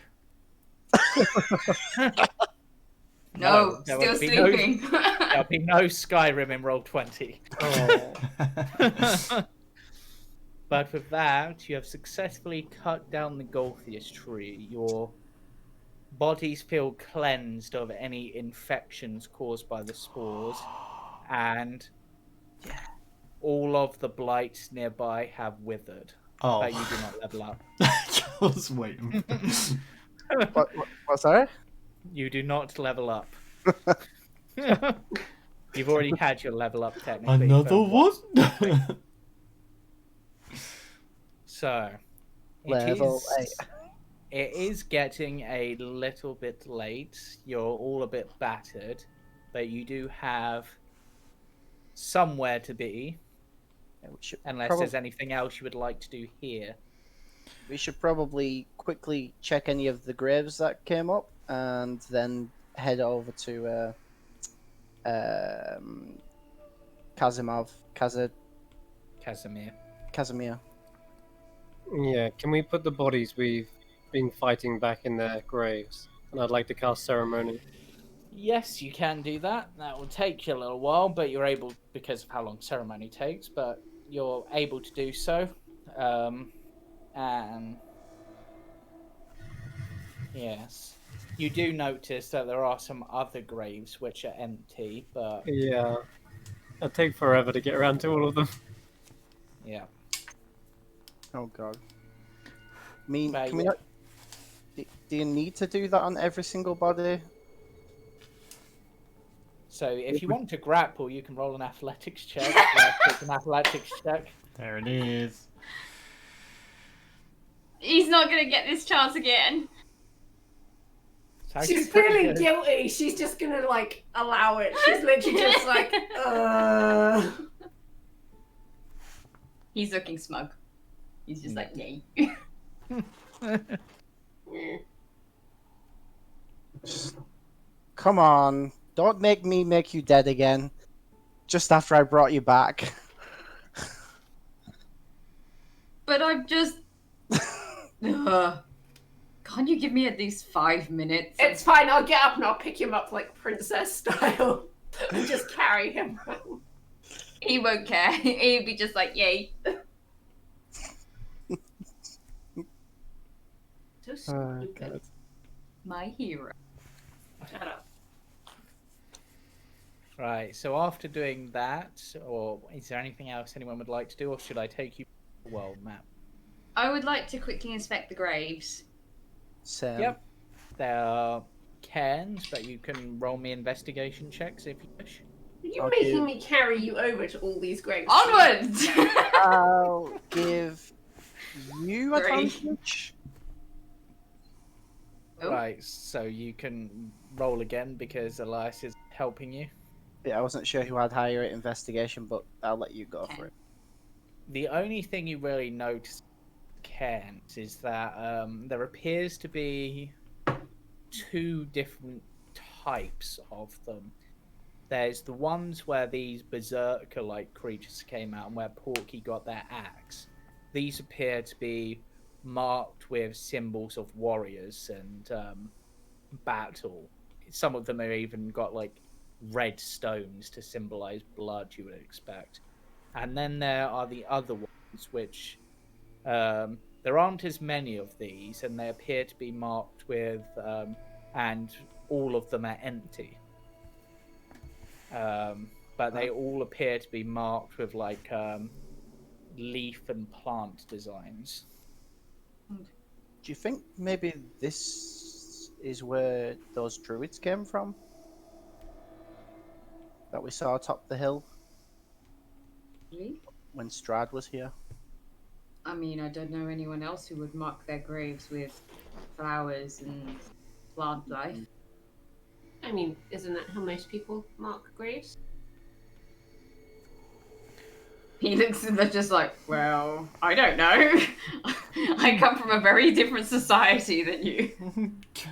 No, there still will be sleeping. There'll be no Skyrim in roll 20. But with that, you have successfully cut down the Golthius tree. Your bodies feel cleansed of any infections caused by the spores, and all of the blights nearby have withered. Oh. But you do not level up. I was waiting. What's that? You do not level up. You've already had your level up, technically. Another but one? So, Level 8. It is getting a little bit late. You're all a bit battered, but you do have somewhere to be. Unless there's anything else you would like to do here. We should probably quickly check any of the graves that came up, and then head over to Casimir. Yeah, can we put the bodies we've been fighting back in their graves? And I'd like to cast ceremony. Yes, you can do that. That will take you a little while, but you're able, because of how long ceremony takes, but you're able to do so. And yes, you do notice that there are some other graves which are empty, but Yeah. It'll take forever to get around to all of them. yeah. Oh god. mean, But can we yeah. not? Do you need to do that on every single body? So if you want to grapple, you can roll an athletics check. Yeah, it's an athletics check. There it is. He's not gonna get this chance again. It's actually She's pretty feeling good. guilty. She's just gonna like allow it. She's literally just like, He's looking smug. He's just No. like, yay. Come on, don't make me make you dead again. Just after I brought you back. But I'm just. Can't you give me at least 5 minutes? It's fine. I'll get up and I'll pick him up like princess style and just carry him. He won't care. He'd be just like, yay. So stupid. God. My hero. Shut up. Right, so after doing that, or is there anything else anyone would like to do, or should I take you to the world map? I would like to quickly inspect the graves. Yep. There are cairns, but you can roll me investigation checks if you wish. Are you Okay. making me carry you over to all these graves? Onwards! I'll give you Three. advantage. Oh. Right, so you can roll again because Elias is helping you. Yeah, I wasn't sure who had higher at investigation, but I'll let you go for it. The only thing you really notice cairns is that there appears to be two different types of them. There's the ones where these berserker-like creatures came out and where Porky got their axe. These appear to be marked with symbols of warriors and battle. Some of them have even got like red stones to symbolize blood, you would expect. And then there are the other ones, which there aren't as many of these, and they appear to be marked with, and all of them are empty. But they all appear to be marked with like leaf and plant designs. Do you think maybe this is where those druids came from? That we saw atop the hill Really? when Strahd was here? I mean, I don't know anyone else who would mark their graves with flowers and plant life. I mean, isn't that how most people mark graves? He looks and they're just like, well, I don't know. I come from a very different society than you.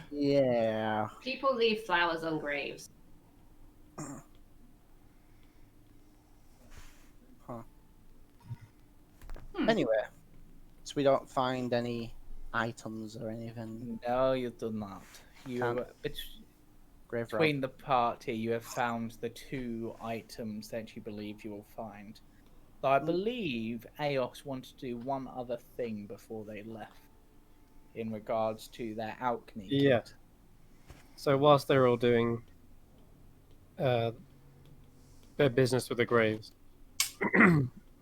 Yeah. People leave flowers on graves. Anyway, so we don't find any items or anything. No, you do not. You Can't. Grave rob. between the party, you have found the two items that you believe you will find. Though I believe Aos wanted to do one other thing before they left, in regards to their alchemy. Yeah. kit. So whilst they're all doing their business with the graves,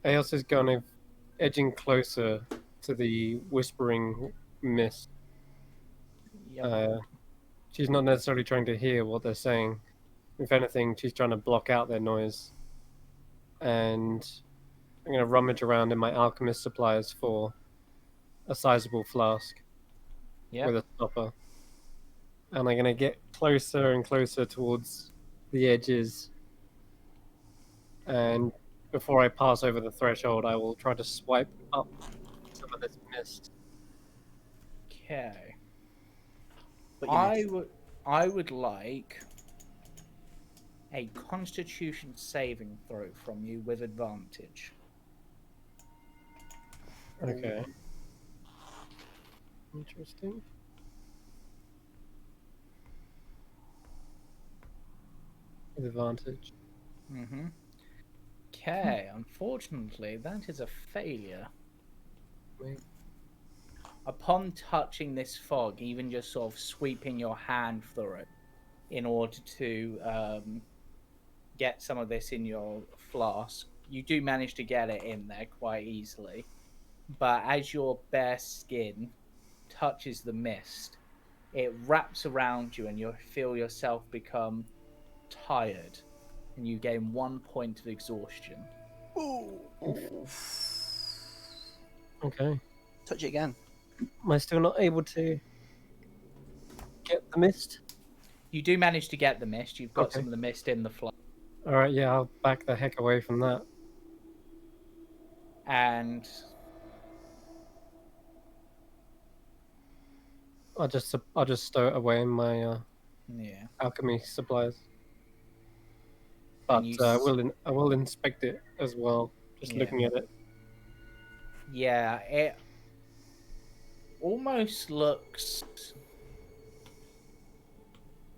Aos is kind of edging closer to the whispering mist. Yep. She's not necessarily trying to hear what they're saying. If anything, she's trying to block out their noise. And I'm going to rummage around in my alchemist supplies for a sizable flask with a stopper. And I'm going to get closer and closer towards the edges. And before I pass over the threshold, I will try to swipe up some of this mist. Okay. But you missed. I would like a Constitution saving throw from you with advantage. Okay. Interesting. With advantage. Mm-hmm. Okay, unfortunately, that is a failure. Wait. Upon touching this fog, even just sort of sweeping your hand through it in order to get some of this in your flask, you do manage to get it in there quite easily. But as your bare skin touches the mist, it wraps around you and you feel yourself become tired, and you gain 1 point of exhaustion. Okay. Touch it again. Am I still not able to get the mist? You do manage to get the mist. You've got Okay. some of the mist in the flask. All right, yeah, I'll back the heck away from that. And I'll just stow it away in my yeah, alchemy supplies. And But you I will inspect it as well, just Yeah. looking at it. yeah, it almost looks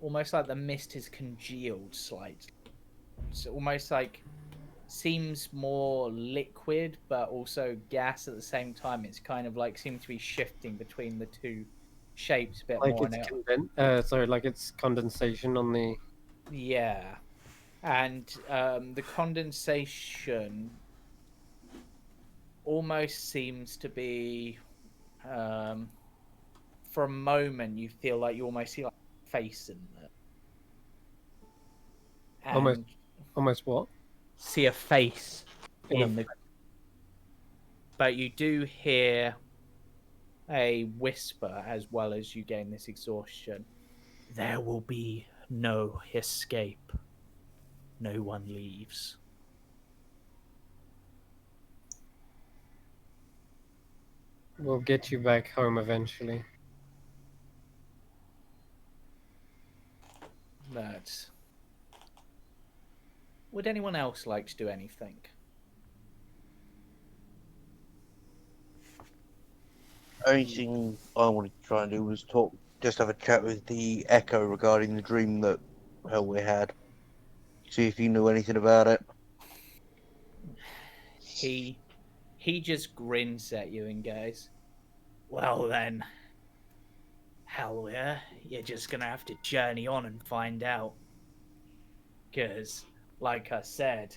almost like the mist is congealed slightly. It's almost like seems more liquid but also gas at the same time. It's kind of like seems to be shifting between the two shapes a bit Like more it's sorry, like it's condensation on the. yeah. And the condensation almost seems to be for a moment you feel like you almost see like a face in there. And Almost what? see a face In in the but you do hear a whisper as well as you gain this exhaustion. There will be no escape. No one leaves. We'll get you back home eventually. But would anyone else like to do anything? Only thing I wanted to try and do was just have a chat with the Echo regarding the dream that we had. See if you knew anything about it. He just grins at you and goes, well then, hell yeah, you're just gonna have to journey on and find out. Because, like I said,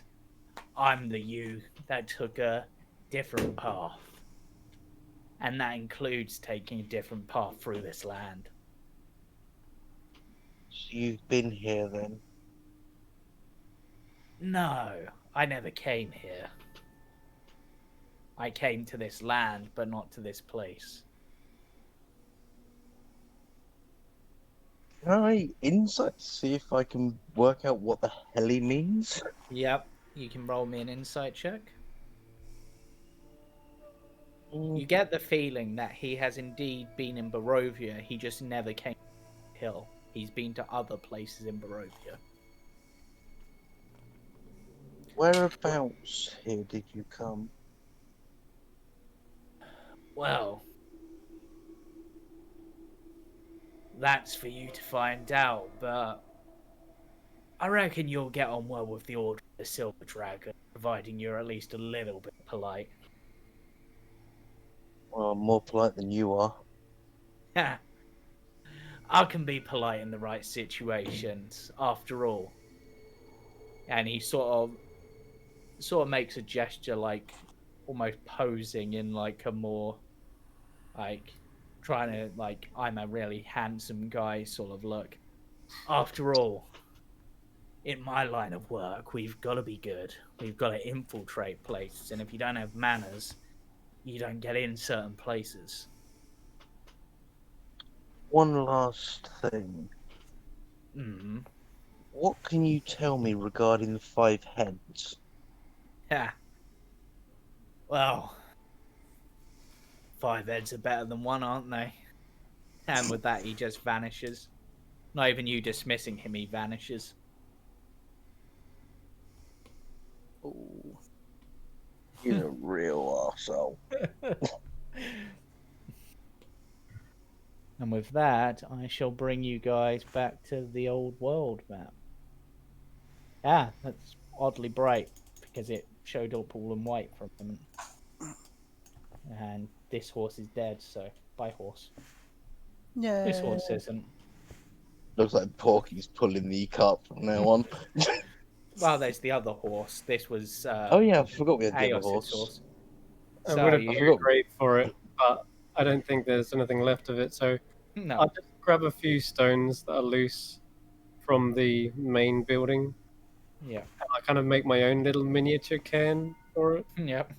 I'm the you that took a different path. And that includes taking a different path through this land. So you've been here then? No, I never came here. I came to this land, but not to this place. Can I insight see if I can work out what the hell he means? Yep, you can roll me an insight check. You get the feeling that he has indeed been in Barovia, he just never came to the hill. He's been to other places in Barovia. Whereabouts here did you come? Well, that's for you to find out, but I reckon you'll get on well with the Order of the Silver Dragon, providing you're at least a little bit polite. Well, I'm more polite than you are. I can be polite in the right situations, after all. And he sort of makes a gesture, like almost posing in like a more like trying to like I'm a really handsome guy sort of look. After all, in my line of work, we've got to be good. We've got to infiltrate places, and if you don't have manners, you don't get in certain places. One last thing. What can you tell me regarding the 5 heads? Yeah. Well, 5 heads are better than 1, aren't they? And with that, he just vanishes. Not even you dismissing him, he vanishes. Ooh. He's a real arsehole. And with that, I shall bring you guys back to the old world map. Ah, that's oddly bright because it showed up all in white for a moment. And this horse is dead, so bye horse. Yeah. This horse isn't. Looks like Porky's pulling the cart from now on. Well, there's the other horse. This was Oh yeah, I forgot we had the other Aos's horse. I would have you- been great for it, but I don't think there's anything left of it, so No. I'll just grab a few stones that are loose from the main building. Yeah. And I kind of make my own little miniature cairn for it. Yep.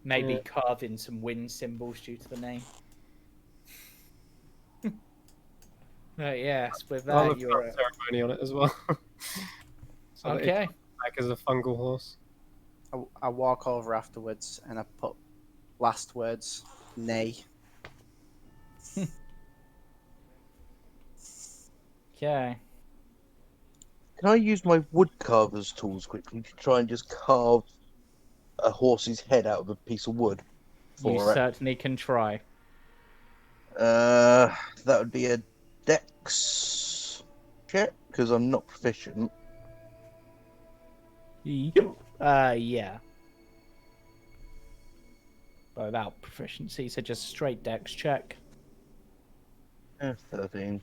Maybe Yeah. carve in some wind symbols due to the name. But yes, with I'll that have you're ceremony on it as well. So that it okay. comes back as a fungal horse. I walk over afterwards and I put last words, nay. Okay. Can I use my woodcarver's tools quickly to try and just carve a horse's head out of a piece of wood You for it? certainly can try. That would be a dex check because I'm not proficient. Yeah. Without proficiency, so just straight dex check. 13.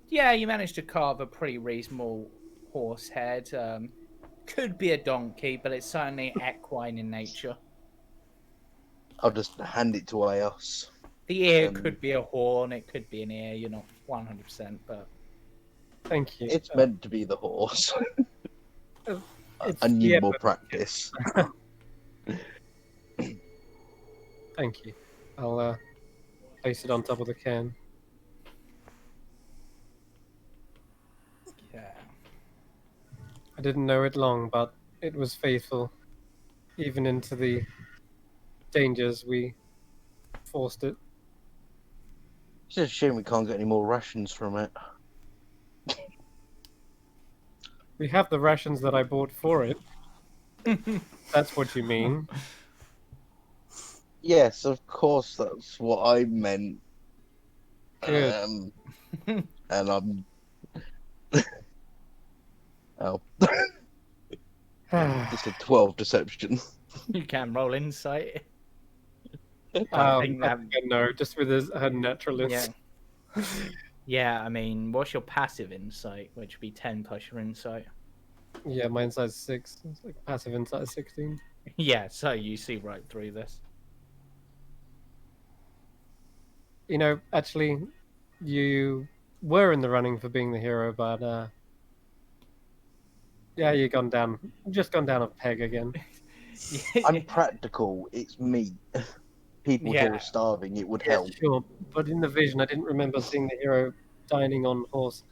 Yeah, you managed to carve a pretty reasonable horse head. Could be a donkey, but it's certainly equine in nature. I'll just hand it to Eos. The ear could be a horn, it could be an ear, you're not 100%, but... Thank you. It's meant to be the horse. It's I need the more effort. practice. Thank you. I'll place it on top of the cairn. Yeah. I didn't know it long, but it was faithful. Even into the dangers, we forced it. It's just a shame we can't get any more rations from it. We have the rations that I bought for it. That's what you mean. Yes, of course, that's what I meant. Good. And I'm... oh. Just a 12 deception. You can roll insight. I I think that... no, just with her naturalist. Yeah. Yeah, I mean, what's your passive insight? Which would be 10 plus your insight. Yeah, my insight's 6. It's like passive insight is 16. Yeah, so you see right through this. You know, actually, you were in the running for being the hero, but yeah, you've just gone down a peg again. I'm practical. It's me. People here Yeah. are starving. It would Yeah, help. sure, but in the vision, I didn't remember seeing the hero dining on horse.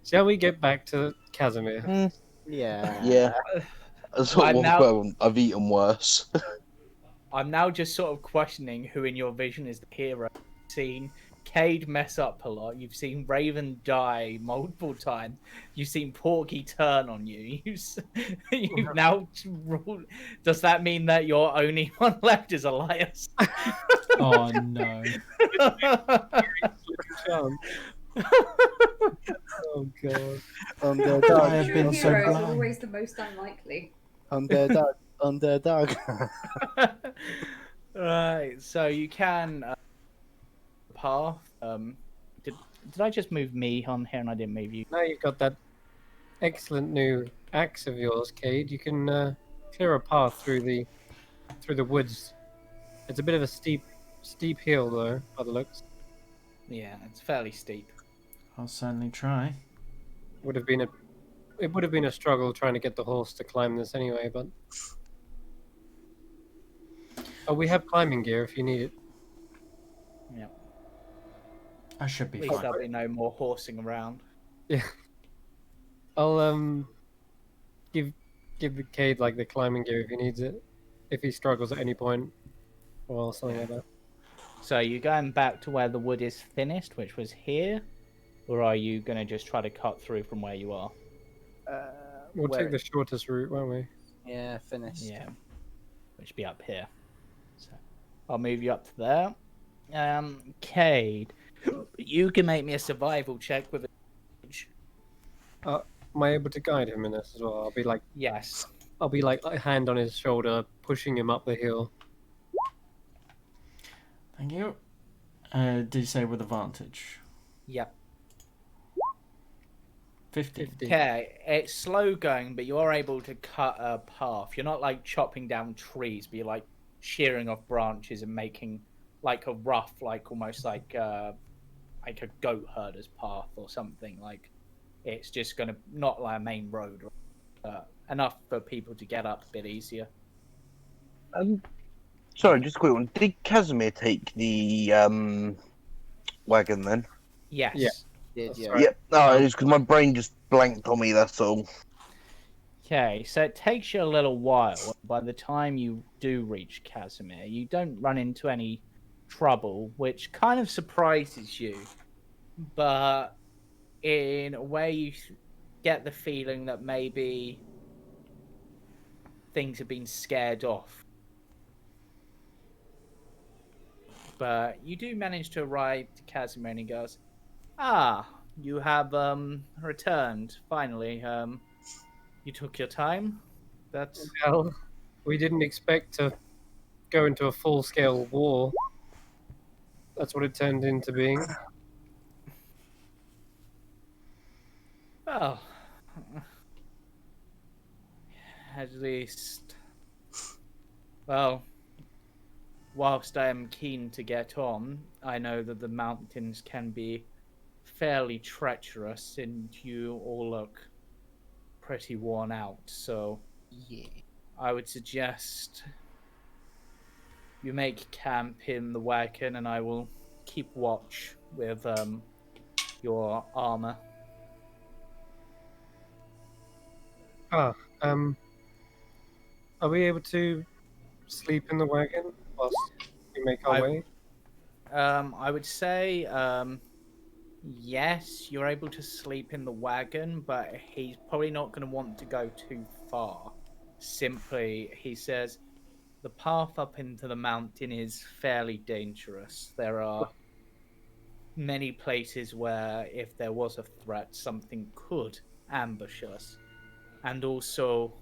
Shall we get back to Casimir? Yeah. Yeah. That's what I'm now- well, I've eaten worse. I'm now just sort of questioning who in your vision is the hero. You've seen Cade mess up a lot. You've seen Raven die multiple times. You've seen Porky turn on you. You've now ruled... Does that mean that your only one left is Elias? Oh no. Oh god. Underdog. I have been so heroes are blind. always the most unlikely. Underdog. Underdog. Right, so you can path. Did I just move me on here and I didn't move you? Now you've got that excellent new axe of yours, Cade. You can clear a path through the woods. It's a bit of a steep hill, though, by the looks. Yeah, it's fairly steep. I'll certainly try. It would have been a struggle trying to get the horse to climb this anyway, but oh, we have climbing gear if you need it. Yeah, I should be at least fine. there'll be no more horsing around. Yeah. I'll give the Cade like the climbing gear if he needs it, if he struggles at any point, or something like that. So you're going back to where the wood is thinnest, which was here, or are you going to just try to cut through from where you are? We'll Where- take the shortest route, won't we? Yeah, finished. Yeah, which be up here. So I'll move you up to there. Cade, you can make me a survival check with a... Am I able to guide him in this as well? Yes. I'll be like a hand on his shoulder, pushing him up the hill. Thank you. Did you say with advantage? Yep. 50. Okay, it's slow going, but you are able to cut a path. You're not like chopping down trees, but you're like shearing off branches and making like a rough, like almost like a goat herder's path or something. Like it's just gonna not like a main road, enough for people to get up a bit easier. Sorry, just a quick one. Did Casimir take the wagon then? Yes. Yeah. Did That's yeah. right. Yep. No, it's because my brain just blanked on me. That's all. Okay, so it takes you a little while. By the time you do reach Casimir, you don't run into any trouble, which kind of surprises you. But in a way, you get the feeling that maybe things have been scared off. But you do manage to arrive to Casimir, and he goes, "Ah, you have returned finally. You took your time. That's Well, we didn't expect to go into a full-scale war. That's what it turned into being. well, at least, well, whilst I am keen to get on, I know that the mountains can be fairly treacherous, and you all look pretty worn out. So Yeah. I would suggest you make camp in the wagon, and I will keep watch with your armor." Ah, are we able to sleep in the wagon whilst we make our way? I would say yes, you're able to sleep in the wagon, but he's probably not going to want to go too far. Simply, he says, the path up into the mountain is fairly dangerous. There are many places where, if there was a threat, something could ambush us. And also,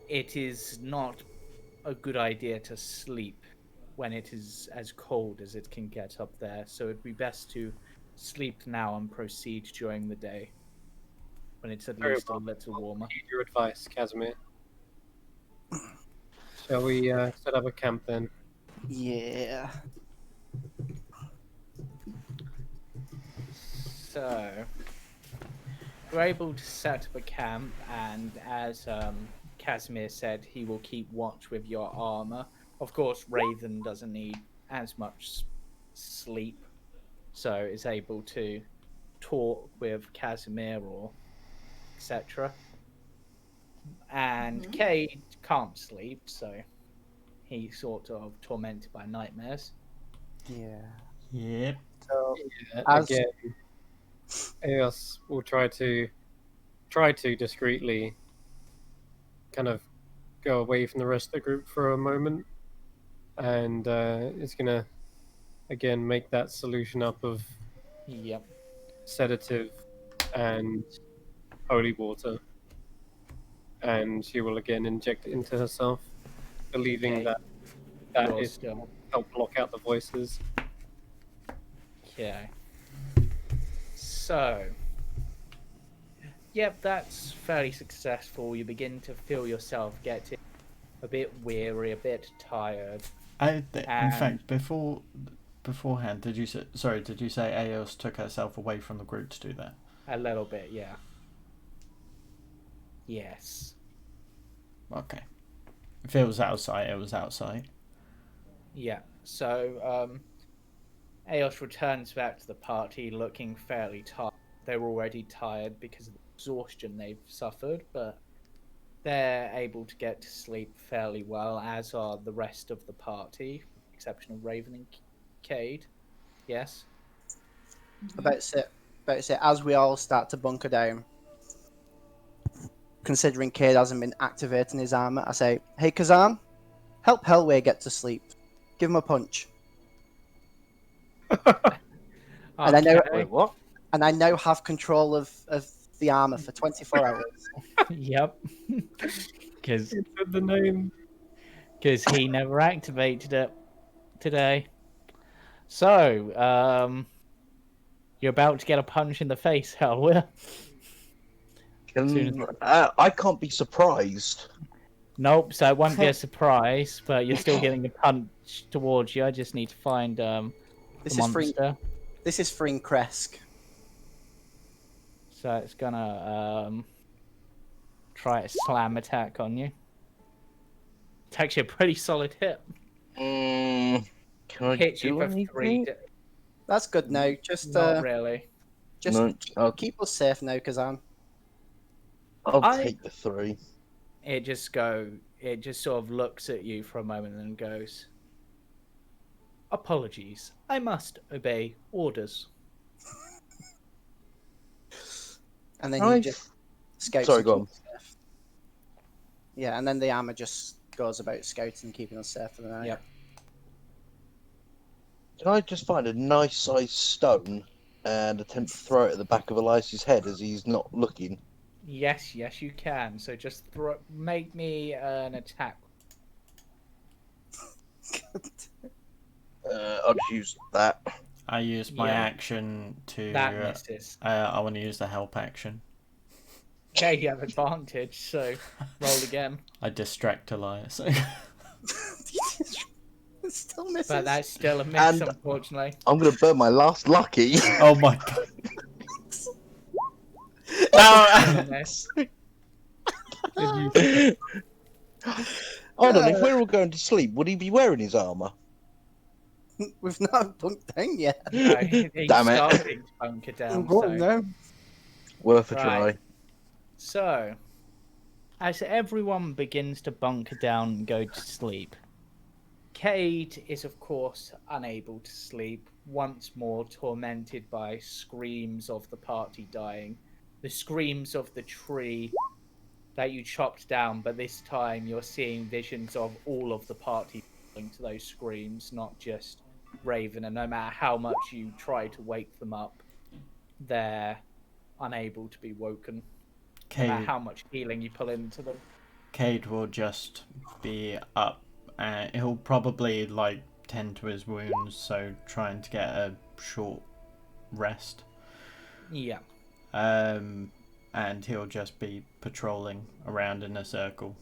it is not a good idea to sleep when it is as cold as it can get up there. So it'd be best to sleep now and proceed during the day when it's at Very least well. a little warmer. Heed your advice, Casimir. Shall we set up a camp then? Yeah. So we're able to set up a camp, and as Casimir said, he will keep watch with your armor. Of course, Raven doesn't need as much sleep, so is able to talk with Casimir or etc. And Cade can't sleep, so he's sort of tormented by nightmares. Yeah. Yep. So Yeah, as again, Eos will try to discreetly kind of go away from the rest of the group for a moment, and it's gonna again make that solution up of Yep. sedative and holy water, and she will again inject it into herself, believing Okay. that You're is still help block out the voices. okay. So, yep, that's fairly successful. You begin to feel yourself getting a bit weary, a bit tired. In And- fact, beforehand, did you say? Sorry, did you say Aos took herself away from the group to do that? A little bit, yeah. Yes. Okay. If it was outside, it was outside. Yeah. So, Eos returns back to the party looking fairly tired. They're already tired because of the exhaustion they've suffered, but they're able to get to sleep fairly well, as are the rest of the party, with the exception of Raven and Cade. Yes? about to say, as we all start to bunker down, considering Cade hasn't been activating his armor, I say, "Hey Kazan, help Hellway get to sleep. Give him a punch." And I know, Wait, what? and I now have control of the armor for 24 hours. Yep. Because It said the name. he never activated it today. So, you're about to get a punch in the face, Hellway. I can't be surprised. Nope, so it won't be a surprise, but you're still getting a punch towards you. I just need to find the This is free. monster. This is Fring Kresk. So it's gonna try a slam attack on you. It's actually a pretty solid hit. Can I Hits you do for anything? 3. That's good now. Just Not really. just No, keep us safe now, because I'll I- take the 3. It just sort of looks at you for a moment and goes, "Apologies, I must obey orders." and then he just scouts. Sorry, and go on. keeps us safe. Yeah, and then the armor just goes about scouting, keeping us safe for the night. Yep. Can I just find a nice sized stone and attempt to throw it at the back of Elias's head as he's not looking? Yes, you can. So just make me an attack. I'll just use that. I use my Yeah. action to. That misses. I want to use the help action. Okay, you have advantage, so roll again. I distract Elias. It still misses. But that's still a miss, And- unfortunately. I'm going to burn my last lucky. Oh my god. No! Still a miss. Hold on, if we're all going to sleep, would he be wearing his armour? We've not bunked down yet. No, he's Damn it. starting to bunker down. Oh, So. no. Worth a Right. try. So, as everyone begins to bunker down and go to sleep, Cade is, of course, unable to sleep, once more tormented by screams of the party dying, the screams of the tree that you chopped down, but this time you're seeing visions of all of the party falling to those screams, not just Raven, and no matter how much you try to wake them up, they're unable to be woken. No matter how much healing you pull into them. Cade will just be up, and he'll probably like tend to his wounds, so trying to get a short rest. Yeah. And he'll just be patrolling around in a circle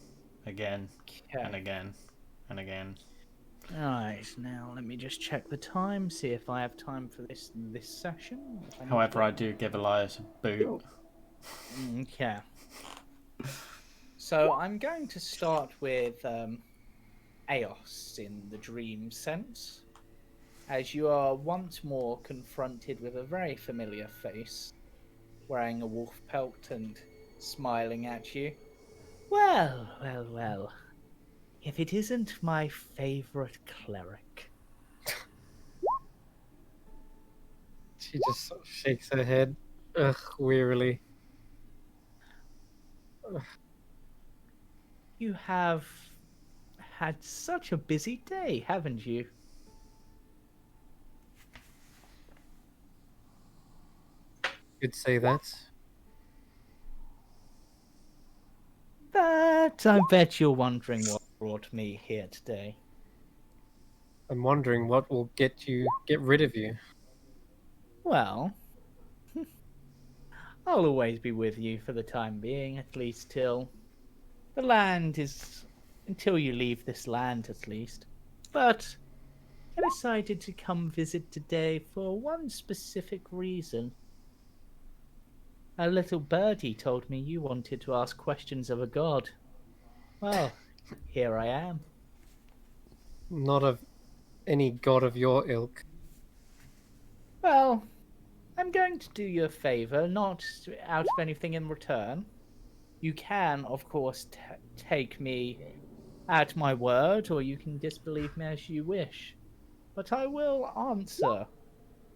again and Okay. again and again. Alright, now let me just check the time, see if I have time for this session. If I need However, to- I do give Elias a boot. Okay. So I'm going to start with Eos in the dream sense, as you are once more confronted with a very familiar face, wearing a wolf pelt and smiling at you. Well. If it isn't my favorite cleric. She just sort of shakes her head, wearily. You have had such a busy day, haven't you? You'd say that. But I bet you're wondering what brought me here today. I'm wondering what will get rid of you. Well, I'll always be with you for the time being, at least till until you leave this land, at least. But I decided to come visit today for one specific reason. A little birdie told me you wanted to ask questions of a god. Well, here I am. Not of any god of your ilk. Well, I'm going to do you a favor, not out of anything in return. You can, of course, take me at my word, or you can disbelieve me as you wish. But I will answer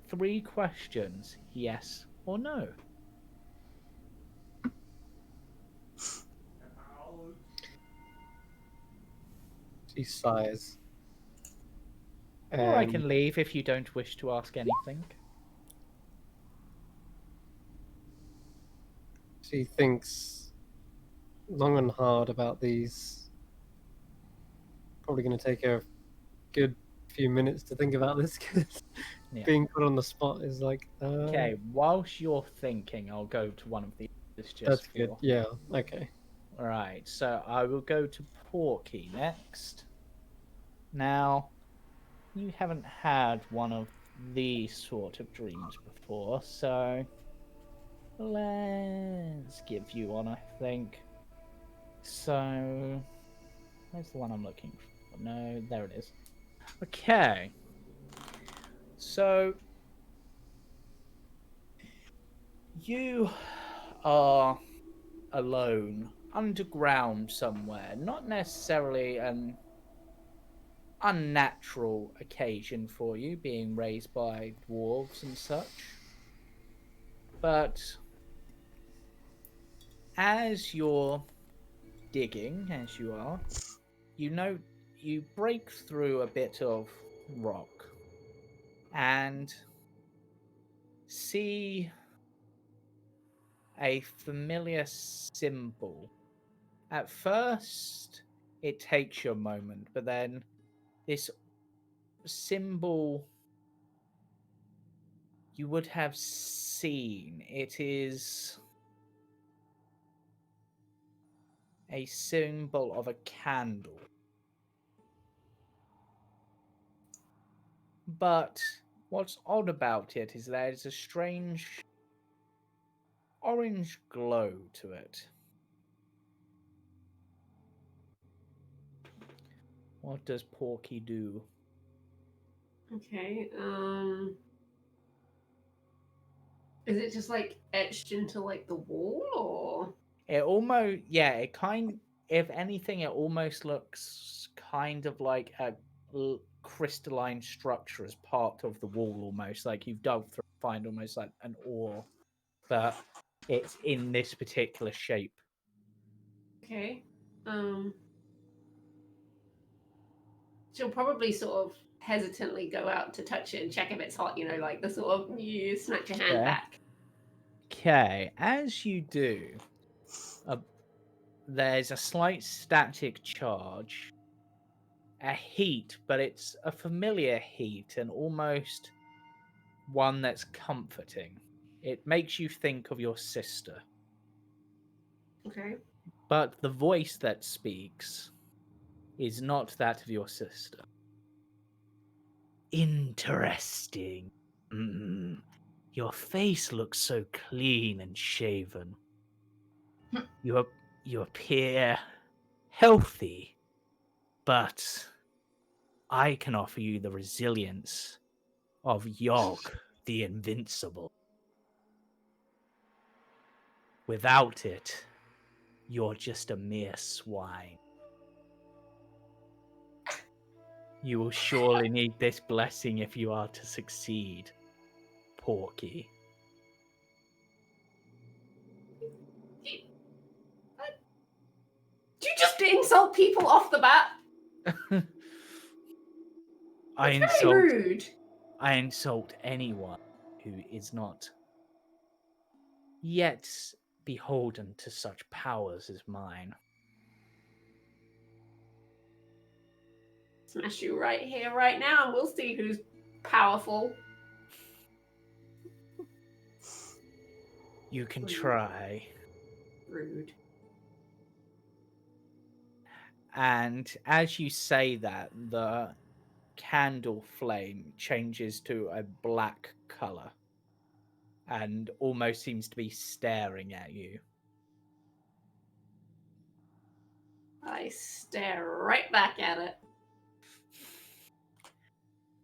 3 questions, yes or no. She sighs. Or I can leave if you don't wish to ask anything. She thinks long and hard about these. Probably going to take her a good few minutes to think about this, because Yeah. being put on the spot is like. Okay, whilst you're thinking, I'll go to one of the others just That's for good. Yeah. Okay. Right, so I will go to Porky next. Now, you haven't had one of these sort of dreams before, so let's give you one, I think. So, where's the one I'm looking for? No, there it is. Okay. So, you are alone, underground somewhere. Not necessarily an unnatural occasion for you, being raised by dwarves and such. But as you're digging, as you are, you know you break through a bit of rock and see a familiar symbol. At first, it takes you a moment, but then this symbol you would have seen. It is a symbol of a candle. But what's odd about it is there's a strange orange glow to it. What does Porky do? Okay. Is it just like etched into like the wall, or? It almost, yeah, it if anything, it almost looks kind of like a crystalline structure as part of the wall, almost like you've dug through, find almost like an ore, but it's in this particular shape. Okay. She'll probably sort of hesitantly go out to touch it and check if it's hot, you know, like the sort of you snatch your hand Okay. back. Okay, as you do, there's a slight static charge, a heat, but it's a familiar heat and almost one that's comforting. It makes you think of your sister, Okay. but the voice that speaks is not that of your sister. Interesting. Your face looks so clean and shaven. You appear healthy, but I can offer you the resilience of Yogg the Invincible. Without it, you're just a mere swine. You will surely need this blessing if you are to succeed, Porky. Do you just insult people off the bat? I That's very rude. I insult anyone who is not yet beholden to such powers as mine. Smash you right here, right now, and we'll see who's powerful. You can Rude. try. Rude. And as you say that, the candle flame changes to a black color and almost seems to be staring at you. I stare right back at it.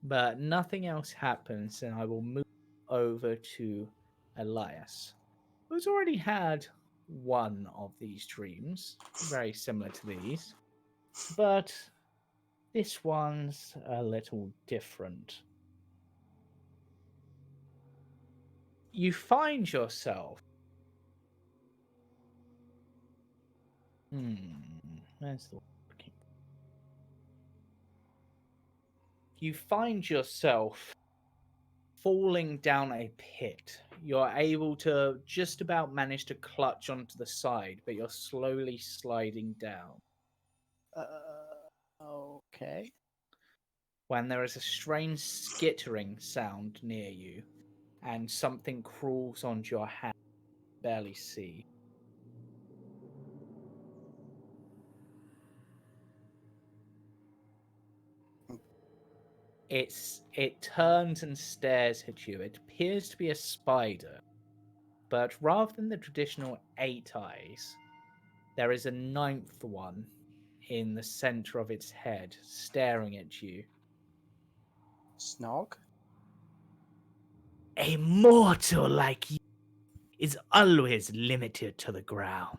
But nothing else happens, and I will move over to Elias, who's already had one of these dreams, very similar to these, but this one's a little different. You find yourself. Where's the looking? You find yourself falling down a pit. You're able to just about manage to clutch onto the side, but you're slowly sliding down. Okay. When there is a strange skittering sound near you, and something crawls onto your hand, you barely see. It turns and stares at you. It appears to be a spider, but rather than the traditional 8 eyes, there is a 9th one in the center of its head, staring at you. Snog? A mortal like you is always limited to the ground.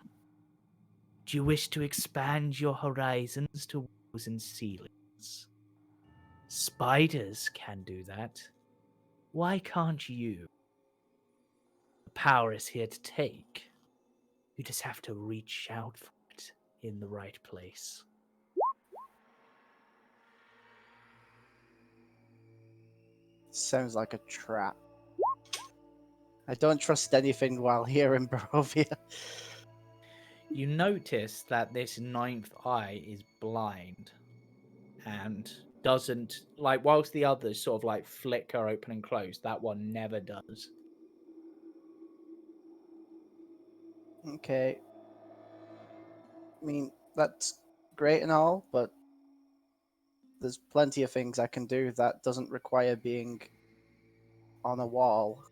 Do you wish to expand your horizons to walls and ceilings? Spiders can do that. Why can't you? The power is here to take. You just have to reach out for it in the right place. Sounds like a trap. I don't trust anything while here in Barovia. You notice that this 9th eye is blind and doesn't, like, whilst the others sort of like flicker open and close, that one never does. Okay. I mean, that's great and all, but there's plenty of things I can do that doesn't require being on a wall.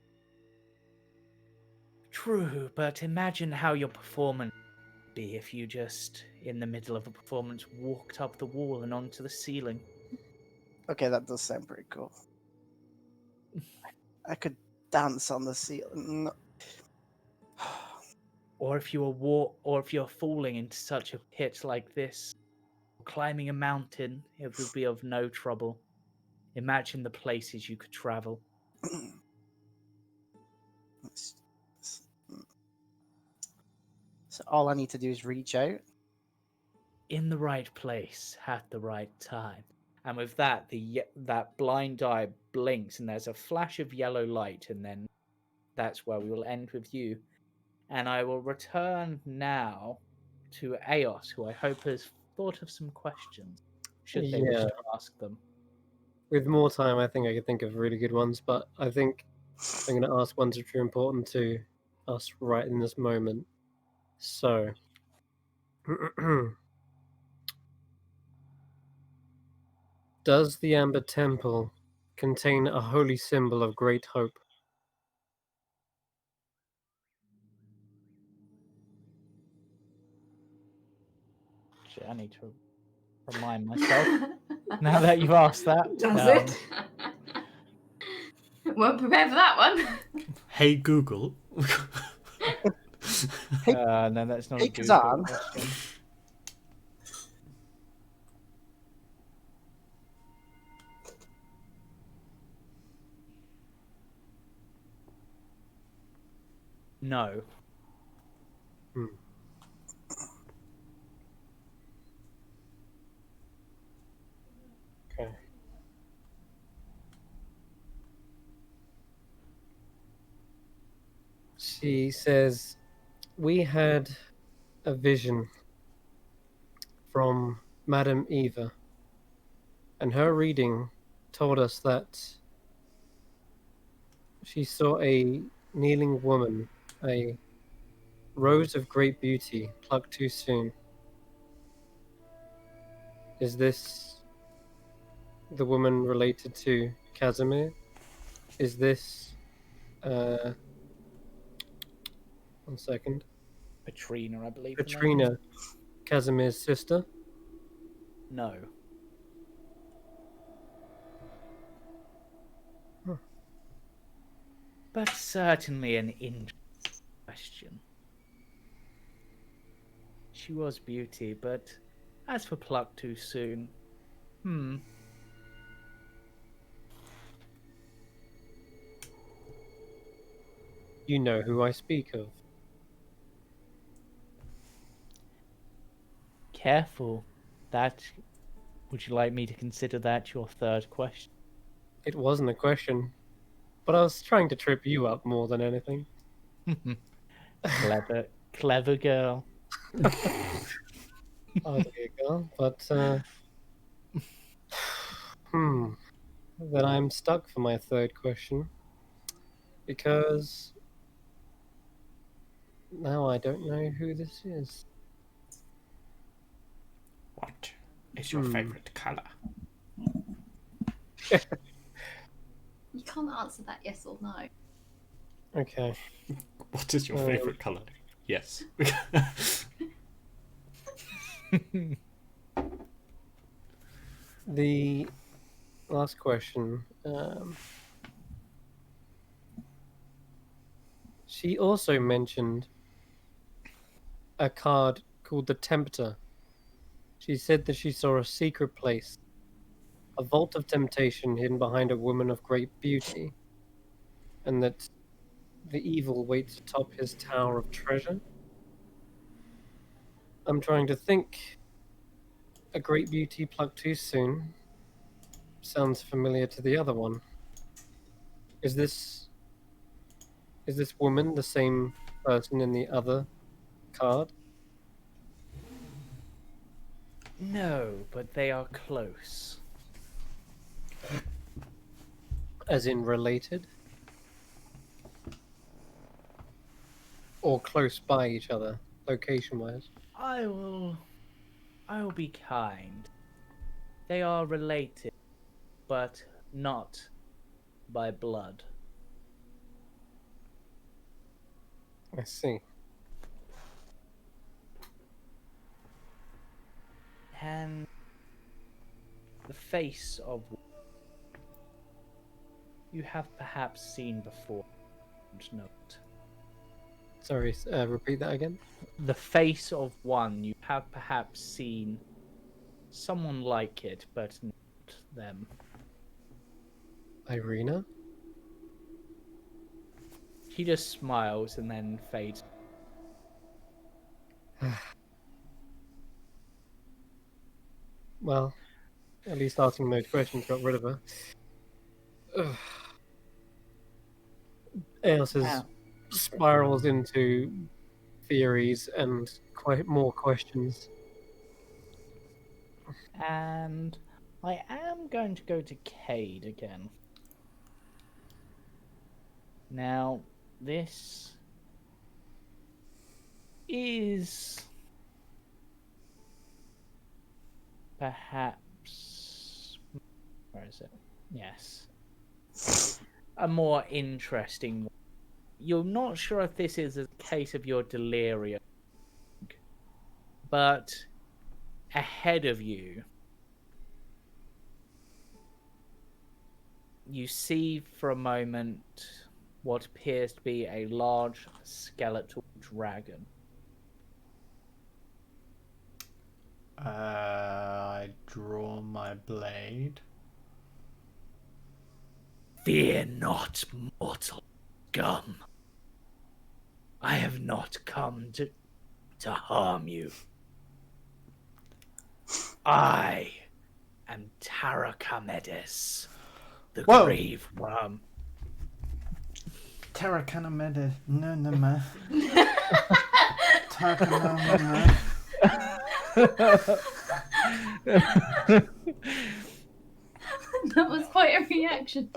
True, but imagine how your performance would be if you just, in the middle of a performance, walked up the wall and onto the ceiling. Okay, that does sound pretty cool. I could dance on the ceiling. Or if you're falling into such a pit like this, climbing a mountain, it would be of no trouble. Imagine the places you could travel. So all I need to do is reach out. In the right place at the right time. And with that, that blind eye blinks, and there's a flash of yellow light, and then that's where we will end with you. And I will return now to Aos, who I hope has thought of some questions, should they wish Yeah. to ask them. With more time, I think I could think of really good ones, but I think I'm going to ask ones which are important to us right in this moment. So, does the Amber Temple contain a holy symbol of great hope? Shit, I need to remind myself now that you've asked that. Does it? Weren't prepared for that one. Hey Google. No, that's not Hey, a Google Kazan. question. No. Okay. She says, we had a vision from Madame Eva, and her reading told us that she saw a kneeling woman, a rose of great beauty, plucked too soon. Is this the woman related to Casimir? Is this, 1 second, Petrina, I believe. her name is. Katrina, Casimir's sister? No. Huh. But certainly an interesting question. She was beauty, but as for pluck too soon, You know who I speak of. Careful. Would you like me to consider that your third question? It wasn't a question, but I was trying to trip you up more than anything. Clever girl. Oh, there you go. But, then I'm stuck for my third question. Because now I don't know who this is. What is your favorite color? You can't answer that yes or no. Okay. What is your favorite color? Yes. The last question. She also mentioned a card called the Tempter. She said that she saw a secret place, a vault of temptation hidden behind a woman of great beauty, and that the evil waits atop his tower of treasure. I'm trying to think. A great beauty plucked too soon sounds familiar to the other one. Is this woman the same person in the other card? No, but they are close. As in related? Or close by each other, location wise? I will be kind. They are related, but not by blood. I see. And the face of you have perhaps seen before and not. Sorry, repeat that again. The face of one you have perhaps seen someone like it, but not them. Irina? He just smiles and then fades. Well, at least asking those questions got rid of her. Ugh. Ailsa's spirals into theories and quite more questions. And I am going to go to Cade again. Now, this is perhaps... Where is it? Yes. A more interesting one. You're not sure if this is a case of your delirium, but ahead of you, you see for a moment what appears to be a large skeletal dragon. I draw my blade. Fear not, mortal scum. I have not come to harm you. I am Tarakamedes, the Whoa. grave worm. Terracanamede. No, no, ma. Terracanamede. That was quite a reaction.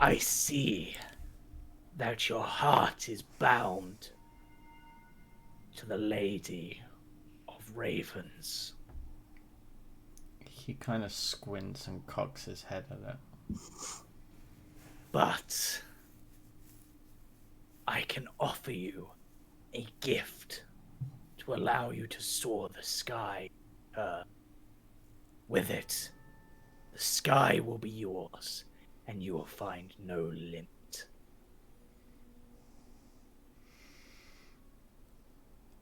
I see that your heart is bound to the Lady of Ravens. He kind of squints and cocks his head at it. But I can offer you a gift to allow you to soar the sky. With it, the sky will be yours, and you will find no limit.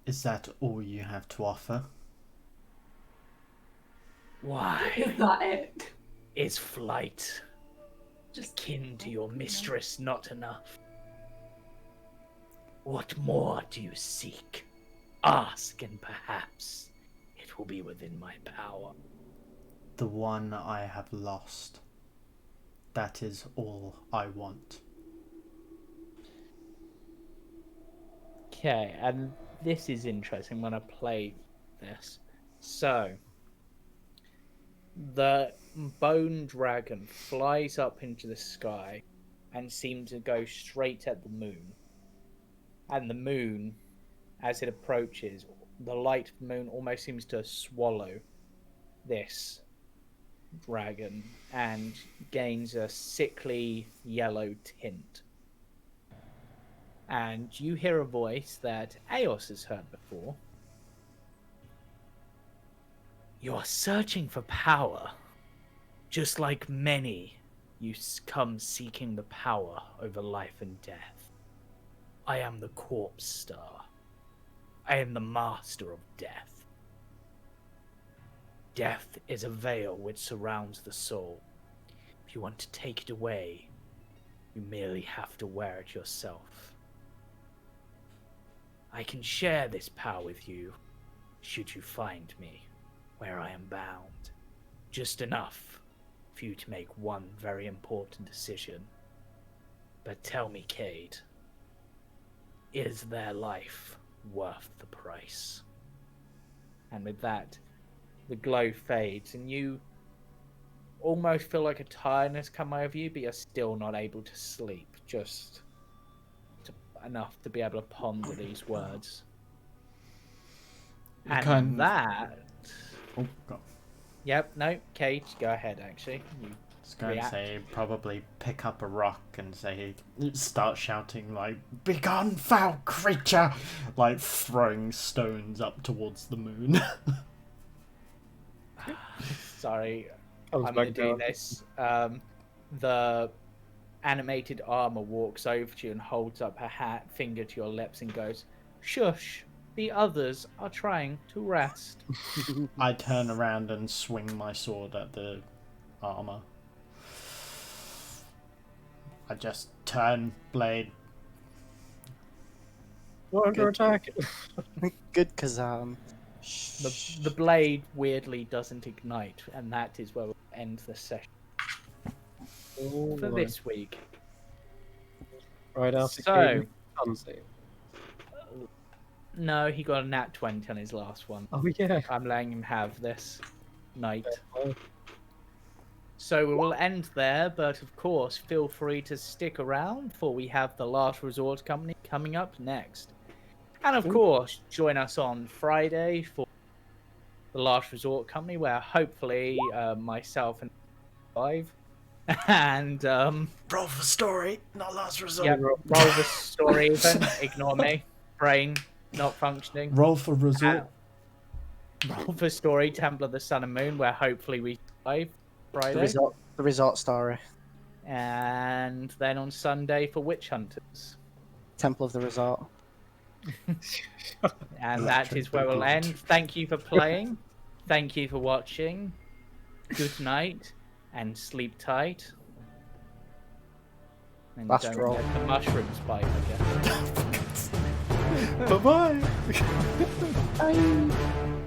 Is that all you have to offer? Why Is that it? is flight Just kin to your mistress not enough? What more do you seek? Ask, and perhaps it will be within my power. The one I have lost. That is all I want. Okay, and this is interesting when I play this. So, the bone dragon flies up into the sky and seems to go straight at the moon. And the moon, as it approaches, the light of the moon almost seems to swallow this dragon and gains a sickly yellow tint. And you hear a voice that Eos has heard before. You are searching for power, just like many. You come seeking the power over life and death. I am the Corpse Star. I am the master of death. Death is a veil which surrounds the soul. If you want to take it away, you merely have to wear it yourself. I can share this power with you, should you find me where I am bound. Just enough for you to make one very important decision. But tell me, Cade, is their life worth the price? And with that, the glow fades, and you almost feel like a tiredness come over you, but you're still not able to sleep, just enough to be able to ponder these words. And that... Oh, God. Yep, no, Cage, go ahead, actually. You I was going to react. say, probably pick up a rock and say, start shouting, like, "Begone, foul creature!" Like, throwing stones up towards the moon. Sorry, Comes I'm going back to do down. this. The animated armor walks over to you and holds up her finger to your lips and goes, "Shush, the others are trying to rest." I turn around and swing my sword at the armor. I just turn blade. We're under attack. Good, because The blade weirdly doesn't ignite, and that is where we'll end the session Oh, for Lord. this week. Right after So- Caden comes in. No, he got a nat 20 on his last one. Oh yeah. I'm letting him have this night. Well, So we will end there, but of course, feel free to stick around for we have the Last Resort Company coming up next. And of course, join us on Friday for the Last Resort Company, where hopefully myself and live and Roll for story, not last resort. yeah, roll the story even. Ignore me. Brain not functioning. Roll for resort. Roll for story, Temple of the Sun and Moon, where hopefully we survive Friday. the resort story. And then on Sunday for Witch Hunters. Temple of the Resort. And that is where we'll end. Thank you for playing. Thank you for watching. Good night and sleep tight. And Last don't roll. let the mushrooms bite, I guess. Bye-bye. Bye.